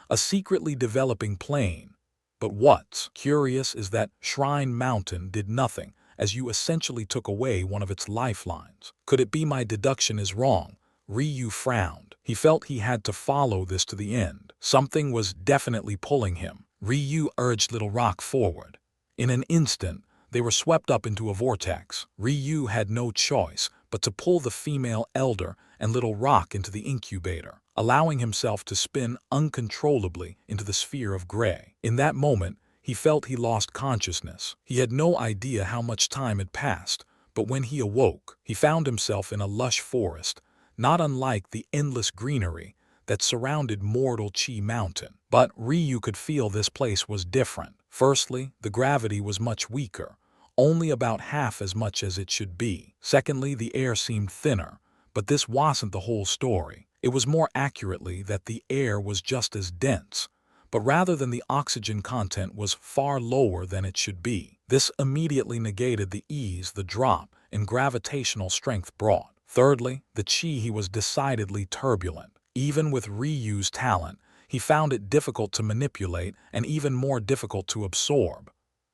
a secretly developing plane. But what's curious is that Shrine Mountain did nothing, as you essentially took away one of its lifelines. Could it be my deduction is wrong? Ryu frowned. He felt he had to follow this to the end. Something was definitely pulling him. Ryu urged Little Rock forward. In an instant, they were swept up into a vortex. Ryu had no choice but to pull the female elder and Little Rock into the incubator, allowing himself to spin uncontrollably into the sphere of gray. In that moment, he felt he lost consciousness. He had no idea how much time had passed, but when he awoke, he found himself in a lush forest, not unlike the endless greenery that surrounded Mortal Chi Mountain. But Ryu could feel this place was different. Firstly, the gravity was much weaker, only about half as much as it should be. Secondly, the air seemed thinner, but this wasn't the whole story. It was more accurately that the air was just as dense, but rather than the oxygen content was far lower than it should be. This immediately negated the ease the drop in gravitational strength brought. Thirdly, the chi he was decidedly turbulent. Even with Ryu's talent, he found it difficult to manipulate and even more difficult to absorb.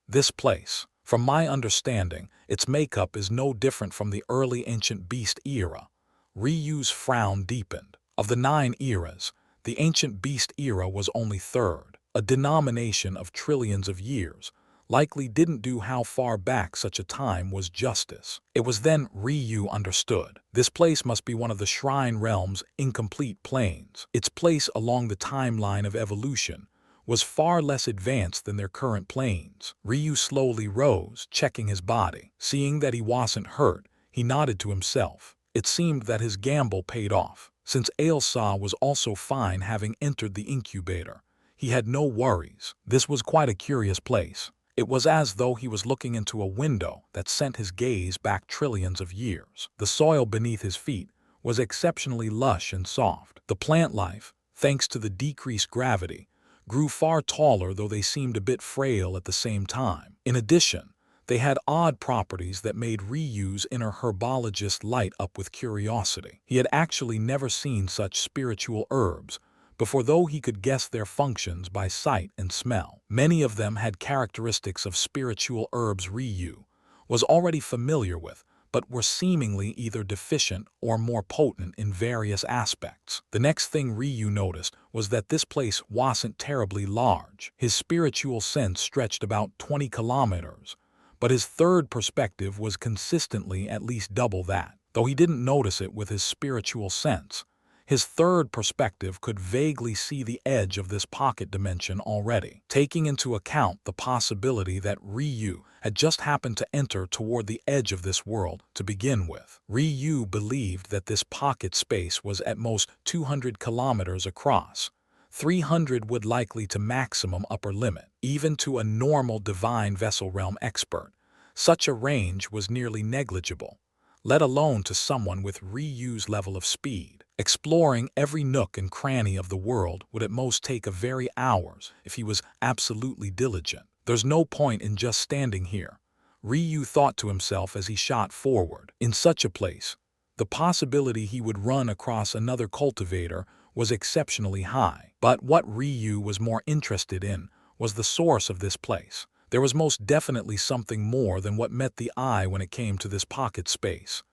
This place, from my understanding, its makeup is no different from the early ancient beast era. Ryu's frown deepened. Of the 9 eras, the ancient beast era was only third. A denomination of trillions of years likely didn't do how far back such a time was justice. It was then Ryu understood. This place must be one of the Shrine Realm's incomplete planes. Its place along the timeline of evolution was far less advanced than their current planes. Ryu slowly rose, checking his body. Seeing that he wasn't hurt, he nodded to himself. It seemed that his gamble paid off. Since Ailsa was also fine having entered the incubator, he had no worries. This was quite a curious place. It was as though he was looking into a window that sent his gaze back trillions of years. The soil beneath his feet was exceptionally lush and soft. The plant life, thanks to the decreased gravity, grew far taller, though they seemed a bit frail at the same time. In addition, they had odd properties that made Ryu's inner herbologist light up with curiosity. He had actually never seen such spiritual herbs before, though he could guess their functions by sight and smell. Many of them had characteristics of spiritual herbs Ryu was already familiar with, but were seemingly either deficient or more potent in various aspects. The next thing Ryu noticed was that this place wasn't terribly large. His spiritual sense stretched about 20 kilometers, but his third perspective was consistently at least double that. Though he didn't notice it with his spiritual sense, His third perspective could vaguely see the edge of this pocket dimension already, taking into account the possibility that Ryu had just happened to enter toward the edge of this world to begin with. Ryu believed that this pocket space was at most 200 kilometers across. 300 would likely to maximum upper limit, even to a normal divine vessel realm expert. Such a range was nearly negligible, let alone to someone with Ryu's level of speed. Exploring every nook and cranny of the world would at most take a very hours if he was absolutely diligent. There's no point in just standing here, Ryu thought to himself as he shot forward. In such a place, the possibility he would run across another cultivator was exceptionally high. But what Ryu was more interested in was the source of this place. There was most definitely something more than what met the eye when it came to this pocket space.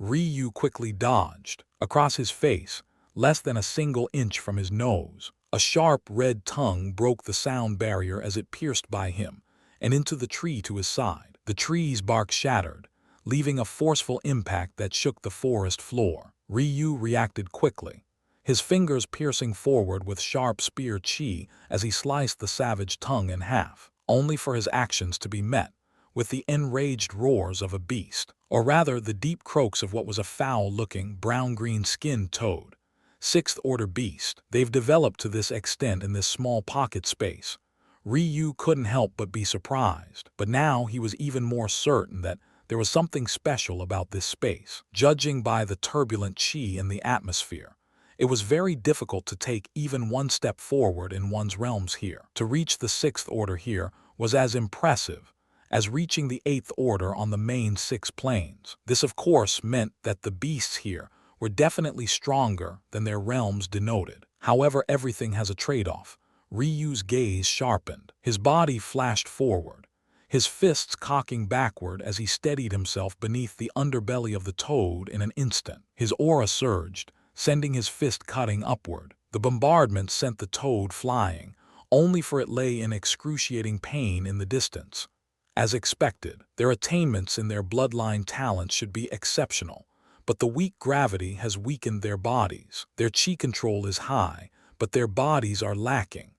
Ryu quickly dodged. Across his face, less than a single inch from his nose, a sharp red tongue broke the sound barrier as it pierced by him and into the tree to his side. The tree's bark shattered, leaving a forceful impact that shook the forest floor. Ryu reacted quickly, his fingers piercing forward with sharp spear chi as he sliced the savage tongue in half, only for his actions to be met with the enraged roars of a beast, or rather the deep croaks of what was a foul-looking, brown-green skinned toad. Sixth-order beast. They've developed to this extent in this small pocket space. Ryu couldn't help but be surprised, but now he was even more certain that there was something special about this space. Judging by the turbulent chi in the atmosphere, it was very difficult to take even one step forward in one's realms here. To reach the sixth order here was as impressive as reaching the eighth order on the main 6 planes. This of course meant that the beasts here were definitely stronger than their realms denoted. However, everything has a trade-off. Ryu's gaze sharpened. His body flashed forward, his fists cocking backward as he steadied himself beneath the underbelly of the toad in an instant. His aura surged, sending his fist cutting upward. The bombardment sent the toad flying, only for it lay in excruciating pain in the distance. As expected, their attainments in their bloodline talents should be exceptional, but the weak gravity has weakened their bodies. Their chi control is high, but their bodies are lacking.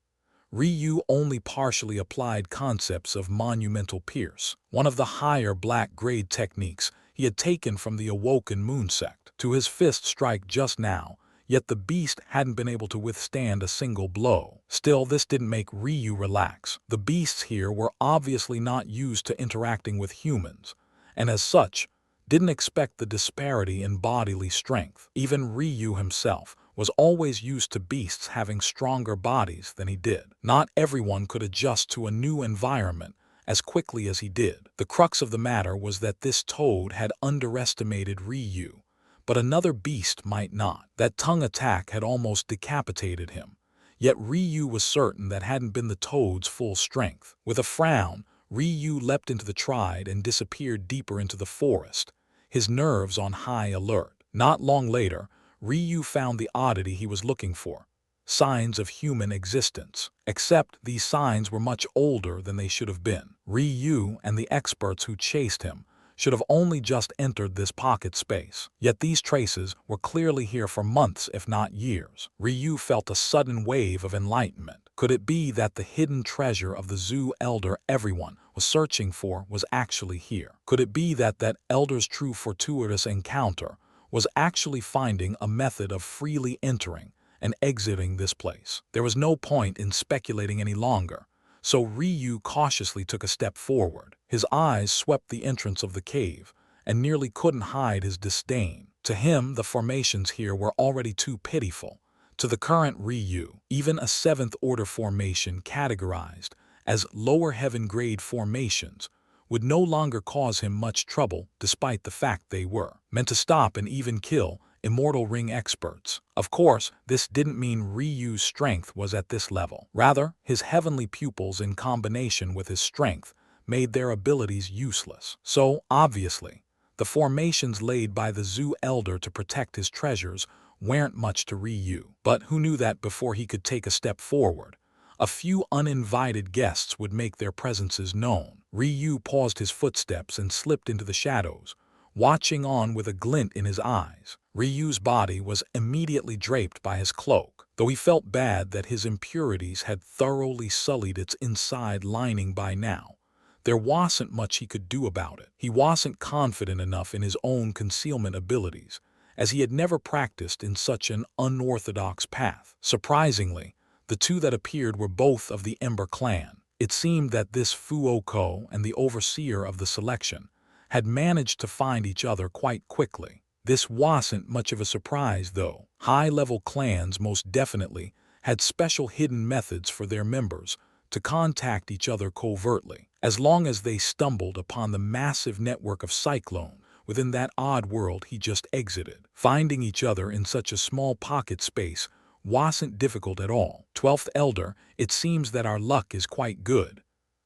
Ryu only partially applied concepts of monumental pierce, one of the higher black-grade techniques he had taken from the awoken moon sect, to his fist strike just now, yet the beast hadn't been able to withstand a single blow. Still, this didn't make Ryu relax. The beasts here were obviously not used to interacting with humans, and as such, didn't expect the disparity in bodily strength. Even Ryu himself was always used to beasts having stronger bodies than he did. Not everyone could adjust to a new environment as quickly as he did. The crux of the matter was that this toad had underestimated Ryu, but another beast might not. That tongue attack had almost decapitated him, yet Ryu was certain that hadn't been the toad's full strength. With a frown, Ryu leapt into the tride and disappeared deeper into the forest, his nerves on high alert. Not long later, Ryu found the oddity he was looking for: signs of human existence. Except these signs were much older than they should have been. Ryu and the experts who chased him should have only just entered this pocket space. Yet these traces were clearly here for months, if not years. Ryu felt a sudden wave of enlightenment. Could it be that the hidden treasure of the zoo elder everyone was searching for was actually here? Could it be that that elder's true fortuitous encounter was actually finding a method of freely entering and exiting this place? There was no point in speculating any longer, so Ryu cautiously took a step forward. His eyes swept the entrance of the cave and nearly couldn't hide his disdain. To him, the formations here were already too pitiful. To the current Ryu, even a 7th-order formation categorized as lower heaven-grade formations would no longer cause him much trouble, despite the fact they were meant to stop and even kill immortal ring experts. Of course, this didn't mean Ryu's strength was at this level. Rather, his heavenly pupils in combination with his strength made their abilities useless. So, obviously, the formations laid by the zoo elder to protect his treasures weren't much to Ryu. But who knew that before he could take a step forward, a few uninvited guests would make their presences known? Ryu paused his footsteps and slipped into the shadows, watching on with a glint in his eyes. Ryu's body was immediately draped by his cloak, though he felt bad that his impurities had thoroughly sullied its inside lining by now. There wasn't much he could do about it. He wasn't confident enough in his own concealment abilities, as he had never practiced in such an unorthodox path. Surprisingly, the two that appeared were both of the Ember clan. It seemed that this Fuoko and the overseer of the selection had managed to find each other quite quickly. This wasn't much of a surprise, though. High-level clans most definitely had special hidden methods for their members to contact each other covertly, as long as they stumbled upon the massive network of Cyclone within that odd world he just exited. Finding each other in such a small pocket space wasn't difficult at all. 12th Elder, it seems that our luck is quite good,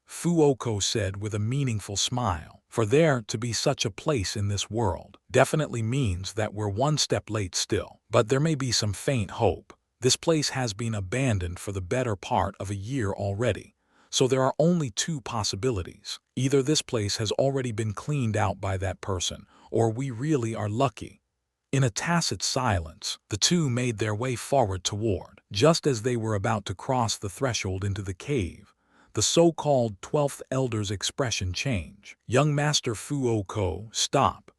Fuoko said with a meaningful smile. For there to be such a place in this world definitely means that we're one step late still. But there may be some faint hope. This place has been abandoned for the better part of a year already, so there are only two possibilities. Either this place has already been cleaned out by that person, or we really are lucky. In a tacit silence, the two made their way forward toward. Just as they were about to cross the threshold into the cave, the so-called 12th Elder's expression changed. Young Master Fuoko, stop.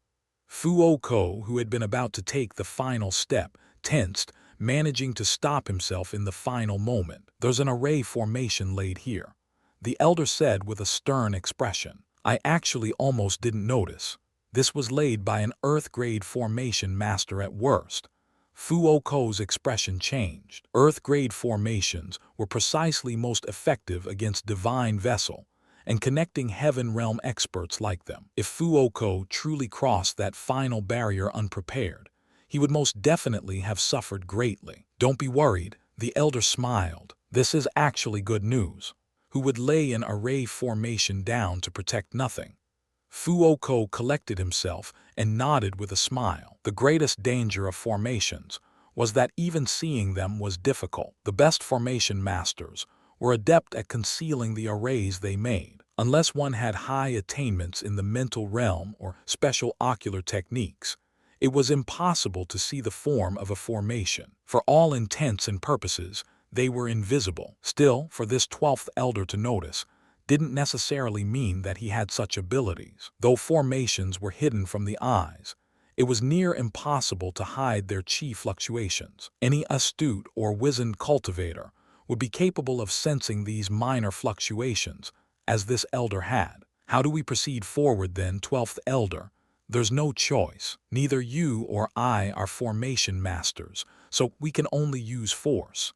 Fuoko, who had been about to take the final step, tensed, managing to stop himself in the final moment. There's an array formation laid here, the Elder said with a stern expression. I actually almost didn't notice. This was laid by an Earth-grade formation master at worst. Fuoko's expression changed. Earth-grade formations were precisely most effective against divine vessel and connecting heaven realm experts like them. If Fuoko truly crossed that final barrier unprepared, he would most definitely have suffered greatly. Don't be worried, the Elder smiled. This is actually good news. Who would lay an array formation down to protect nothing? Fuoko collected himself and nodded with a smile. The greatest danger of formations was that even seeing them was difficult. The best formation masters were adept at concealing the arrays they made. Unless one had high attainments in the mental realm or special ocular techniques, it was impossible to see the form of a formation. For all intents and purposes, they were invisible. Still, for this 12th Elder to notice didn't necessarily mean that he had such abilities. Though formations were hidden from the eyes, it was near impossible to hide their chi fluctuations. Any astute or wizened cultivator would be capable of sensing these minor fluctuations, as this Elder had. How do we proceed forward then, 12th Elder? There's no choice. Neither you or I are formation masters, so we can only use force.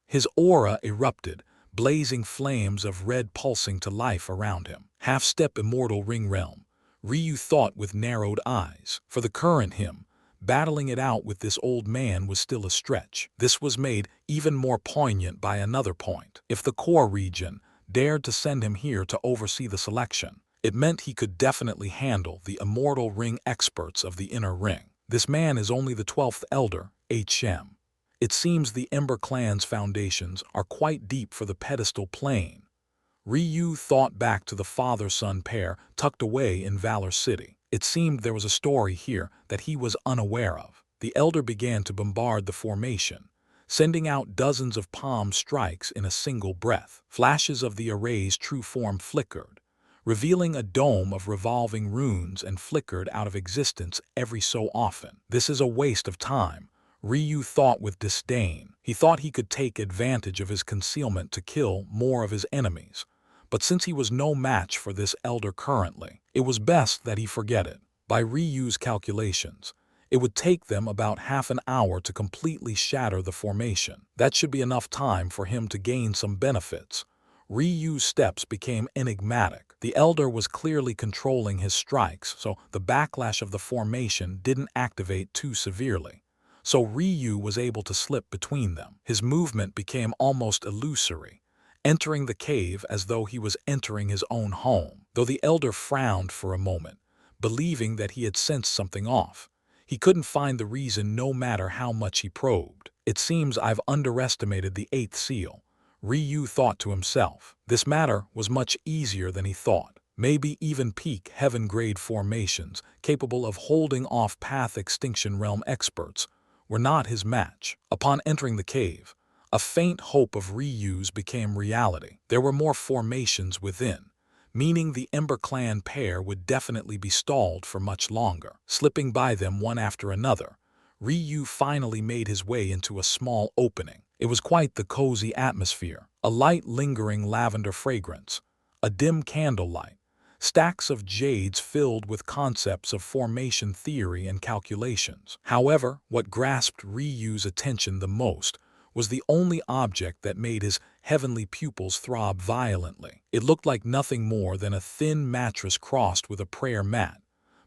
His aura erupted, blazing flames of red pulsing to life around him. Half-step immortal ring realm, Ryu thought with narrowed eyes. For the current him, battling it out with this old man was still a stretch. This was made even more poignant by another point. If the core region dared to send him here to oversee the selection, it meant he could definitely handle the immortal ring experts of the inner ring. This man is only the 12th Elder, HM. It seems the Ember clan's foundations are quite deep for the pedestal plane. Ryu thought back to the father-son pair tucked away in Valor City. It seemed there was a story here that he was unaware of. The Elder began to bombard the formation, sending out dozens of palm strikes in a single breath. Flashes of the array's true form flickered, revealing a dome of revolving runes and flickered out of existence every so often. This is a waste of time, Ryu thought with disdain. He thought he could take advantage of his concealment to kill more of his enemies, but since he was no match for this Elder currently, it was best that he forget it. By Ryu's calculations, it would take them about half an hour to completely shatter the formation. That should be enough time for him to gain some benefits. Ryu's steps became enigmatic. The Elder was clearly controlling his strikes, so the backlash of the formation didn't activate too severely. So Ryu was able to slip between them. His movement became almost illusory, entering the cave as though he was entering his own home. Though the Elder frowned for a moment, believing that he had sensed something off, he couldn't find the reason no matter how much he probed. It seems I've underestimated the 8th seal, Ryu thought to himself. This matter was much easier than he thought. maybe even peak heaven-grade formations capable of holding off path extinction realm experts, were not his match. Upon entering the cave, a faint hope of reuse became reality. There were more formations within, meaning the Ember Clan pair would definitely be stalled for much longer. Slipping by them one after another, Ryu finally made his way into a small opening. It was quite the cozy atmosphere, a light lingering lavender fragrance, a dim candlelight, stacks of jades filled with concepts of formation theory and calculations. However, what grasped Ryu's attention the most was the only object that made his heavenly pupils throb violently. It looked like nothing more than a thin mattress crossed with a prayer mat,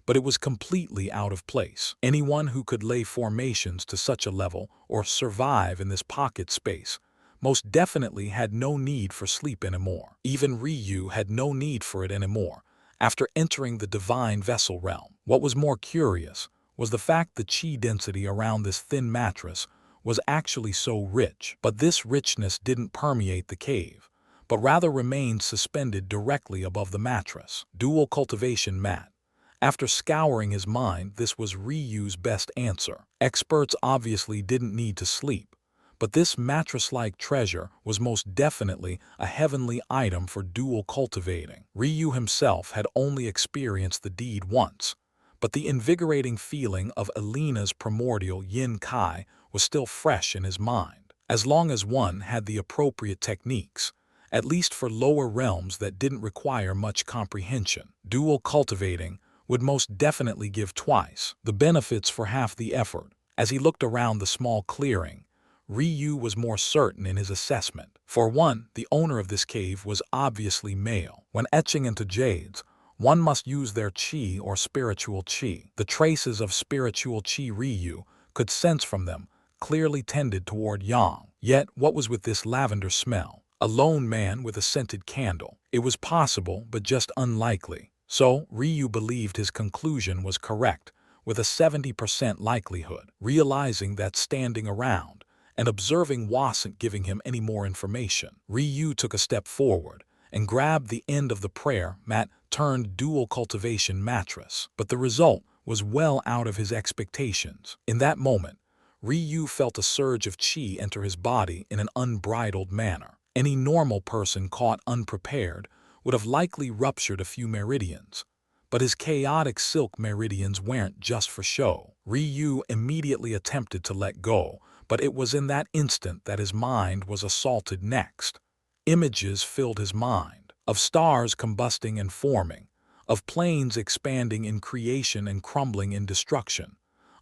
but it was completely out of place. Anyone who could lay formations to such a level or survive in this pocket space most definitely had no need for sleep anymore. Even Ryu had no need for it anymore after entering the divine vessel realm. What was more curious was the fact the chi density around this thin mattress was actually so rich. But this richness didn't permeate the cave, but rather remained suspended directly above the mattress. Dual cultivation mat. After scouring his mind, this was Ryu's best answer. Experts obviously didn't need to sleep, but this mattress-like treasure was most definitely a heavenly item for dual cultivating. Ryu himself had only experienced the deed once, but the invigorating feeling of Alina's primordial yin kai was still fresh in his mind. As long as one had the appropriate techniques, at least for lower realms that didn't require much comprehension, dual cultivating would most definitely give twice the benefits for half the effort. As he looked around the small clearing, Ryu was more certain in his assessment. For one, the owner of this cave was obviously male. When etching into jades, one must use their chi or spiritual chi. The traces of spiritual chi Ryu could sense from them clearly tended toward yang. Yet, what was with this lavender smell? A lone man with a scented candle. It was possible, but just unlikely. So, Ryu believed his conclusion was correct, with a 70% likelihood. Realizing that standing around and observing wasn't giving him any more information, Ryu took a step forward and grabbed the end of the prayer mat turned dual cultivation mattress. But the result was well out of his expectations. In that moment, Ryu felt a surge of chi enter his body in an unbridled manner. Any normal person caught unprepared would have likely ruptured a few meridians, but his chaotic silk meridians weren't just for show. Ryu immediately attempted to let go, but it was in that instant that his mind was assaulted next. Images filled his mind, of stars combusting and forming, of planes expanding in creation and crumbling in destruction,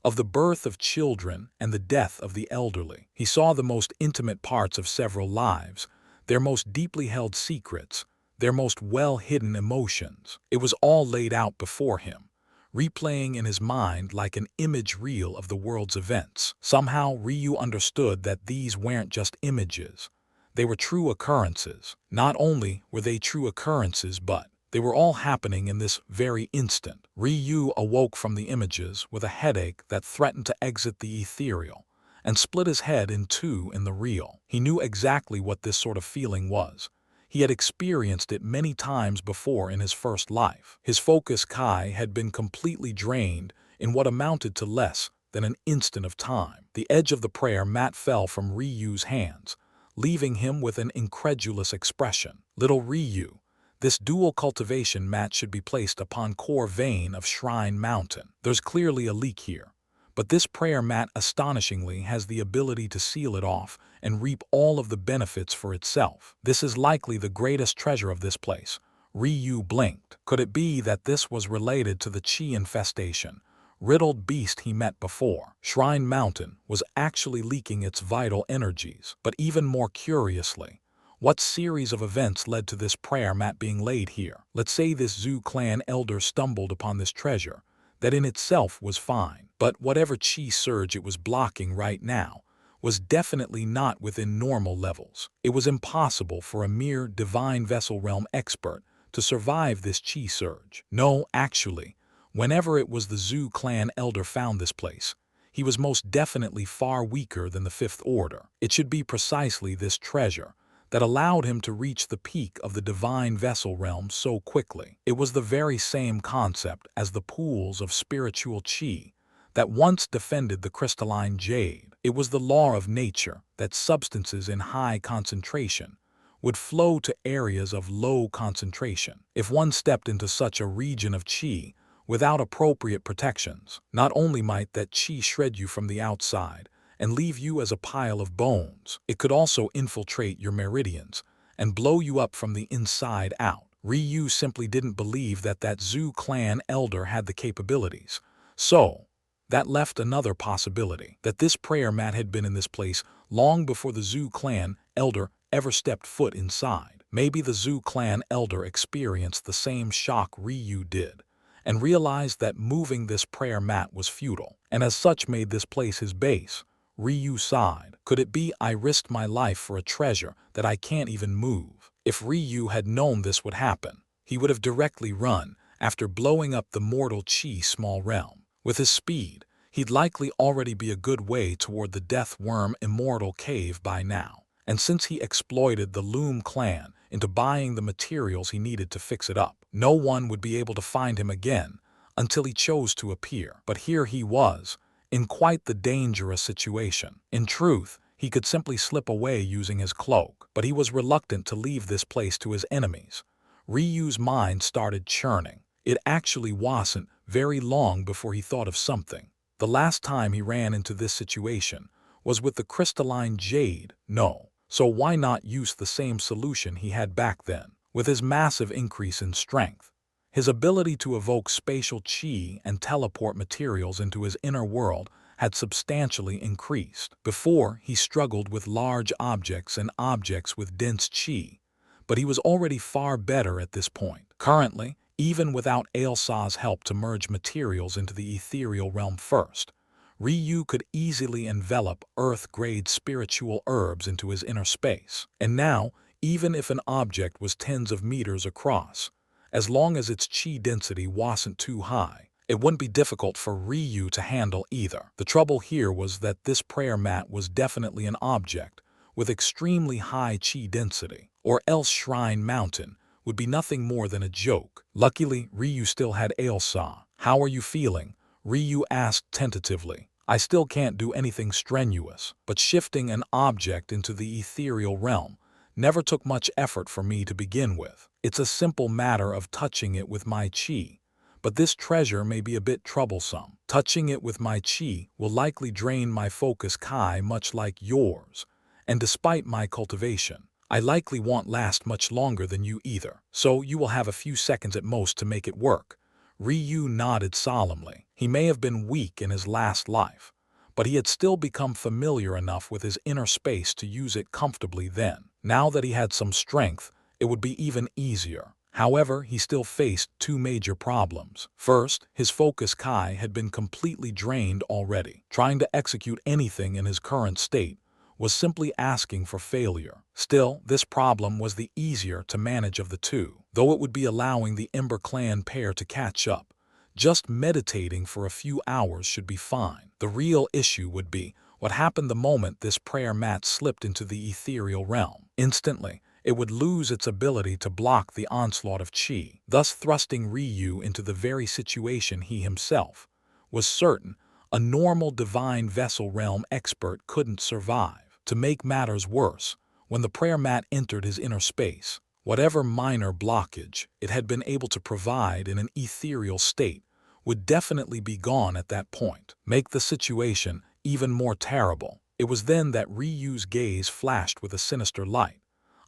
of the birth of children and the death of the elderly. He saw the most intimate parts of several lives, their most deeply held secrets, their most well-hidden emotions. It was all laid out before him, replaying in his mind like an image reel of the world's events. Somehow, Ryu understood that these weren't just images. They were true occurrences. Not only were they true occurrences, but they were all happening in this very instant. Ryu awoke from the images with a headache that threatened to exit the ethereal and split his head in two in the real. He knew exactly what this sort of feeling was. He had experienced it many times before in his first life. His focus kai had been completely drained in what amounted to less than an instant of time. The edge of the prayer mat fell from Ryu's hands, leaving him with an incredulous expression. Little Ryu, this dual cultivation mat should be placed upon core vein of Shrine Mountain. There's clearly a leak here, but this prayer mat astonishingly has the ability to seal it off and reap all of the benefits for itself. This is likely the greatest treasure of this place. Ryu blinked. Could it be that this was related to the chi infestation, riddled beast he met before? Shrine Mountain was actually leaking its vital energies. But even more curiously, what series of events led to this prayer mat being laid here? Let's say this Zhu clan elder stumbled upon this treasure that in itself was fine, but whatever chi surge it was blocking right now was definitely not within normal levels. It was impossible for a mere divine vessel realm expert to survive this chi surge. No, actually, whenever it was the Zhu clan elder found this place, he was most definitely far weaker than the Fifth Order. It should be precisely this treasure that allowed him to reach the peak of the divine vessel realm so quickly. It was the very same concept as the pools of spiritual qi that once defended the crystalline jade. It was the law of nature that substances in high concentration would flow to areas of low concentration. If one stepped into such a region of qi without appropriate protections, not only might that qi shred you from the outside and leave you as a pile of bones, it could also infiltrate your meridians and blow you up from the inside out. Ryu simply didn't believe that Zhu clan elder had the capabilities. So, that left another possibility, that this prayer mat had been in this place long before the Zhu clan elder ever stepped foot inside. Maybe the Zhu clan elder experienced the same shock Ryu did, and realized that moving this prayer mat was futile, and as such made this place his base. Ryu sighed. Could it be I risked my life for a treasure that I can't even move? If Ryu had known this would happen, he would have directly run after blowing up the mortal Qi small realm. With his speed, he'd likely already be a good way toward the Death Worm Immortal Cave by now. And since he exploited the Loom clan into buying the materials he needed to fix it up, no one would be able to find him again until he chose to appear. But here he was, in quite the dangerous situation. In truth, he could simply slip away using his cloak, but he was reluctant to leave this place to his enemies. Ryu's mind started churning. It actually wasn't very long before he thought of something. The last time he ran into this situation was with the crystalline jade. No. So why not use the same solution he had back then? With his massive increase in strength, his ability to evoke spatial qi and teleport materials into his inner world had substantially increased. Before, he struggled with large objects and objects with dense qi, but he was already far better at this point. Currently, even without Ailsa's help to merge materials into the ethereal realm first, Ryu could easily envelop earth-grade spiritual herbs into his inner space. And now, even if an object was tens of meters across, as long as its qi density wasn't too high, it wouldn't be difficult for Ryu to handle either. The trouble here was that this prayer mat was definitely an object with extremely high qi density, or else Shrine Mountain would be nothing more than a joke. Luckily, Ryu still had Ailsa. "How are you feeling?" Ryu asked tentatively. "I still can't do anything strenuous, but shifting an object into the ethereal realm never took much effort for me to begin with. It's a simple matter of touching it with my qi, but this treasure may be a bit troublesome. Touching it with my qi will likely drain my focus kai much like yours, and despite my cultivation, I likely won't last much longer than you either, so you will have a few seconds at most to make it work." Ryu nodded solemnly. He may have been weak in his last life, but he had still become familiar enough with his inner space to use it comfortably then. Now that he had some strength, it would be even easier. However, he still faced two major problems. First, his focus kai had been completely drained already. Trying to execute anything in his current state was simply asking for failure. Still, this problem was the easier to manage of the two, though it would be allowing the Ember Clan pair to catch up. Just meditating for a few hours should be fine. The real issue would be what happened the moment this prayer mat slipped into the ethereal realm. Instantly, it would lose its ability to block the onslaught of qi, thus thrusting Ryu into the very situation he himself was certain a normal divine vessel realm expert couldn't survive. To make matters worse, when the prayer mat entered his inner space, whatever minor blockage it had been able to provide in an ethereal state would definitely be gone at that point. Make the situation even more terrible. It was then that Ryu's gaze flashed with a sinister light,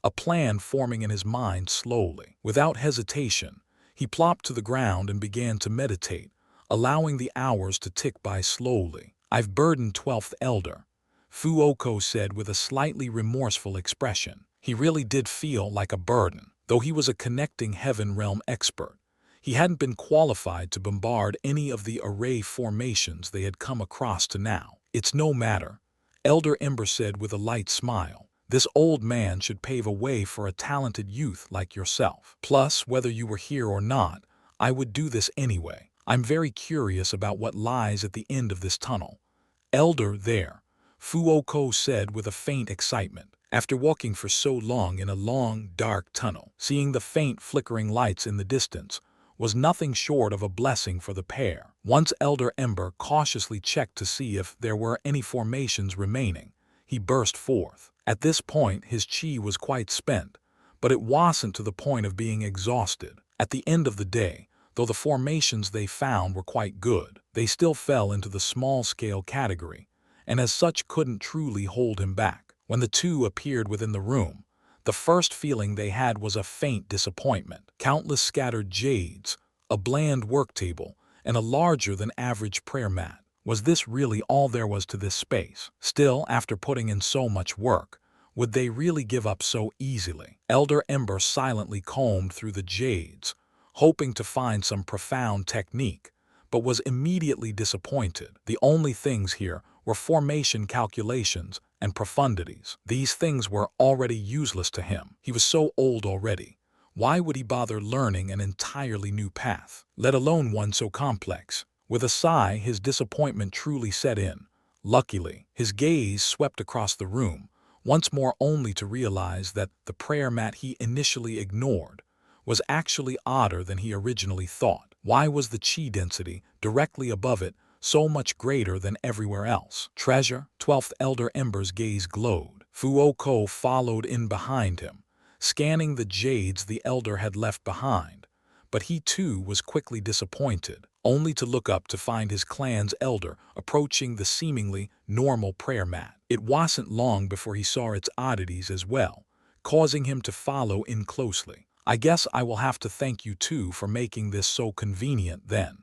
a plan forming in his mind slowly. Without hesitation, he plopped to the ground and began to meditate, allowing the hours to tick by slowly. "I've burdened 12th Elder," Fuoko said with a slightly remorseful expression. He really did feel like a burden. Though he was a connecting heaven realm expert, he hadn't been qualified to bombard any of the array formations they had come across to now. "It's no matter," Elder Ember said with a light smile. "This old man should pave a way for a talented youth like yourself. Plus, whether you were here or not, I would do this anyway. I'm very curious about what lies at the end of this tunnel." "Elder there," Fuoko said with a faint excitement. After walking for so long in a long, dark tunnel, seeing the faint flickering lights in the distance was nothing short of a blessing for the pair. Once Elder Ember cautiously checked to see if there were any formations remaining, he burst forth. At this point his chi was quite spent, but it wasn't to the point of being exhausted. At the end of the day, though the formations they found were quite good, they still fell into the small-scale category, and as such couldn't truly hold him back. When the two appeared within the room, the first feeling they had was a faint disappointment. Countless scattered jades, a bland work table, and a larger-than-average prayer mat. Was this really all there was to this space? Still, after putting in so much work, would they really give up so easily? Elder Ember silently combed through the jades, hoping to find some profound technique, but was immediately disappointed. The only things here were formation calculations and profundities. These things were already useless to him. He was so old already. Why would he bother learning an entirely new path, let alone one so complex? With a sigh, his disappointment truly set in. Luckily, his gaze swept across the room, once more only to realize that the prayer mat he initially ignored was actually odder than he originally thought. Why was the chi density directly above it so much greater than everywhere else? Treasure? 12th Elder Ember's gaze glowed. Fuoko followed in behind him, scanning the jades the elder had left behind, but he too was quickly disappointed, only to look up to find his clan's elder approaching the seemingly normal prayer mat. It wasn't long before he saw its oddities as well, causing him to follow in closely. I guess I will have to thank you too for making this so convenient then.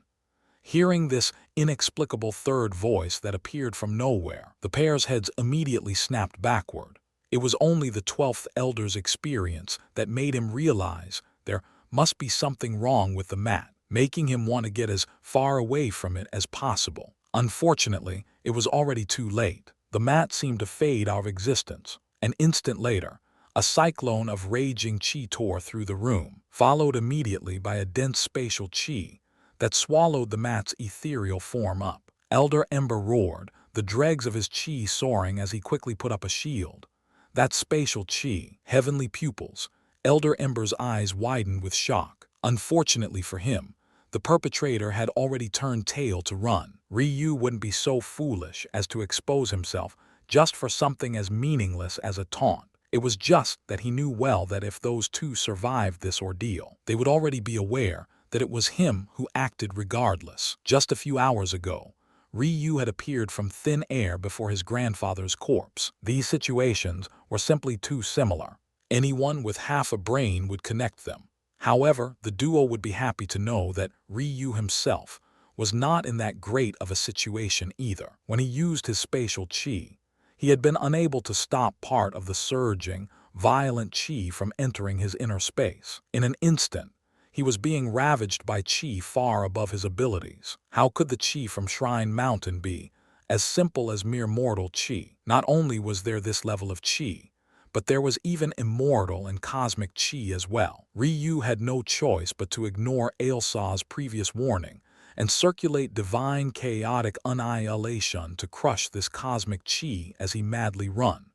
Hearing this inexplicable third voice that appeared from nowhere, the pair's heads immediately snapped backward. It was only the 12th Elder's experience that made him realize there must be something wrong with the mat, making him want to get as far away from it as possible. Unfortunately, it was already too late. The mat seemed to fade out of existence. An instant later, a cyclone of raging chi tore through the room, followed immediately by a dense spatial chi that swallowed the mat's ethereal form up. Elder Ember roared, the dregs of his chi soaring as he quickly put up a shield. That spatial chi, heavenly pupils. Elder Ember's eyes widened with shock. Unfortunately for him, the perpetrator had already turned tail to run. Ryu wouldn't be so foolish as to expose himself just for something as meaningless as a taunt. It was just that he knew well that if those two survived this ordeal, they would already be aware that it was him who acted regardless. Just a few hours ago, Ryu had appeared from thin air before his grandfather's corpse. These situations were simply too similar. Anyone with half a brain would connect them. However, the duo would be happy to know that Ryu himself was not in that great of a situation either. When he used his spatial chi, he had been unable to stop part of the surging, violent chi from entering his inner space. In an instant, he was being ravaged by chi far above his abilities. How could the chi from Shrine Mountain be as simple as mere mortal chi? Not only was there this level of chi, but there was even immortal and cosmic chi as well. Ryu had no choice but to ignore Ailsa's previous warning and circulate divine chaotic annihilation to crush this cosmic chi as he madly run.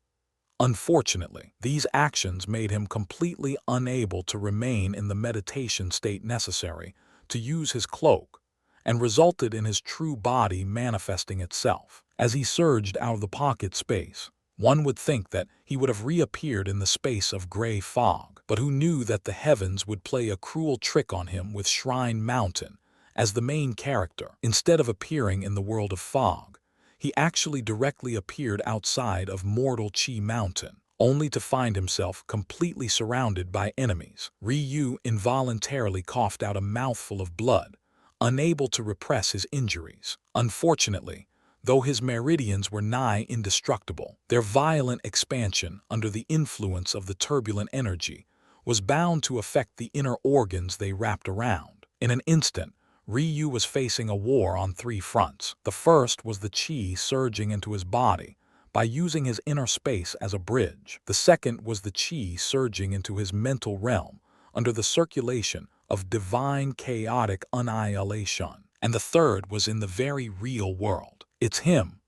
Unfortunately, these actions made him completely unable to remain in the meditation state necessary to use his cloak, and resulted in his true body manifesting itself. As he surged out of the pocket space, one would think that he would have reappeared in the space of gray fog, but who knew that the heavens would play a cruel trick on him with Shrine Mountain as the main character. Instead of appearing in the world of fog, he actually directly appeared outside of Mortal Chi Mountain, only to find himself completely surrounded by enemies. Ryu involuntarily coughed out a mouthful of blood, unable to repress his injuries. Unfortunately, though his meridians were nigh indestructible, their violent expansion under the influence of the turbulent energy was bound to affect the inner organs they wrapped around. In an instant, Ryu was facing a war on three fronts. The first was the chi surging into his body by using his inner space as a bridge. The second was the chi surging into his mental realm under the circulation of divine chaotic annihilation. And the third was in the very real world. It's him.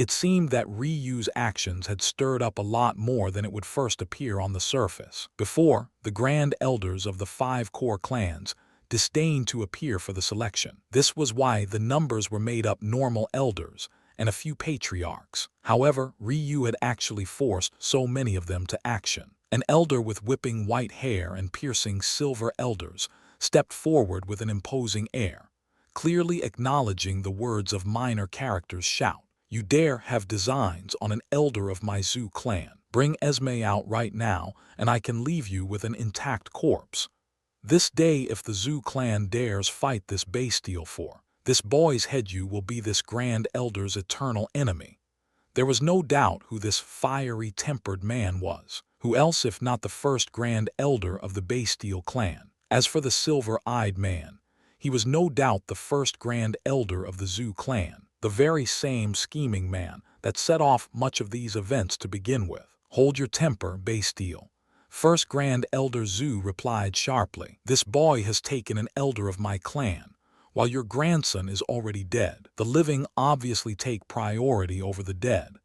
It seemed that Ryu's actions had stirred up a lot more than it would first appear on the surface. Before, the grand elders of the 5 core clans disdained to appear for the selection. This was why the numbers were made up normal elders and a few patriarchs. However, Ryu had actually forced so many of them to action. An elder with whipping white hair and piercing silver elders stepped forward with an imposing air, clearly acknowledging the words of minor characters' shout. "You dare have designs on an elder of my Zhu clan. Bring Esme out right now, and I can leave you with an intact corpse. This day if the Zhu clan dares fight this bestial for, this boy's head you will be this grand elder's eternal enemy." There was no doubt who this fiery-tempered man was. Who else if not the first grand elder of the bestial clan? As for the silver-eyed man, he was no doubt the first grand elder of the Zhu clan, the very same scheming man that set off much of these events to begin with. "Hold your temper, bestial," First Grand Elder Zhu replied sharply. "This boy has taken an elder of my clan, while your grandson is already dead. The living obviously take priority over the dead.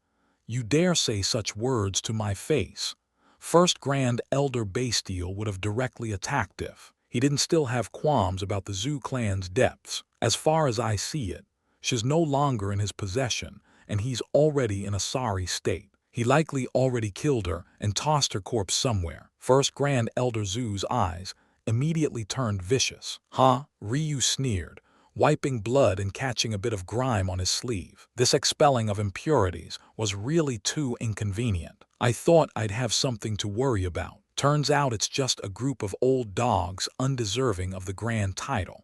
You dare say such words to my face?" First Grand Elder Bestial would have directly attacked if he didn't still have qualms about the Zhu clan's depths. "As far as I see it, she's no longer in his possession, and he's already in a sorry state. He likely already killed her and tossed her corpse somewhere." First Grand Elder Zhu's eyes immediately turned vicious. "Huh?" Ryu sneered, wiping blood and catching a bit of grime on his sleeve. This expelling of impurities was really too inconvenient. "I thought I'd have something to worry about. Turns out it's just a group of old dogs undeserving of the grand title."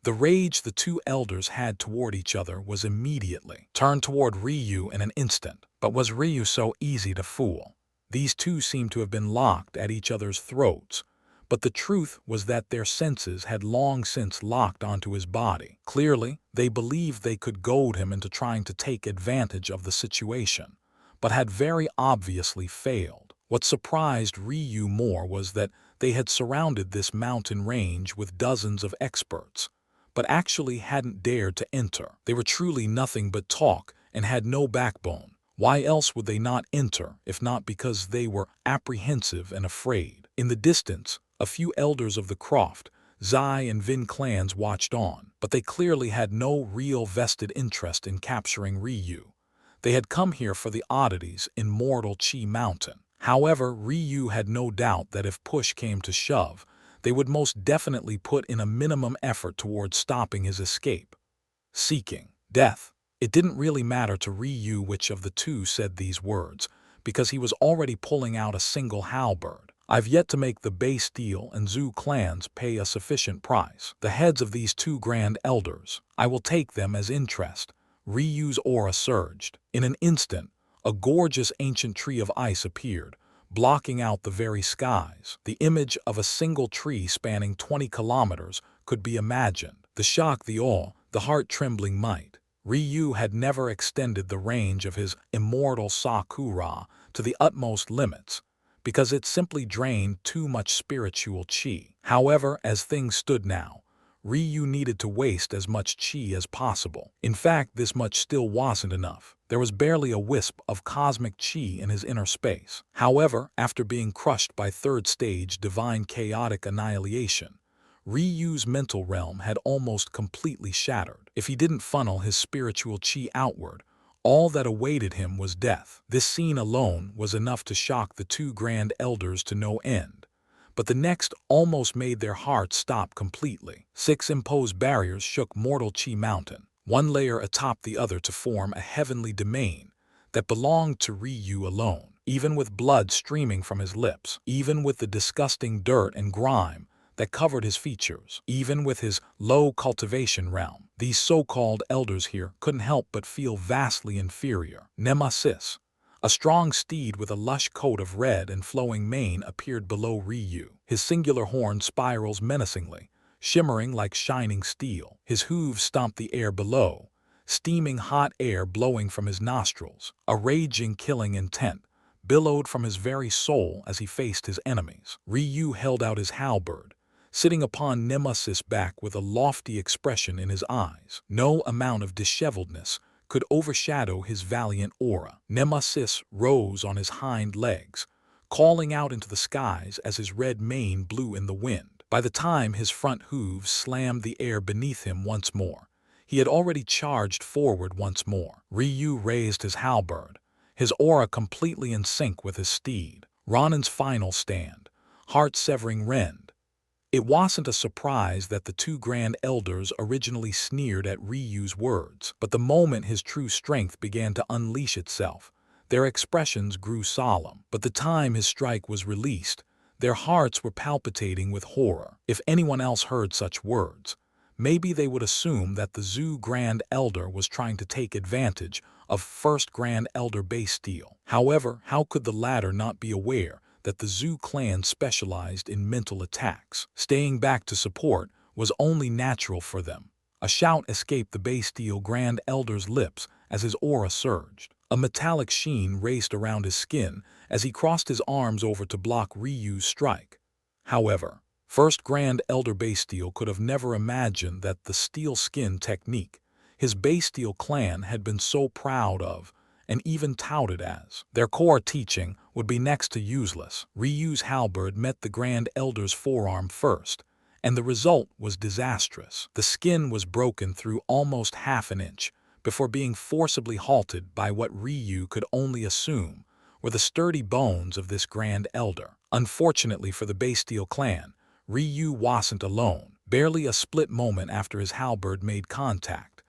The rage the two elders had toward each other was immediately turned toward Ryu in an instant. But was Ryu so easy to fool? These two seemed to have been locked at each other's throats, but the truth was that their senses had long since locked onto his body. Clearly, they believed they could goad him into trying to take advantage of the situation, but had very obviously failed. What surprised Ryu more was that they had surrounded this mountain range with dozens of experts, but actually hadn't dared to enter. They were truly nothing but talk and had no backbone. Why else would they not enter, if not because they were apprehensive and afraid? In the distance, a few elders of the Croft, Zai and Vin clans watched on, but they clearly had no real vested interest in capturing Ryu. They had come here for the oddities in Mortal Chi Mountain. However, Ryu had no doubt that if push came to shove, they would most definitely put in a minimum effort towards stopping his escape. Seeking death. It didn't really matter to Ryu which of the two said these words, because he was already pulling out a single halberd. "I've yet to make the Bastille and Zhu clans pay a sufficient price. The heads of these two grand elders, I will take them as interest." Ryu's aura surged. In an instant, a gorgeous ancient tree of ice appeared, blocking out the very skies. The image of a single tree spanning 20 kilometers could be imagined. The shock, the awe, the heart-trembling might. Ryu had never extended the range of his immortal Sakura to the utmost limits, because it simply drained too much spiritual chi. However, as things stood now, Ryu needed to waste as much chi as possible. In fact, this much still wasn't enough. There was barely a wisp of cosmic chi in his inner space. However, after being crushed by third stage divine chaotic annihilation, Ryu's mental realm had almost completely shattered. If he didn't funnel his spiritual chi outward, all that awaited him was death. This scene alone was enough to shock the two grand elders to no end. But the next almost made their hearts stop completely. 6 imposed barriers shook Mortal Chi Mountain, one layer atop the other to form a heavenly domain that belonged to Ryu alone. Even with blood streaming from his lips, even with the disgusting dirt and grime that covered his features, even with his low cultivation realm, these so-called elders here couldn't help but feel vastly inferior. Nemesis, a strong steed with a lush coat of red and flowing mane, appeared below Ryu. His singular horn spirals menacingly, shimmering like shining steel. His hooves stomped the air below, steaming hot air blowing from his nostrils. A raging, killing intent billowed from his very soul as he faced his enemies. Ryu held out his halberd, sitting upon Nemesis' back with a lofty expression in his eyes. No amount of disheveledness could overshadow his valiant aura. Nemesis rose on his hind legs, calling out into the skies as his red mane blew in the wind. By the time his front hooves slammed the air beneath him once more, he had already charged forward once more. Ryu raised his halberd, his aura completely in sync with his steed. Ronan's final stand, heart-severing rend. It wasn't a surprise that the two Grand Elders originally sneered at Ryu's words, but the moment his true strength began to unleash itself, their expressions grew solemn. But the time his strike was released, their hearts were palpitating with horror. If anyone else heard such words, maybe they would assume that the Zhu Grand Elder was trying to take advantage of First Grand Elder Bastille. However, how could the latter not be aware that the Zhu clan specialized in mental attacks? Staying back to support was only natural for them. A shout escaped the Bastille Grand Elder's lips as his aura surged. A metallic sheen raced around his skin as he crossed his arms over to block Ryu's strike. However, First Grand Elder Bastille could have never imagined that the steel skin technique his Bastille clan had been so proud of and even touted as their core teaching would be next to useless. Ryu's halberd met the Grand Elder's forearm first, and the result was disastrous. The skin was broken through almost half an inch before being forcibly halted by what Ryu could only assume were the sturdy bones of this Grand Elder. Unfortunately for the Bastille clan, Ryu wasn't alone. Barely a split moment after his halberd made contact,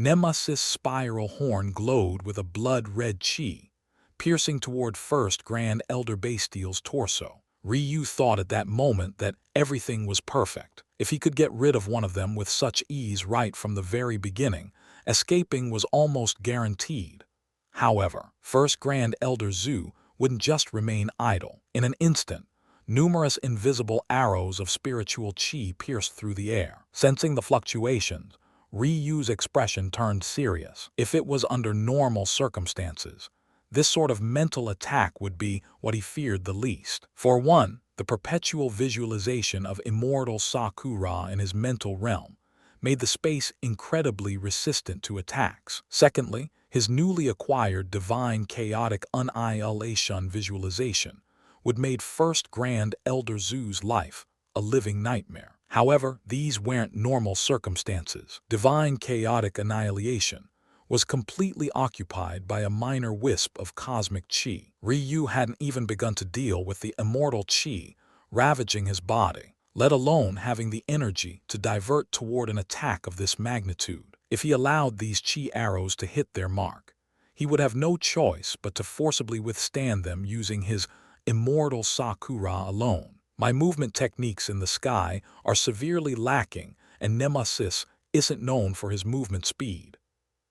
Nemesis' spiral horn glowed with a blood-red chi, piercing toward First Grand Elder Bastille's torso. Ryu thought at that moment that everything was perfect. If he could get rid of one of them with such ease right from the very beginning, escaping was almost guaranteed. However, First Grand Elder Zhu wouldn't just remain idle. In an instant, numerous invisible arrows of spiritual chi pierced through the air. Sensing the fluctuations, Ryu's expression turned serious. If it was under normal circumstances, this sort of mental attack would be what he feared the least. For one, the perpetual visualization of immortal Sakura in his mental realm made the space incredibly resistant to attacks. Secondly, his newly acquired divine chaotic annihilation visualization would made First Grand Elder Zhu's life a living nightmare. However, these weren't normal circumstances. Divine chaotic annihilation was completely occupied by a minor wisp of cosmic chi. Ryu hadn't even begun to deal with the immortal chi ravaging his body, let alone having the energy to divert toward an attack of this magnitude. If he allowed these chi arrows to hit their mark, he would have no choice but to forcibly withstand them using his immortal Sakura alone. My movement techniques in the sky are severely lacking, and Nemesis isn't known for his movement speed.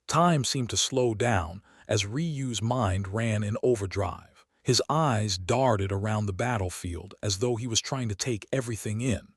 Time seemed to slow down as Ryu's mind ran in overdrive. His eyes darted around the battlefield as though he was trying to take everything in.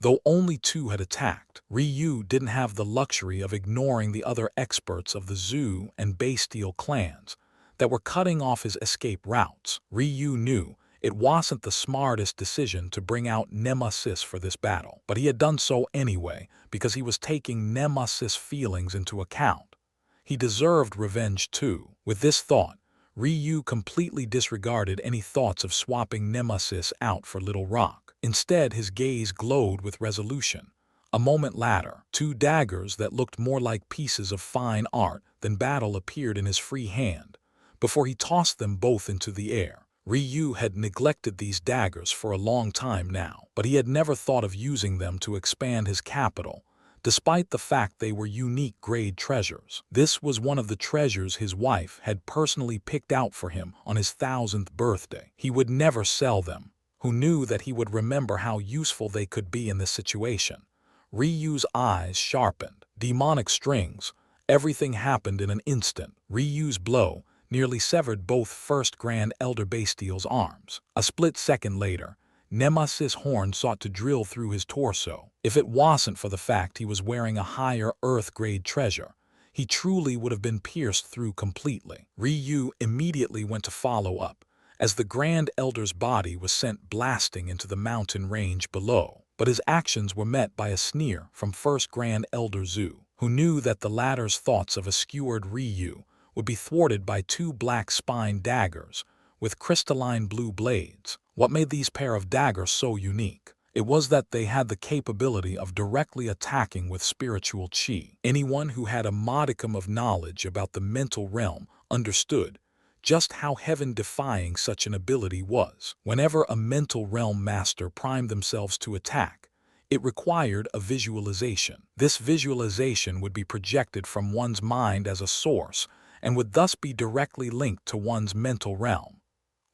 Though only two had attacked, Ryu didn't have the luxury of ignoring the other experts of the Zhu and Bastille clans that were cutting off his escape routes. Ryu knew it wasn't the smartest decision to bring out Nemesis for this battle, but he had done so anyway because he was taking Nemesis' feelings into account. He deserved revenge too. With this thought, Ryu completely disregarded any thoughts of swapping Nemesis out for Little Rock. Instead, his gaze glowed with resolution. A moment later, two daggers that looked more like pieces of fine art than battle appeared in his free hand, before he tossed them both into the air. Ryu had neglected these daggers for a long time now, but he had never thought of using them to expand his capital, despite the fact they were unique grade treasures. This was one of the treasures his wife had personally picked out for him on his 1000th birthday. He would never sell them, who knew that he would remember how useful they could be in this situation. Ryu's eyes sharpened. Demonic strings. Everything happened in an instant. Ryu's blow nearly severed both First Grand Elder Bastille's arms. A split second later, Nemesis' horn sought to drill through his torso. If it wasn't for the fact he was wearing a higher Earth-grade treasure, he truly would have been pierced through completely. Ryu immediately went to follow up, as the Grand Elder's body was sent blasting into the mountain range below. But his actions were met by a sneer from First Grand Elder Zhu. who knew that the latter's thoughts of a skewered Ryu would be thwarted by two black-spined daggers with crystalline blue blades. What made these pair of daggers so unique? It was that they had the capability of directly attacking with spiritual chi. Anyone who had a modicum of knowledge about the mental realm understood just how heaven-defying such an ability was. Whenever a mental realm master primed themselves to attack, it required a visualization. This visualization would be projected from one's mind as a source and would thus be directly linked to one's mental realm.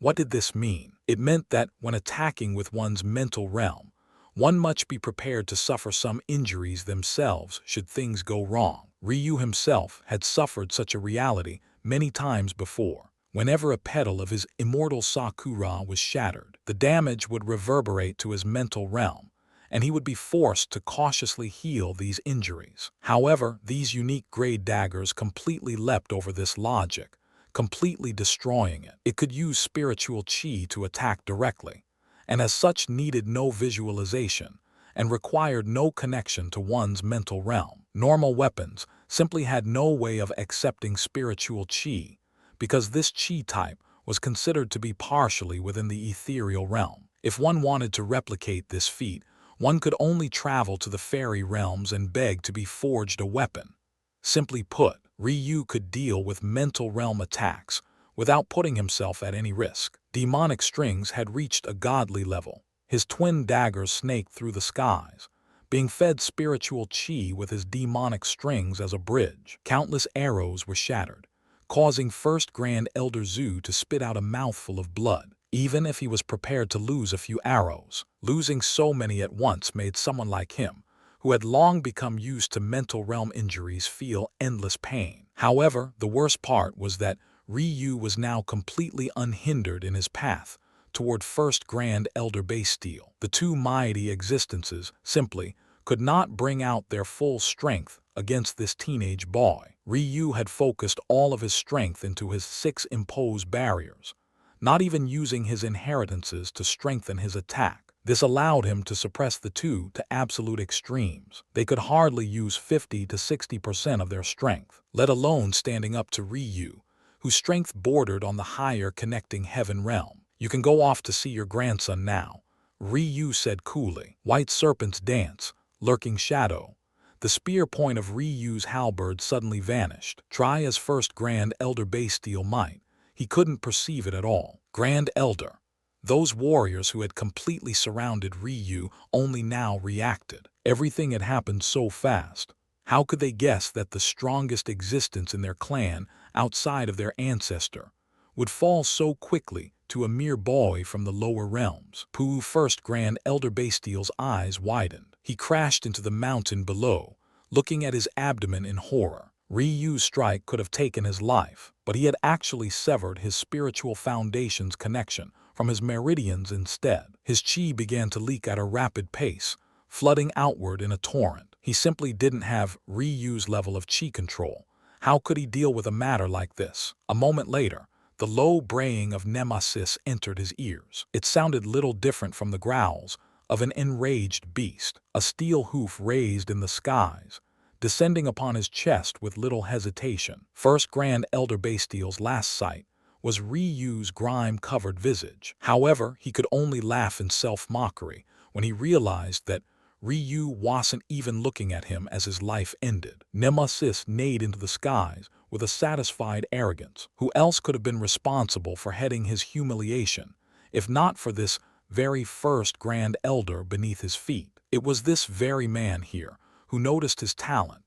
What did this mean? It meant that when attacking with one's mental realm, one must be prepared to suffer some injuries themselves should things go wrong. Ryu himself had suffered such a reality many times before. Whenever a petal of his immortal Sakura was shattered, the damage would reverberate to his mental realm, and he would be forced to cautiously heal these injuries. However, these unique grade daggers completely leapt over this logic, completely destroying it. It could use spiritual chi to attack directly, and as such needed no visualization and required no connection to one's mental realm. Normal weapons simply had no way of accepting spiritual chi, because this chi type was considered to be partially within the ethereal realm. If one wanted to replicate this feat, one could only travel to the fairy realms and beg to be forged a weapon. Simply put, Ryu could deal with mental realm attacks without putting himself at any risk. Demonic strings had reached a godly level. His twin daggers snaked through the skies, being fed spiritual chi with his demonic strings as a bridge. Countless arrows were shattered, causing First Grand Elder Zhu to spit out a mouthful of blood. Even if he was prepared to lose a few arrows, losing so many at once made someone like him, who had long become used to mental realm injuries, feel endless pain. However, the worst part was that Ryu was now completely unhindered in his path toward First Grand Elder Bastille. The two mighty existences simply could not bring out their full strength against this teenage boy. Ryu had focused all of his strength into his 6 imposed barriers, not even using his inheritances to strengthen his attack. This allowed him to suppress the two to absolute extremes. They could hardly use 50 to 60% of their strength, let alone standing up to Ryu, whose strength bordered on the higher connecting heaven realm. "You can go off to see your grandson now," Ryu said coolly. White serpents dance, lurking shadow. The spear point of Ryu's halberd suddenly vanished. Try as First Grand Elder Bastille might, he couldn't perceive it at all. Grand Elder. Those warriors who had completely surrounded Ryu only now reacted. Everything had happened so fast. How could they guess that the strongest existence in their clan, outside of their ancestor, would fall so quickly to a mere boy from the lower realms? First Grand Elder Bastille's eyes widened. He crashed into the mountain below, looking at his abdomen in horror. Ryu's strike could have taken his life, but he had actually severed his spiritual foundation's connection from his meridians instead. His chi began to leak at a rapid pace, flooding outward in a torrent. He simply didn't have Ryu's level of chi control. How could he deal with a matter like this? A moment later, the low braying of Nemesis entered his ears. It sounded little different from the growls of an enraged beast. A steel hoof raised in the skies, descending upon his chest with little hesitation. First Grand Elder Bastille's last sight was Ryu's grime-covered visage. However, he could only laugh in self-mockery when he realized that Ryu wasn't even looking at him as his life ended. Nemesis neighed into the skies with a satisfied arrogance. Who else could have been responsible for heading his humiliation, if not for this very First Grand Elder beneath his feet? It was this very man here who noticed his talent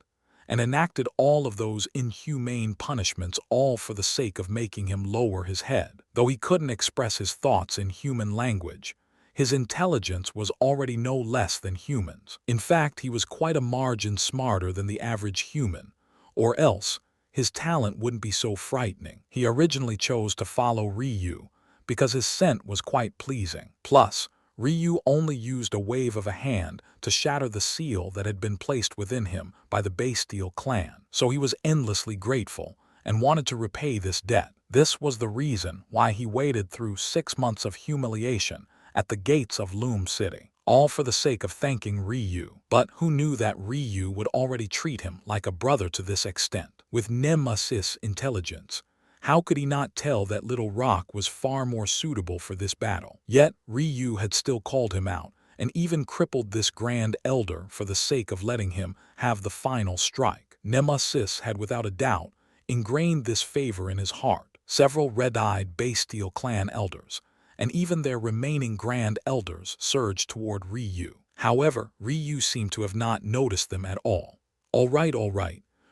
and enacted all of those inhumane punishments, all for the sake of making him lower his head. Though he couldn't express his thoughts in human language, his intelligence was already no less than human's. In fact, he was quite a margin smarter than the average human, or else his talent wouldn't be so frightening. He originally chose to follow Ryu because his scent was quite pleasing. Plus, Ryu only used a wave of a hand to shatter the seal that had been placed within him by the Bastille clan. So he was endlessly grateful and wanted to repay this debt. This was the reason why he waited through 6 months of humiliation at the gates of Loom City. all for the sake of thanking Ryu. But who knew that Ryu would already treat him like a brother to this extent? With Nemesis intelligence, how could he not tell that Little Rock was far more suitable for this battle? Yet Ryu had still called him out, and even crippled this Grand Elder for the sake of letting him have the final strike. Nemesis had without a doubt ingrained this favor in his heart. Several red-eyed Bastille clan elders, and even their remaining Grand Elders, surged toward Ryu. However, Ryu seemed to have not noticed them at all. All right,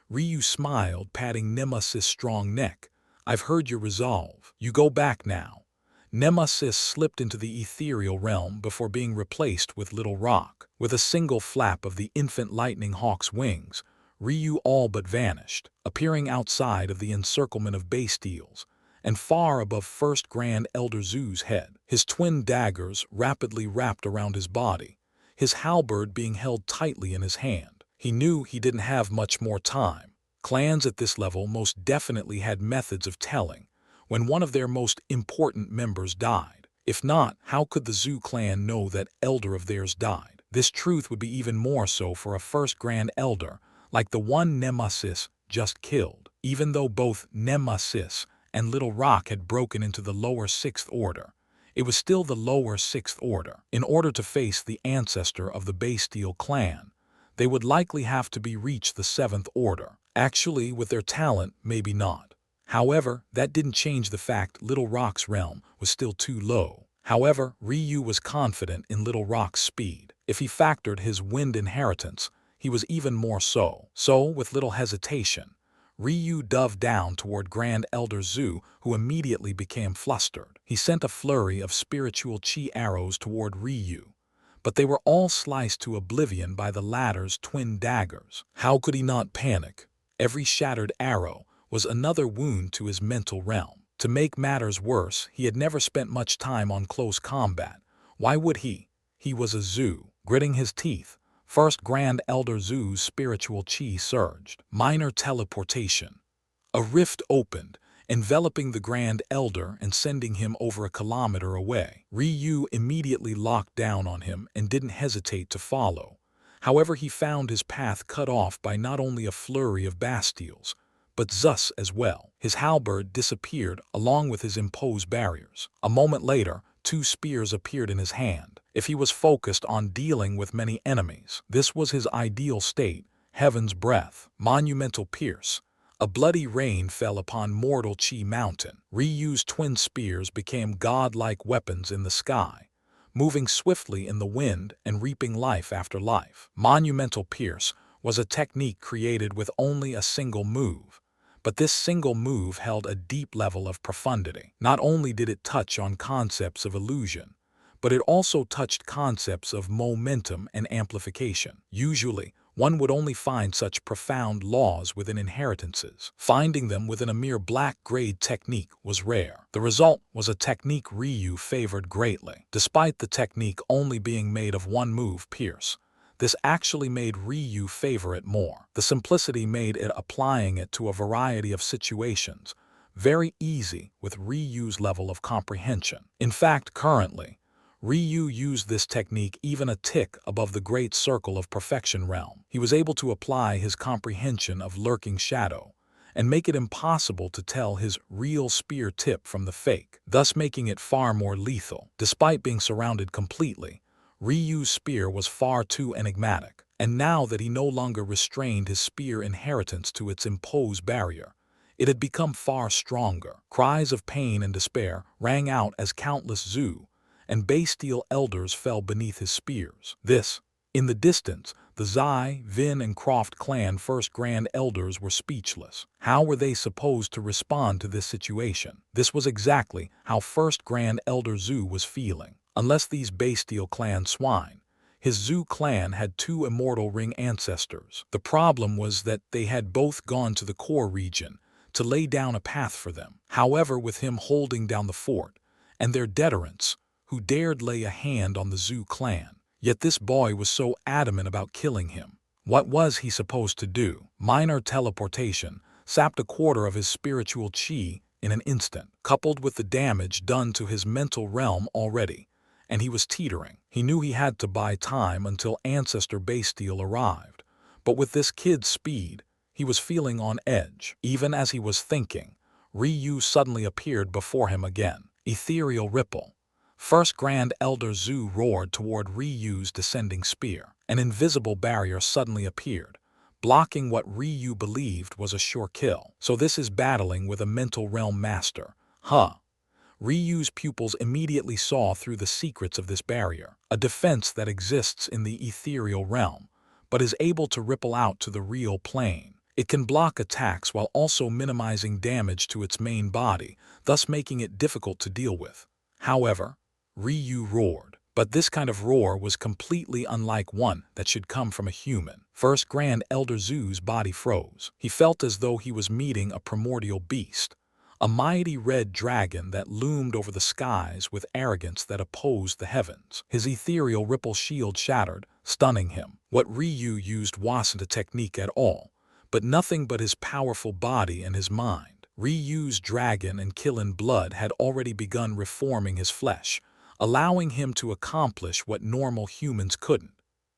Ryu smiled, patting Nemesis' strong neck. I've heard your resolve. You go back now. Nemesis slipped into the ethereal realm before being replaced with Little Rock. With a single flap of the infant lightning hawk's wings, Ryu all but vanished, appearing outside of the encirclement of Bastilles, and far above First Grand Elder Zoo's head. His twin daggers rapidly wrapped around his body, his halberd being held tightly in his hand. He knew he didn't have much more time. Clans at this level most definitely had methods of telling when one of their most important members died. If not, how could the Zoo clan know that elder of theirs died? This truth would be even more so for a First Grand Elder like the one Nemesis just killed. Even though both Nemesis and Little Rock had broken into the lower Sixth Order, it was still the lower Sixth Order. In order to face the ancestor of the Bastille clan, they would likely have to reach the Seventh Order. Actually, with their talent, maybe not. However, that didn't change the fact Little Rock's realm was still too low. However, Ryu was confident in Little Rock's speed. If he factored his wind inheritance, he was even more so. So, with little hesitation, Ryu dove down toward Grand Elder Zoo, who immediately became flustered. He sent a flurry of spiritual chi arrows toward Ryu, but they were all sliced to oblivion by the latter's twin daggers. How could he not panic? Every shattered arrow was another wound to his mental realm. To make matters worse, he had never spent much time on close combat. Why would he? He was a Zoo. Gritting his teeth, First Grand Elder Zoo's spiritual chi surged. Minor teleportation. A rift opened, enveloping the Grand Elder and sending him over a kilometer away. Ryu immediately locked down on him and didn't hesitate to follow. However, he found his path cut off by not only a flurry of Bastilles, but Zeus as well. His halberd disappeared along with his imposed barriers. A moment later, 2 spears appeared in his hand. If he was focused on dealing with many enemies, this was his ideal state. Heaven's breath. Monumental pierce. A bloody rain fell upon Mortal Chi Mountain. Ryu's twin spears became godlike weapons in the sky, moving swiftly in the wind and reaping life after life. Monumental pierce was a technique created with only a single move, but this single move held a deep level of profundity. Not only did it touch on concepts of illusion, but it also touched concepts of momentum and amplification. Usually, one would only find such profound laws within inheritances. Finding them within a mere black-grade technique was rare. The result was a technique Ryu favored greatly. Despite the technique only being made of one move, pierce, this actually made Ryu favor it more. The simplicity made it applying it to a variety of situations very easy with Ryu's level of comprehension. In fact, currently, Ryu used this technique even a tick above the great circle of perfection realm. He was able to apply his comprehension of lurking shadow and make it impossible to tell his real spear tip from the fake, thus making it far more lethal. Despite being surrounded completely, Ryu's spear was far too enigmatic, and now that he no longer restrained his spear inheritance to its imposed barrier, it had become far stronger. Cries of pain and despair rang out as countless Zoo and Bastille elders fell beneath his spears. In the distance, the Zai, Vin, and Croft clan First Grand Elders were speechless. How were they supposed to respond to this situation? This was exactly how First Grand Elder Zoo was feeling. Unless these Bastille clan swine, his Zoo clan had 2 immortal ring ancestors. The problem was that they had both gone to the core region to lay down a path for them. However, with him holding down the fort, and their deterrents, who dared lay a hand on the Zoo clan. Yet this boy was so adamant about killing him. What was he supposed to do? Minor teleportation sapped a quarter of his spiritual chi in an instant, coupled with the damage done to his mental realm already, and he was teetering. He knew he had to buy time until Ancestor Bastille arrived, but with this kid's speed, he was feeling on edge. Even as he was thinking, Ryu suddenly appeared before him again. Ethereal ripple. First Grand Elder Zhu roared toward Ryu's descending spear. An invisible barrier suddenly appeared, blocking what Ryu believed was a sure kill. So this is battling with a mental realm master, huh? Ryu's pupils immediately saw through the secrets of this barrier, a defense that exists in the ethereal realm, but is able to ripple out to the real plane. It can block attacks while also minimizing damage to its main body, thus making it difficult to deal with. However, Ryu roared. But this kind of roar was completely unlike one that should come from a human. First Grand Elder Zhu's body froze. He felt as though he was meeting a primordial beast, a mighty red dragon that loomed over the skies with arrogance that opposed the heavens. His ethereal ripple shield shattered, stunning him. What Ryu used wasn't a technique at all, but nothing but his powerful body and his mind. Ryu's dragon and Kilin blood had already begun reforming his flesh, allowing him to accomplish what normal humans couldn't.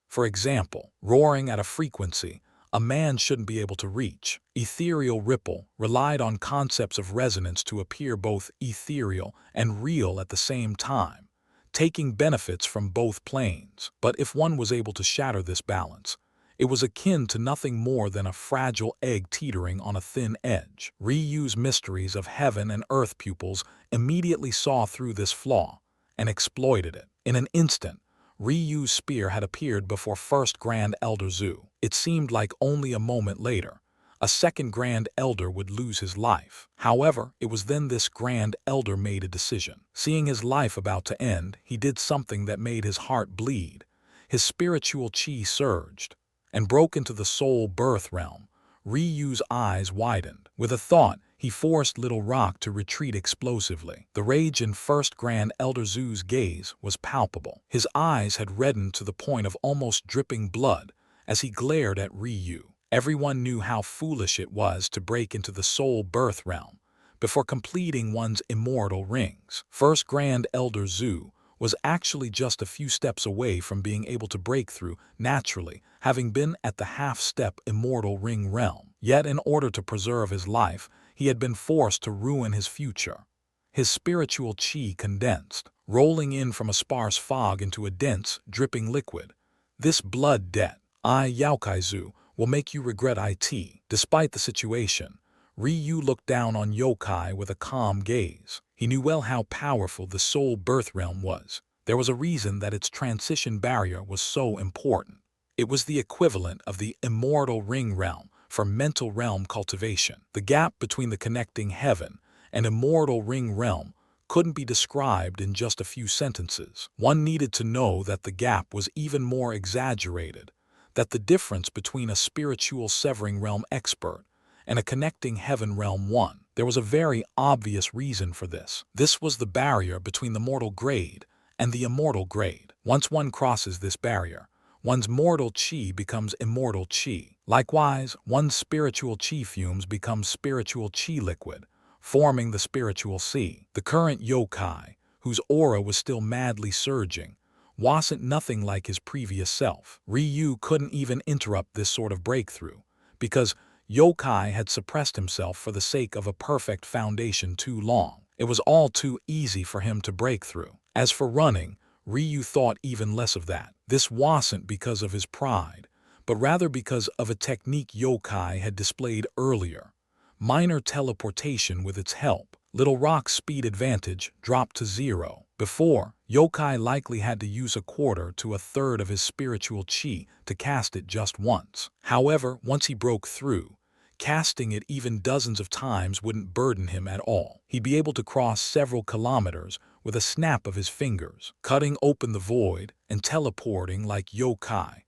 For example, roaring at a frequency a man shouldn't be able to reach. Ethereal ripple relied on concepts of resonance to appear both ethereal and real at the same time, taking benefits from both planes. But if one was able to shatter this balance, it was akin to nothing more than a fragile egg teetering on a thin edge. Ryu's mysteries of heaven and earth pupils immediately saw through this flaw and exploited it. In an instant, Ryu's spear had appeared before First Grand Elder Zhu. It seemed like only a moment later, a second Grand Elder would lose his life. However, it was then this Grand Elder made a decision. Seeing his life about to end, he did something that made his heart bleed. His spiritual chi surged and broke into the soul birth realm. Ryu's eyes widened. With a thought, he forced Little Rock to retreat explosively. The rage in First Grand Elder Zhu's gaze was palpable. His eyes had reddened to the point of almost dripping blood as he glared at Ryu. Everyone knew how foolish it was to break into the soul birth realm before completing one's immortal rings. First Grand Elder Zhu was actually just a few steps away from being able to break through naturally, having been at the half-step immortal ring realm. Yet in order to preserve his life, he had been forced to ruin his future. His spiritual chi condensed, rolling in from a sparse fog into a dense, dripping liquid. This blood debt, Yaokaizu, will make you regret it. Despite the situation, Ryu looked down on yokai with a calm gaze. He knew well how powerful the soul birth realm was. There was a reason that its transition barrier was so important. It was the equivalent of the immortal ring realm for mental realm cultivation. The gap between the connecting heaven and immortal ring realm couldn't be described in just a few sentences. One needed to know that the gap was even more exaggerated, that the difference between a spiritual severing realm expert and a connecting heaven realm one. There was a very obvious reason for this. This was the barrier between the mortal grade and the immortal grade. Once one crosses this barrier, one's mortal chi becomes immortal chi. Likewise, one's spiritual chi fumes become spiritual chi liquid, forming the spiritual sea. The current yokai, whose aura was still madly surging, wasn't nothing like his previous self. Ryu couldn't even interrupt this sort of breakthrough, because yokai had suppressed himself for the sake of a perfect foundation too long. It was all too easy for him to break through. As for running, Ryu thought even less of that. This wasn't because of his pride, but rather because of a technique yokai had displayed earlier. Minor teleportation with its help. Little Rock's speed advantage dropped to 0. Before, yokai likely had to use a quarter to a third of his spiritual chi to cast it just once. However, once he broke through, casting it even dozens of times wouldn't burden him at all. He'd be able to cross several kilometers with a snap of his fingers. Cutting open the void and teleporting like yokai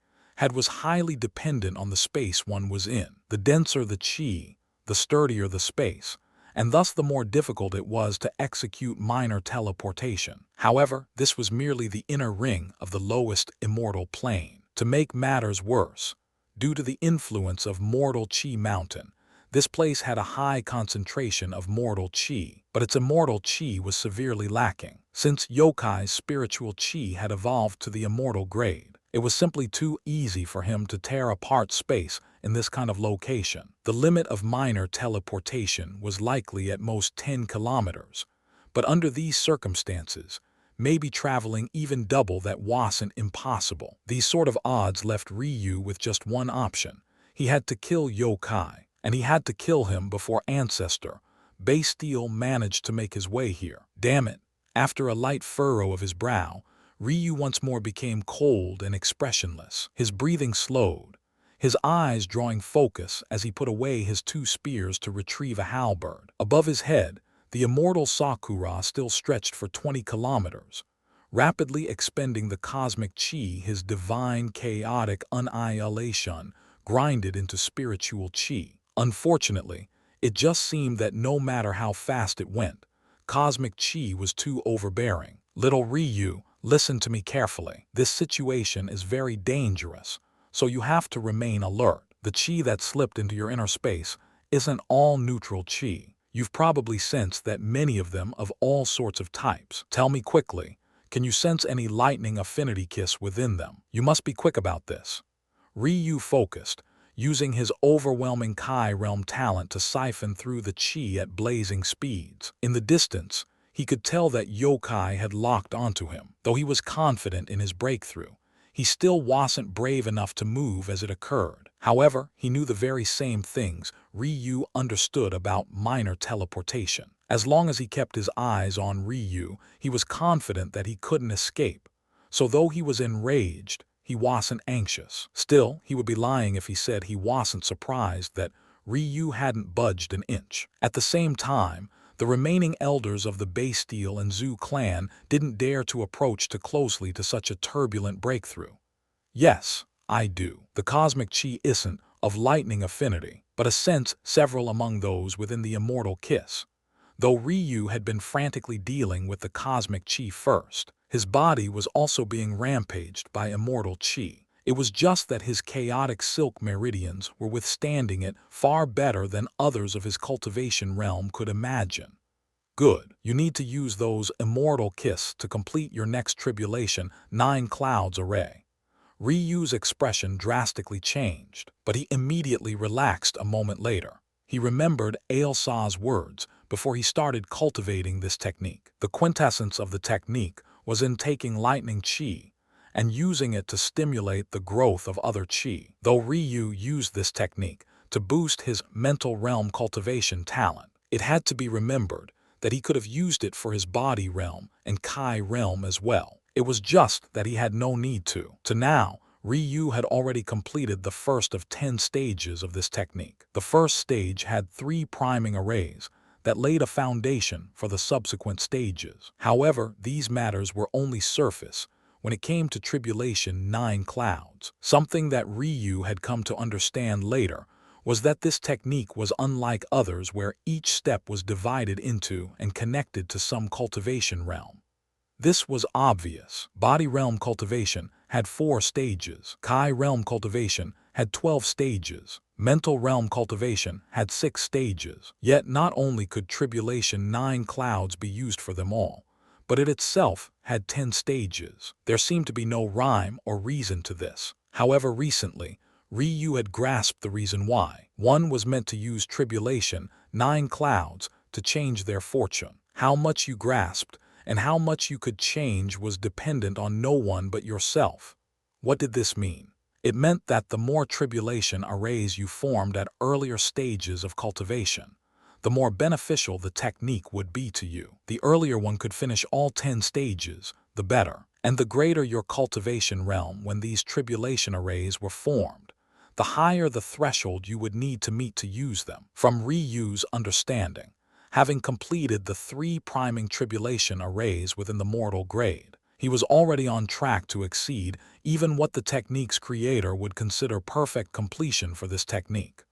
was highly dependent on the space one was in. The denser the chi, the sturdier the space, and thus the more difficult it was to execute minor teleportation. However, this was merely the inner ring of the lowest immortal plane. To make matters worse, due to the influence of mortal chi mountain, This place had a high concentration of mortal qi, but its immortal qi was severely lacking. Since yokai's spiritual qi had evolved to the immortal grade, it was simply too easy for him to tear apart space in this kind of location. The limit of minor teleportation was likely at most 10 kilometers, but under these circumstances, maybe traveling even double that wasn't impossible. These sort of odds left Ryu with just one option. He had to kill yokai, and he had to kill him before Ancestor Bastille managed to make his way here. Damn it. After a light furrow of his brow, Ryu once more became cold and expressionless. His breathing slowed, his eyes drawing focus as he put away his 2 spears to retrieve a halberd. Above his head, the immortal Sakura still stretched for 20 kilometers, rapidly expending the cosmic chi. His divine chaotic annihilation grinded into spiritual chi. Unfortunately, it just seemed that no matter how fast it went, cosmic chi was too overbearing. Little Ryu, listen to me carefully. This situation is very dangerous, so you have to remain alert. The chi that slipped into your inner space isn't all neutral chi. You've probably sensed that many of them of all sorts of types. Tell me quickly, can you sense any lightning affinity kiss within them? You must be quick about this. Ryu focused, using his overwhelming Kai realm talent to siphon through the chi at blazing speeds. In the distance, he could tell that yokai had locked onto him. Though he was confident in his breakthrough, he still wasn't brave enough to move as it occurred. However, he knew the very same things Ryu understood about minor teleportation. As long as he kept his eyes on Ryu, he was confident that he couldn't escape. So though he was enraged, he wasn't anxious. Still, he would be lying if he said he wasn't surprised that Ryu hadn't budged an inch. At the same time, the remaining elders of the Bastille and Zhu clan didn't dare to approach too closely to such a turbulent breakthrough. Yes, I do. The cosmic chi isn't of lightning affinity, but a sense several among those within the immortal kiss. Though Ryu had been frantically dealing with the cosmic chi first, his body was also being rampaged by immortal chi. It was just that his chaotic silk meridians were withstanding it far better than others of his cultivation realm could imagine. Good. You need to use those immortal kiss to complete your next tribulation 9 clouds array. Ryu's expression drastically changed, but he immediately relaxed a moment later. He remembered Ailsa's words before he started cultivating this technique. The quintessence of the technique was in taking lightning chi and using it to stimulate the growth of other chi. Though Ryu used this technique to boost his mental realm cultivation talent, it had to be remembered that he could have used it for his body realm and Kai realm as well. It was just that he had no need to. To now, Ryu had already completed the first of 10 stages of this technique. The first stage had 3 priming arrays that laid a foundation for the subsequent stages. However, these matters were only surface when it came to tribulation 9 clouds. Something that Ryu had come to understand later was that this technique was unlike others where each step was divided into and connected to some cultivation realm. This was obvious. Body realm cultivation had 4 stages. Kai realm cultivation had 12 stages. Mental realm cultivation had 6 stages. Yet not only could tribulation 9 clouds be used for them all, but it itself had 10 stages. There seemed to be no rhyme or reason to this. However, recently, Ryu had grasped the reason why. One was meant to use tribulation 9 clouds to change their fortune. How much you grasped and how much you could change was dependent on no one but yourself. What did this mean? It meant that the more tribulation arrays you formed at earlier stages of cultivation, the more beneficial the technique would be to you. The earlier one could finish all 10 stages, the better. And the greater your cultivation realm when these tribulation arrays were formed, the higher the threshold you would need to meet to use them. From Ryu's understanding, having completed the 3 priming tribulation arrays within the mortal grade, he was already on track to exceed even what the technique's creator would consider perfect completion for this technique.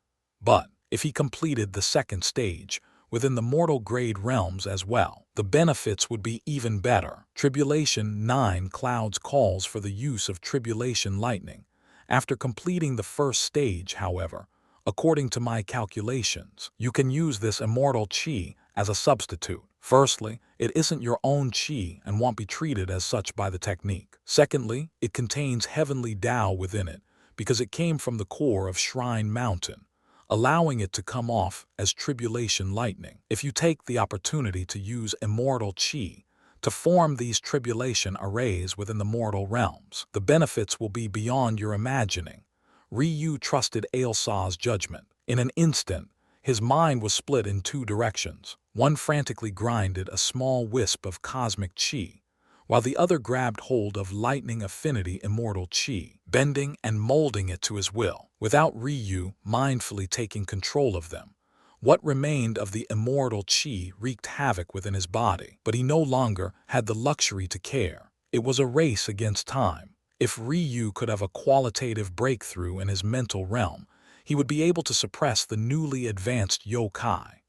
But if he completed the second stage within the mortal grade realms as well, the benefits would be even better. Tribulation 9 clouds calls for the use of tribulation lightning. After completing the first stage, however, According to my calculations, you can use this immortal chi as a substitute. Firstly, it isn't your own chi and won't be treated as such by the technique. Secondly, it contains heavenly Tao within it because it came from the core of Shrine Mountain, allowing it to come off as tribulation lightning. If you take the opportunity to use immortal chi to form these tribulation arrays within the mortal realms, the benefits will be beyond your imagining. Ryu trusted Ailsa's judgment. In an instant, his mind was split in two directions. One frantically grinded a small wisp of cosmic chi, while the other grabbed hold of lightning affinity immortal chi, bending and molding it to his will, without Ryu mindfully taking control of them. What remained of the immortal chi wreaked havoc within his body, but he no longer had the luxury to care. It was a race against time. If Ryu could have a qualitative breakthrough in his mental realm, he would be able to suppress the newly advanced yokai.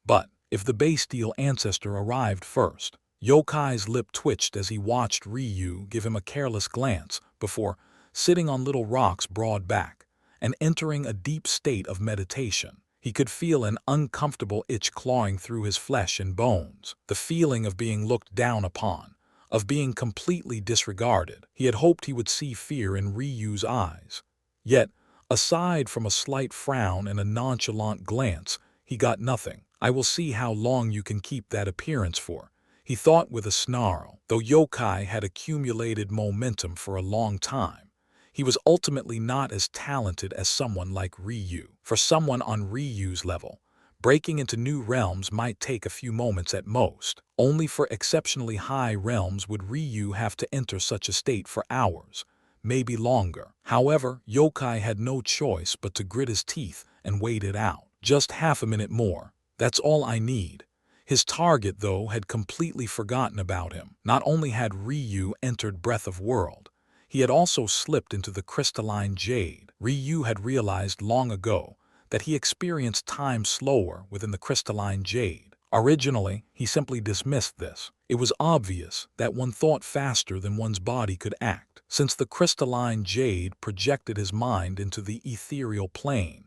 But if the bestial ancestor arrived first, Yokai's lip twitched as he watched Ryu give him a careless glance before sitting on little rock's broad back and entering a deep state of meditation. He could feel an uncomfortable itch clawing through his flesh and bones, the feeling of being looked down upon, of being completely disregarded. He had hoped he would see fear in Ryu's eyes. Yet, aside from a slight frown and a nonchalant glance, he got nothing. "I will see how long you can keep that appearance for," he thought with a snarl. Though yokai had accumulated momentum for a long time, he was ultimately not as talented as someone like Ryu. For someone on Ryu's level, breaking into new realms might take a few moments at most. Only for exceptionally high realms would Ryu have to enter such a state for hours, maybe longer. However, yokai had no choice but to grit his teeth and wait it out. Just half a minute more. That's all I need. His target, though, had completely forgotten about him. Not only had Ryu entered Breath of World, he had also slipped into the crystalline jade. Ryu had realized long ago that he experienced time slower within the crystalline jade. Originally, he simply dismissed this. It was obvious that one thought faster than one's body could act. Since the crystalline jade projected his mind into the ethereal plane,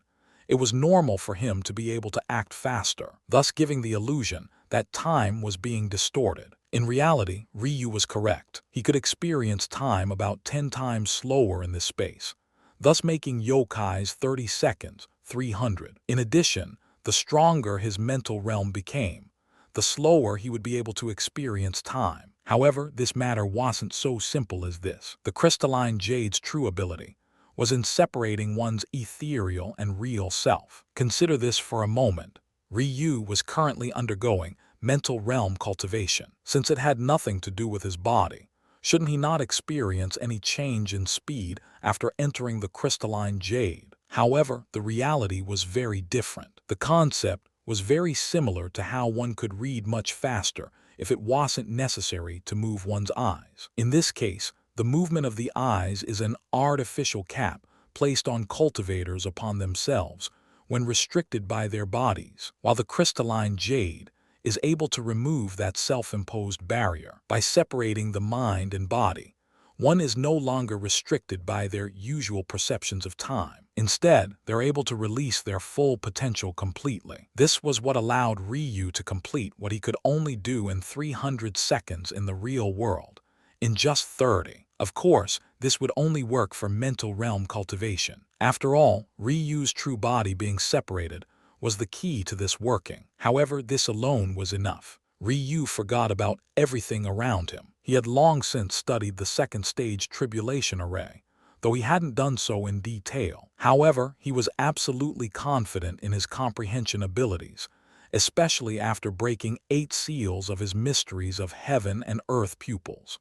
it was normal for him to be able to act faster, thus giving the illusion that time was being distorted. In reality, Ryu was correct. He could experience time about 10 times slower in this space, thus making yokai's 30 seconds 300. In addition, the stronger his mental realm became, the slower he would be able to experience time. However, this matter wasn't so simple as this. The crystalline jade's true ability was in separating one's ethereal and real self. Consider this for a moment. Ryu was currently undergoing mental realm cultivation. Since it had nothing to do with his body, shouldn't he not experience any change in speed after entering the crystalline jade? However, the reality was very different. The concept was very similar to how one could read much faster if it wasn't necessary to move one's eyes. In this case, the movement of the eyes is an artificial cap placed on cultivators upon themselves when restricted by their bodies, while the crystalline jade is able to remove that self-imposed barrier. By separating the mind and body, one is no longer restricted by their usual perceptions of time. Instead, they're able to release their full potential completely. This was what allowed Ryu to complete what he could only do in 300 seconds in the real world, in just 30. Of course, this would only work for mental realm cultivation. After all, Ryu's true body being separated was the key to this working. However, this alone was enough. Ryu forgot about everything around him. He had long since studied the second stage tribulation array, though he hadn't done so in detail. However, he was absolutely confident in his comprehension abilities, especially after breaking 8 seals of his mysteries of heaven and earth pupils.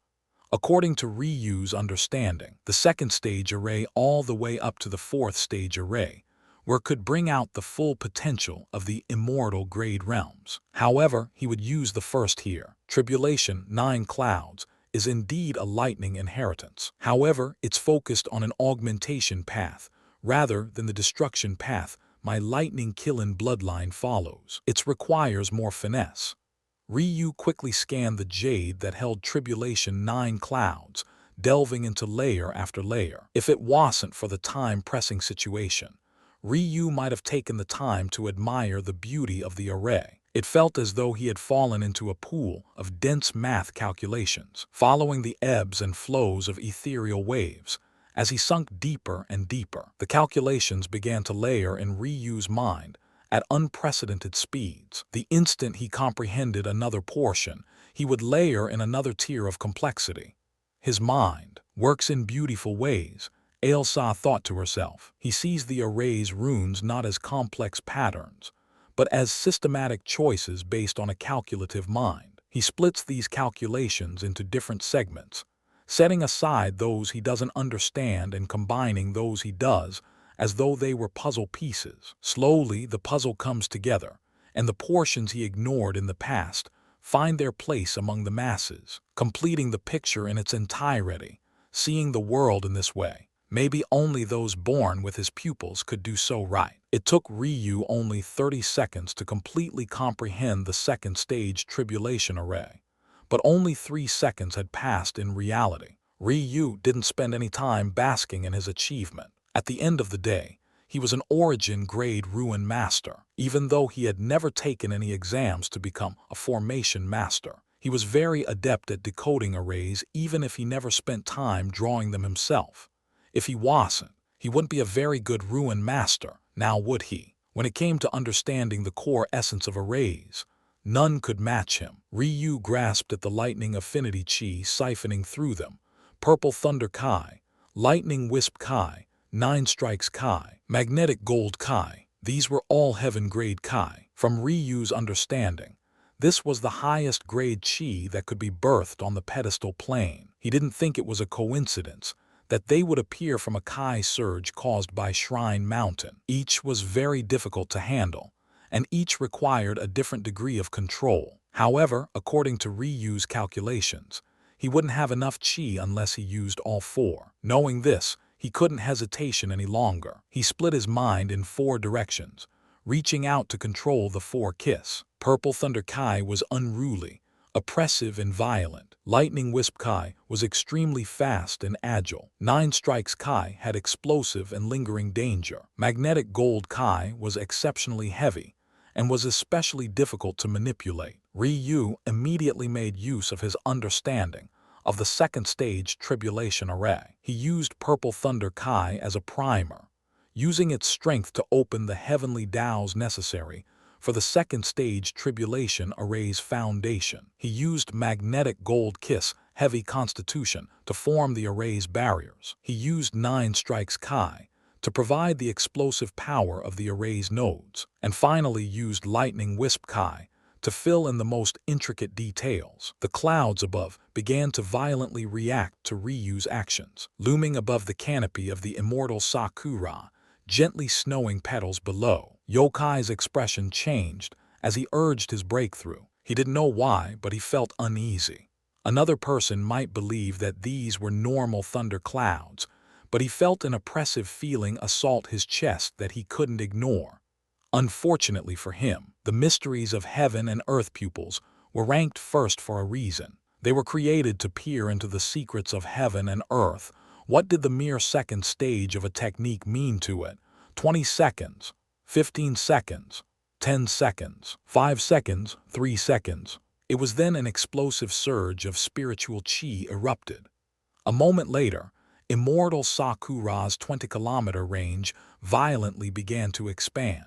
According to Ryu's understanding, the second stage array all the way up to the 4th stage array, where could bring out the full potential of the immortal grade realms. However, he would use the first here. Tribulation 9 clouds is indeed a lightning inheritance. However, it's focused on an augmentation path rather than the destruction path my lightning-killing bloodline follows. It requires more finesse. Ryu quickly scanned the jade that held Tribulation 9 clouds, delving into layer after layer. If it wasn't for the time-pressing situation, Ryu might have taken the time to admire the beauty of the array. It felt as though he had fallen into a pool of dense math calculations, following the ebbs and flows of ethereal waves. As he sunk deeper and deeper, the calculations began to layer in Ryu's mind at unprecedented speeds. The instant he comprehended another portion, he would layer in another tier of complexity. His mind works in beautiful ways, Ailsa thought to herself. He sees the array's runes not as complex patterns, but as systematic choices based on a calculative mind. He splits these calculations into different segments, setting aside those he doesn't understand and combining those he does as though they were puzzle pieces. Slowly, the puzzle comes together, and the portions he ignored in the past find their place among the masses, completing the picture in its entirety. Seeing the world in this way, maybe only those born with his pupils could do so right. It took Ryu only 30 seconds to completely comprehend the second stage tribulation array, but only 3 seconds had passed in reality. Ryu didn't spend any time basking in his achievement. At the end of the day, he was an origin-grade ruin master. Even though he had never taken any exams to become a formation master, he was very adept at decoding arrays even if he never spent time drawing them himself. If he wasn't, he wouldn't be a very good ruin master, now would he? When it came to understanding the core essence of arrays, none could match him. Ryu grasped at the lightning affinity chi siphoning through them, purple thunder kai, lightning wisp kai, 9 strikes kai, magnetic gold kai. These were all heaven-grade kai. From Ryu's understanding, this was the highest grade chi that could be birthed on the pedestal plane. He didn't think it was a coincidence that they would appear from a kai surge caused by Shrine Mountain. Each was very difficult to handle, and each required a different degree of control. However, according to Ryu's calculations, he wouldn't have enough chi unless he used all 4. Knowing this, he couldn't hesitation any longer. He split his mind in 4 directions, reaching out to control the 4 kiss. Purple Thunder Kai was unruly, oppressive and violent. Lightning Wisp Kai was extremely fast and agile. 9 Strikes Kai had explosive and lingering danger. Magnetic Gold Kai was exceptionally heavy and was especially difficult to manipulate. Ryu immediately made use of his understanding of the second stage tribulation array. He used Purple Thunder Kai as a primer, using its strength to open the heavenly Taos necessary for the second stage tribulation array's foundation. He used Magnetic Gold Kiss Heavy Constitution to form the array's barriers. He used 9 Strikes Kai to provide the explosive power of the array's nodes, and finally used Lightning Wisp Kai to fill in the most intricate details. The clouds above began to violently react to Ryu's actions, looming above the canopy of the immortal Sakura, gently snowing petals below. Yokai's expression changed as he urged his breakthrough. He didn't know why, but he felt uneasy. Another person might believe that these were normal thunder clouds, but he felt an oppressive feeling assault his chest that he couldn't ignore. Unfortunately for him, the mysteries of heaven and earth pupils were ranked first for a reason. They were created to peer into the secrets of heaven and earth. What did the mere second stage of a technique mean to it? 20 seconds, 15 seconds, 10 seconds, 5 seconds, 3 seconds. It was then an explosive surge of spiritual chi erupted. A moment later, immortal Sakura's 20-kilometer range violently began to expand.